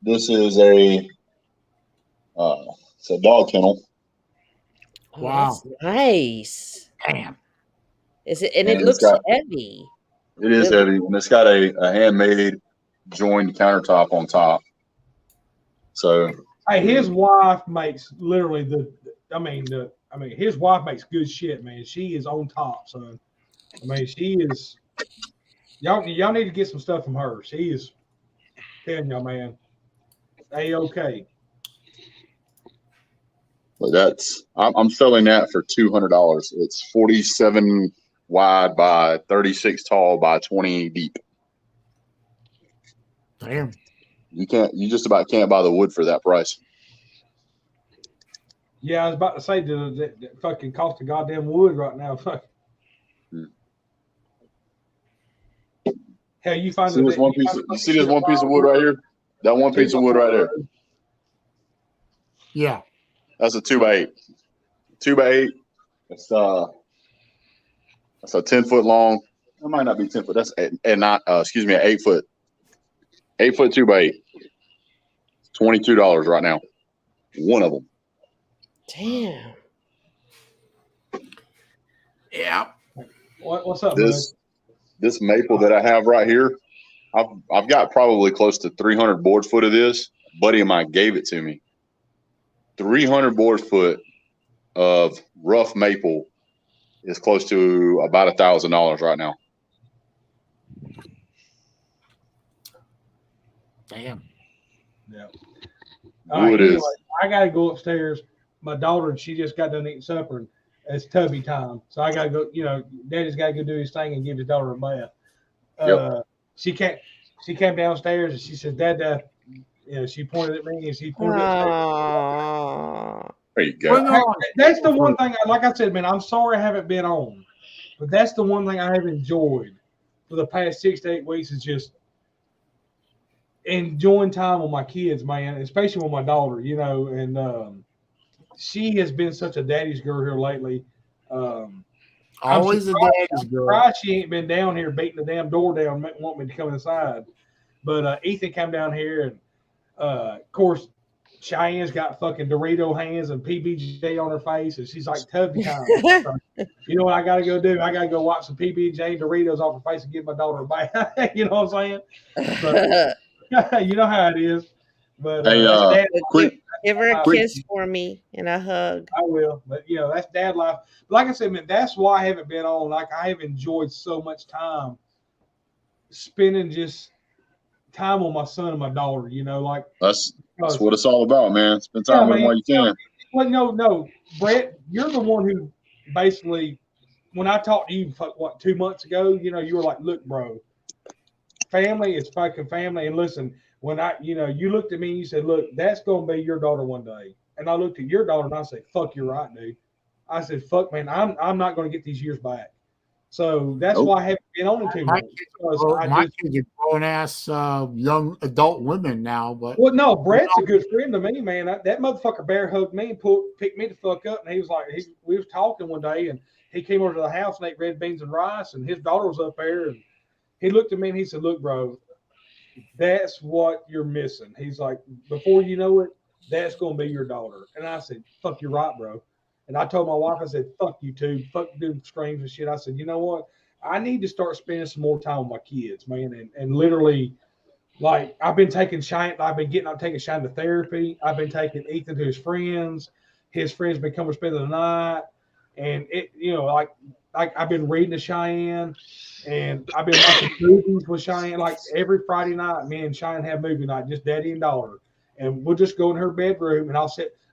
this is it's a dog kennel. Wow, that's nice. Damn. Is it? And it looks heavy. It is heavy, and it's got a handmade joined countertop on top. So, hey, his wife makes literally his wife makes good shit, man. She is on top, son. I mean, she is. Y'all need to get some stuff from her. She is telling y'all, man. A-okay. But I'm selling that for $200. It's 47 wide by 36 tall by 20 deep. Damn. You just about can't buy the wood for that price. Yeah, I was about to say the fucking cost of goddamn wood right now. Hell, you find this one piece. You see this one piece of wood right here? That one piece of wood right there. Yeah. That's a 2x8. 2x8. It's a 10-foot long. It might not be 10 foot. That's an 8 foot. 8 foot 2x8. $22 right now. One of them. Damn. Yeah. What's up, this maple that I have right here, I've got probably close to 300 board foot of this. A buddy of mine gave it to me. 300 board foot of rough maple is close to about $1,000 right now. Damn. Yeah. All right, It anyway, is. I gotta go upstairs. My daughter, she just got done eating supper, and it's tubby time. So I gotta go. Daddy's gotta go do his thing and give his daughter a bath. Yep. She came downstairs and she said, "Dad, she pointed at me and she pointed upstairs. There you go. Hey, that's the one thing. Like I said, man, I'm sorry I haven't been on, but that's the one thing I have enjoyed for the past 6 to 8 weeks is just enjoying time with my kids, man, especially with my daughter, and she has been such a daddy's girl here lately. Always a daddy's girl. Surprised she ain't been down here beating the damn door down, wanting me to come inside. But Ethan came down here, and of course, Cheyenne's got fucking Dorito hands and PB&J on her face, and she's like, "Tubby time." You know what I got to go do? I got to go watch some PB&J and Doritos off her face and give my daughter a bath. You know what I'm saying? But, you know how it is. But Hey, give her a kiss for me and a hug. I will. But that's dad life. But like I said, man, that's why I haven't been on. Like I have enjoyed so much time spending just time with my son and my daughter. Like that's what it's all about, man. Spend time with them while you can. Well, no, Brett, you're the one who basically, when I talked to you, 2 months ago, you were like, "Look, bro, family is fucking family." And listen, when you looked at me and you said, "Look, that's going to be your daughter one day." And I looked at your daughter and I said, "Fuck, you're right, dude." I said, "Fuck, man, I'm not going to get these years back." So that's why I haven't been on in 2 months. My kids are grown-ass young adult women now. But no, Brett's a good friend to me, man. That motherfucker bear hugged me and picked me the fuck up. And he was like, we was talking one day, and he came over to the house and ate red beans and rice, and his daughter was up there, and he looked at me and he said, "Look, bro, that's what you're missing." He's like, "Before you know it, that's going to be your daughter." And I said, "Fuck, you're right, bro." And I told my wife, I said, "Fuck you too. Fuck doing screams and shit." I said, "You know what? I need to start spending some more time with my kids, man." And literally, like, I've been taking Shane to therapy. I've been taking Ethan to his friends. His friends been coming to spend the night. And it, like I've been reading to Cheyenne, and I've been watching movies with Cheyenne. Like every Friday night, me and Cheyenne have movie night, just daddy and daughter. And we'll just go in her bedroom, and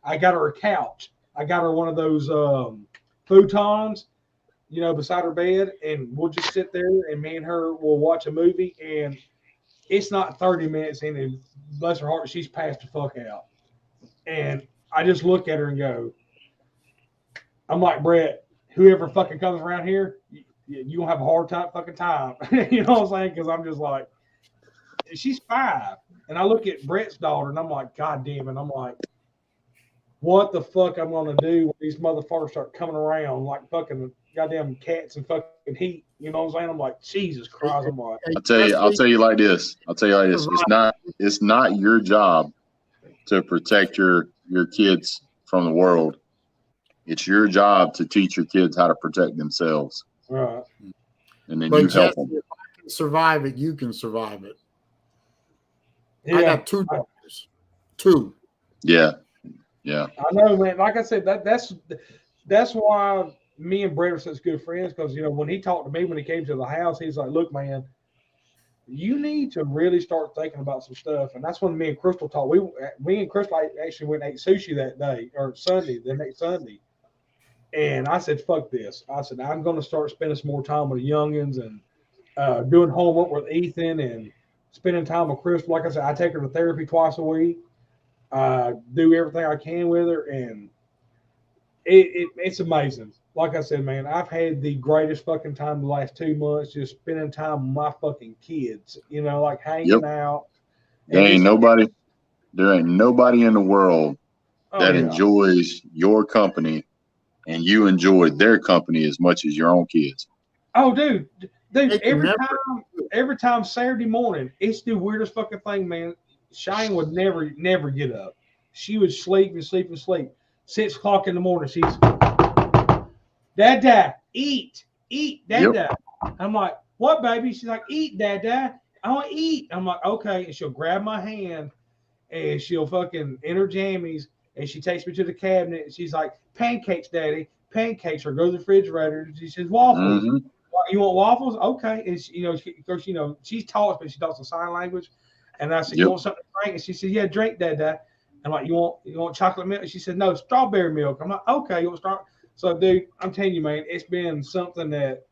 I got her a couch. I got her one of those futons, beside her bed, and we'll just sit there, and me and her will watch a movie, and it's not 30 minutes in, and bless her heart, she's passed the fuck out. And I just look at her and go, I'm like, "Brett, whoever fucking comes around here, you gonna have a hard time. You know what I'm saying?" Because I'm just like, she's 5. And I look at Brett's daughter, and I'm like, God damn it. I'm like, what the fuck I'm going to do when these motherfuckers start coming around like fucking goddamn cats and fucking heat? You know what I'm saying? I'm like, Jesus Christ. I'm like, I'll tell you like this. It's not your job to protect your kids from the world. It's your job to teach your kids how to protect themselves. Right. And then you help them. If I can survive it, you can survive it. Yeah. I got 2 daughters. 2. Yeah. Yeah. I know, man. Like I said, that's why me and Brett are such good friends, because when he talked to me when he came to the house, he's like, "Look, man, you need to really start thinking about some stuff." And that's when me and Crystal talked. Me and Crystal actually went and ate sushi that day, or the next Sunday. And I said, "Fuck this." I said, "I'm going to start spending some more time with the youngins and doing homework with Ethan and spending time with Crystal." Like I said, I take her to therapy twice a week. Do everything I can with her, and it's amazing. Like I said, man, I've had the greatest fucking time the last 2 months just spending time with my fucking kids, like hanging out. There ain't nobody in the world that enjoys your company and you enjoy their company as much as your own kids. Oh, dude, every time Saturday morning, it's the weirdest fucking thing, man. Cheyenne would never get up. She would sleep and sleep and sleep. 6 o'clock in the morning, she's, "Dada, eat, Dada." Yep. I'm like, "What, baby?" She's like, "Eat, Dada. I want to eat." I'm like, "Okay." And she'll grab my hand, and she'll fucking in her jammies, and she takes me to the cabinet, and she's like, "Pancakes, Daddy, pancakes." Or go to the refrigerator. She says, "Waffles." You want waffles? Okay. And she's taught, but she talks in sign language. And I said, you want something to drink? And she said, yeah, drink that, Dad. I'm like, you want chocolate milk? And she said, no, strawberry milk. I'm like, okay, you want strawberry? So, dude, I'm telling you, man, it's been something that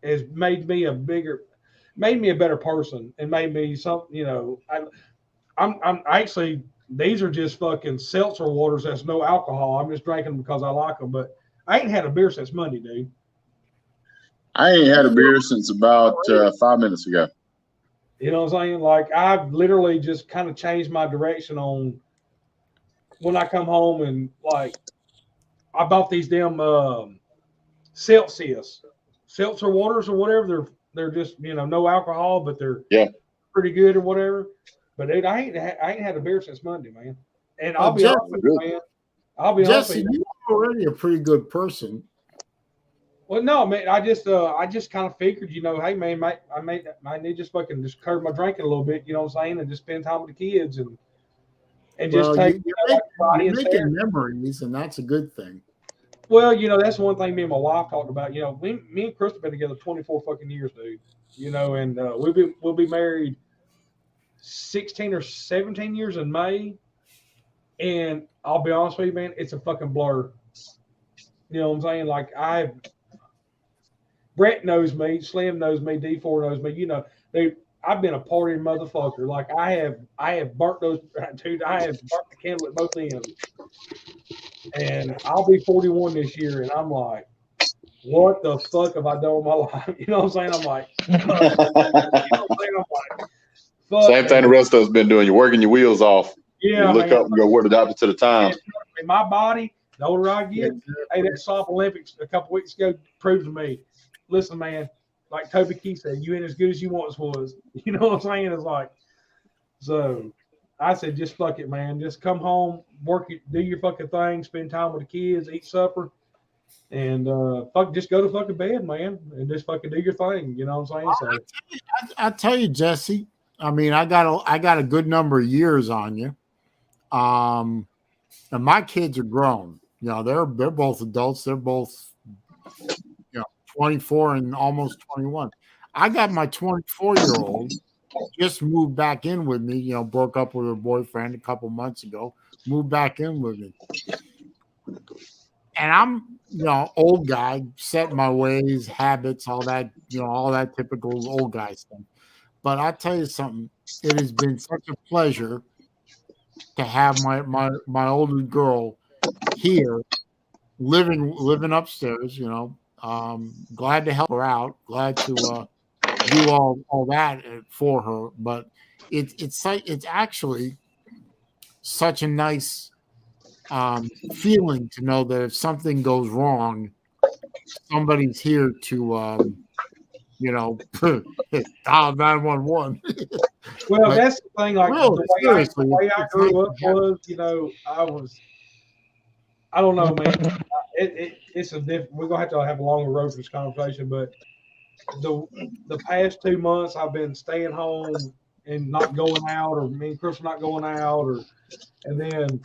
has made me a better person and made me something, you know. I'm actually, these are just fucking seltzer waters. That's no alcohol. I'm just drinking them because I like them. But I ain't had a beer since Monday, dude. I ain't had a beer since about 5 minutes ago. You know what I'm saying? Like, I've literally just kind of changed my direction on when I come home, and like, I bought these damn Celsius seltzer waters or whatever. They're just, you know, no alcohol, but they're pretty good or whatever. But dude, I ain't had a beer since Monday, man. And I'll be honest with you, man. I'll be honest with you. You're already a pretty good person. Well, no, man. I just kind of figured, you know, hey, man, I need just fucking just curb my drinking a little bit, you know what I'm saying, and just spend time with the kids and just take. You're making memories, and that's a good thing. Well, you know, that's one thing me and my wife talked about. You know, me and Chris have been together 24 fucking years, dude. You know, and we'll be married 16 or 17 years in May. And I'll be honest with you, man, it's a fucking blur. You know what I'm saying? Like, Brett knows me, Slim knows me, D4 knows me. You know, I've been a partying motherfucker. Like, I have burnt those, dude. I have burnt the candle at both ends. And I'll be 41 this year, and I'm like, what the fuck have I done with my life? You know what I'm saying? I'm like, you know what I'm saying? I'm like, fuck. Same thing the rest of us been doing. You're working your wheels off. Yeah, you look up and go, what the opposite to the time. In my body, the older I get, hey, that Slop Olympics a couple weeks ago proved to me, listen, man, like Toby Keith said, you ain't as good as you once was. You know what I'm saying? It's like, so I said, just fuck it, man. Just come home, work it, do your fucking thing, spend time with the kids, eat supper, and just go to fucking bed, man, and just fucking do your thing. You know what I'm saying? So I tell you, Jesse, I mean, I got a good number of years on you. And my kids are grown. You know, they're both adults. They're both, you know, 24 and almost 21. I got my 24-year-old just moved back in with me. You know, broke up with her boyfriend a couple months ago. Moved back in with me, and I'm, you know, old guy, set in my ways, habits, all that. You know, all that typical old guy stuff. But I tell you something, it has been such a pleasure to have my older girl here, living upstairs. You know, glad to help her out, glad to do all that for her. But it's actually such a nice feeling to know that if something goes wrong, somebody's here to you know, dial 911. Well, that's the thing. Like, the way I grew up was, you know, I don't know, man. It's a different. We're gonna have to have a longer road for this conversation, but the past 2 months I've been staying home and not going out, or me and Chris not going out, and then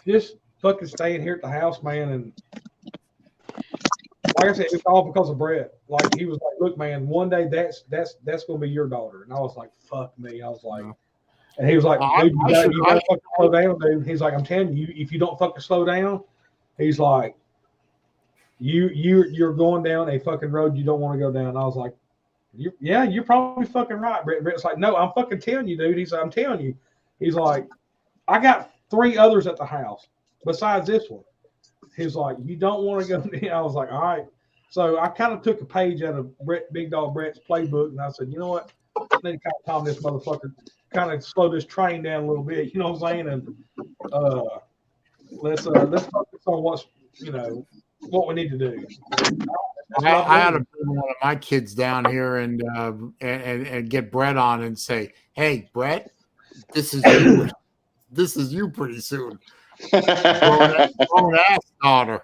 just fucking staying here at the house, man. And like I said, it's all because of Brett. Like, he was like, look, man, one day that's gonna be your daughter. And I was like, fuck me. I was like, and he was like, dude, you gotta fucking slow down, dude. He's like, I'm telling you, if you don't fucking slow down, he's like, you're going down a fucking road you don't want to go down. And I was like, you're probably fucking right, Brett. And Brett's like, no, I'm fucking telling you, dude. He's like, I'm telling you. He's like, I got 3 others at the house besides this one. He's like, you don't want to go. I was like, all right. So I kind of took a page out of Big Dog Brett's playbook, and I said, you know what? I need to kind of calm this motherfucker, kind of slow this train down a little bit. You know what I'm saying? And let's focus on what we need to do. I had to bring one of my kids down here and get Brett on and say, hey, Brett, this is you. This is you pretty soon. Grown ass daughter.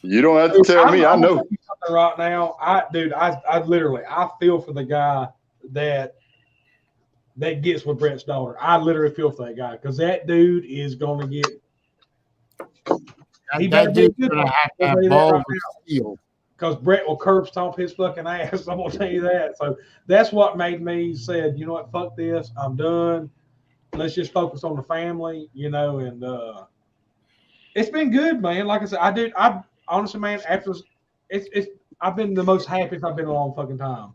You don't have to tell me. I know. Right now, I literally feel for the guy that gets with Brett's daughter. I literally feel for that guy, because that dude is going to get. That dude's going to have balls of steel. because Brett will curb stomp his fucking ass. I'm gonna tell you that. So that's what made me said, you know what, fuck this, I'm done. Let's just focus on the family, and it's been good, man. Like I said, I honestly, man, after it's I've been the most happiest I've been a long fucking time.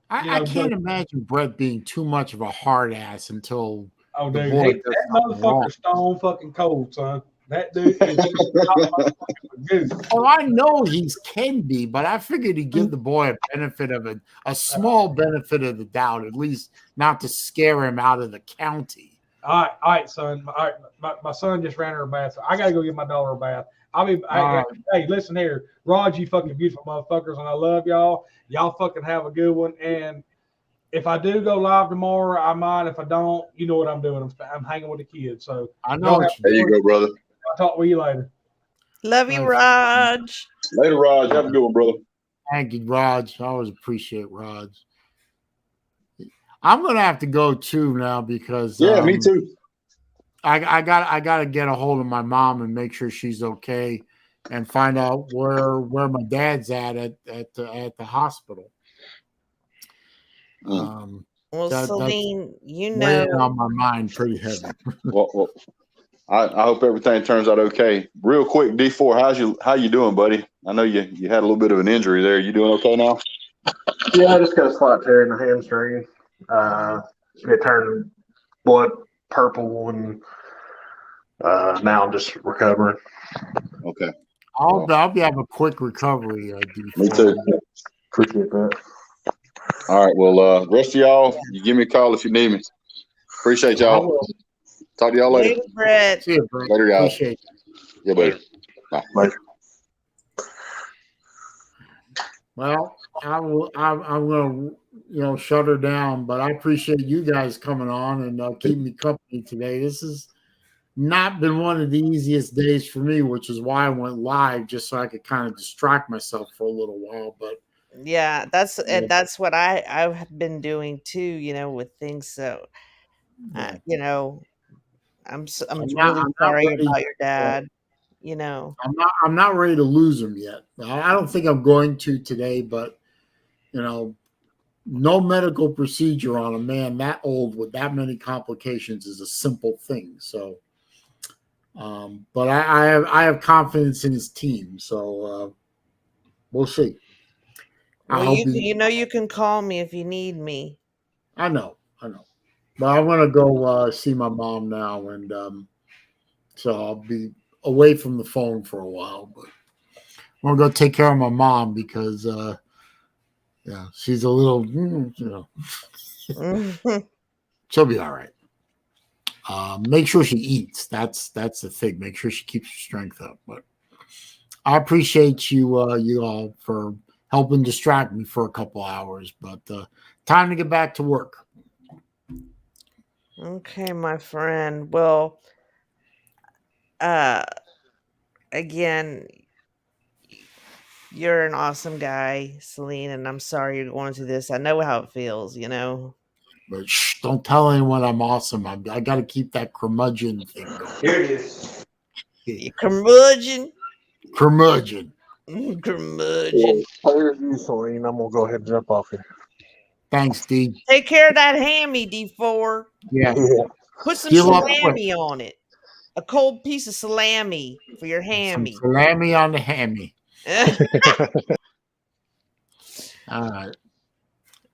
I can't imagine Brett being too much of a hard ass until oh, the dude, boy that motherfucker's stone fucking cold, son. That dude is oh, I know he can be, but I figured he'd give the boy a benefit of a small benefit of the doubt, at least not to scare him out of the county. All right, son. All right, my son just ran her a bath, so I gotta go get my daughter a bath. Hey, listen here, Rod, you fucking beautiful motherfuckers, and I love y'all. Y'all fucking have a good one. And if I do go live tomorrow, I might. If I don't, you know what I'm doing. I'm hanging with the kids. So I know. There you go, brother. I'll talk with you later. Love you, Raj. Later, Raj. Have a good one, brother. Thank you, Raj. I always appreciate Raj. I'm gonna have to go too now because me too. I got to get a hold of my mom and make sure she's okay, and find out where my dad's at the hospital. Well, that's Celine, weighing on my mind pretty heavy. Well, I hope everything turns out okay. Real quick, D4, how you doing, buddy? I know you had a little bit of an injury there. You doing okay now? Yeah, I just got a slight tear in the hamstring. It turned blood purple, and now I'm just recovering. Okay. I'll have a quick recovery. Me too. Appreciate that. All right. Well, rest of y'all, you give me a call if you need me. Appreciate y'all. Talk to y'all later. Later, Brett. See you, Brett. Later, guys. Appreciate it. Yeah, buddy. Bye. Later. Well, I'm gonna shut her down, but I appreciate you guys coming on and keeping me company today. This has not been one of the easiest days for me, which is why I went live, just so I could kind of distract myself for a little while. But yeah, that's what I've been doing too, with things. So I'm really sorry about your dad. I'm not ready to lose him yet. I don't think I'm going to today, but no medical procedure on a man that old with that many complications is a simple thing. So, but I have confidence in his team. So we'll see. Well, you can call me if you need me. I know. But I'm gonna go see my mom now, and so I'll be away from the phone for a while. But I'm gonna go take care of my mom because she's a little, she'll be all right. Make sure she eats. That's the thing. Make sure she keeps her strength up. But I appreciate you all for helping distract me for a couple hours. But time to get back to work. Okay, my friend. Well, again, you're an awesome guy, Celine, and I'm sorry you're going through this. I know how it feels, But don't tell anyone I'm awesome. I got to keep that curmudgeon thing going. Here it is. Curmudgeon. Curmudgeon. Curmudgeon. Here's you, Celine. I'm gonna go ahead and jump off here. Thanks, D. Take care of that hammy, D4. Yeah. Put some salami on it. A cold piece of salami for your hammy. Some salami on the hammy. All right.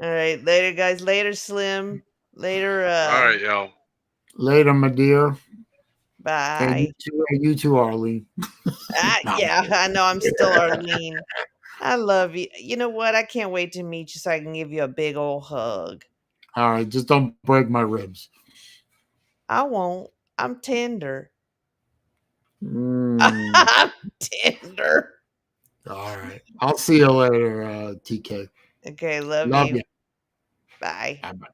All right. Later, guys. Later, Slim. Later. All right, y'all. Later, my dear. Bye. And you too, Arlene. Yeah, I know. I'm still Arlene. I love you. You know what? I can't wait to meet you so I can give you a big old hug. All right. Just don't break my ribs. I won't. I'm tender. I'm tender. All right. I'll see you later, TK. Okay. Love you. Bye. Bye-bye.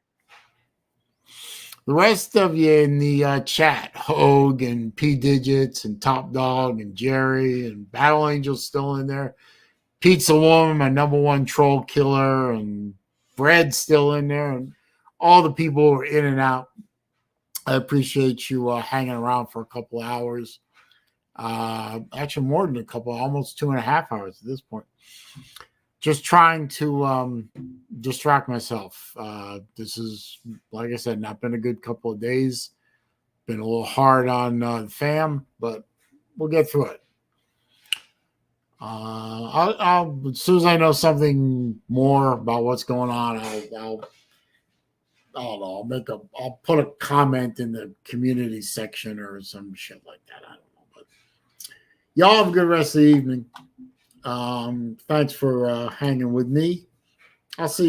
The rest of you in the chat, Hogue and P Digits and Top Dog and Jerry and Battle Angel's still in there. Pizza Woman, my #1 troll killer, and Fred's still in there, and all the people who are in and out. I appreciate you hanging around for a couple hours. Actually more than a couple, almost 2.5 hours at this point. Just trying to distract myself. This is, like I said, not been a good couple of days. Been a little hard on the fam, but we'll get through it. I'll as soon as I know something more about what's going on, I don't know. I'll put a comment in the community section or some shit like that. I don't know, but y'all have a good rest of the evening. Thanks for hanging with me. I'll see you.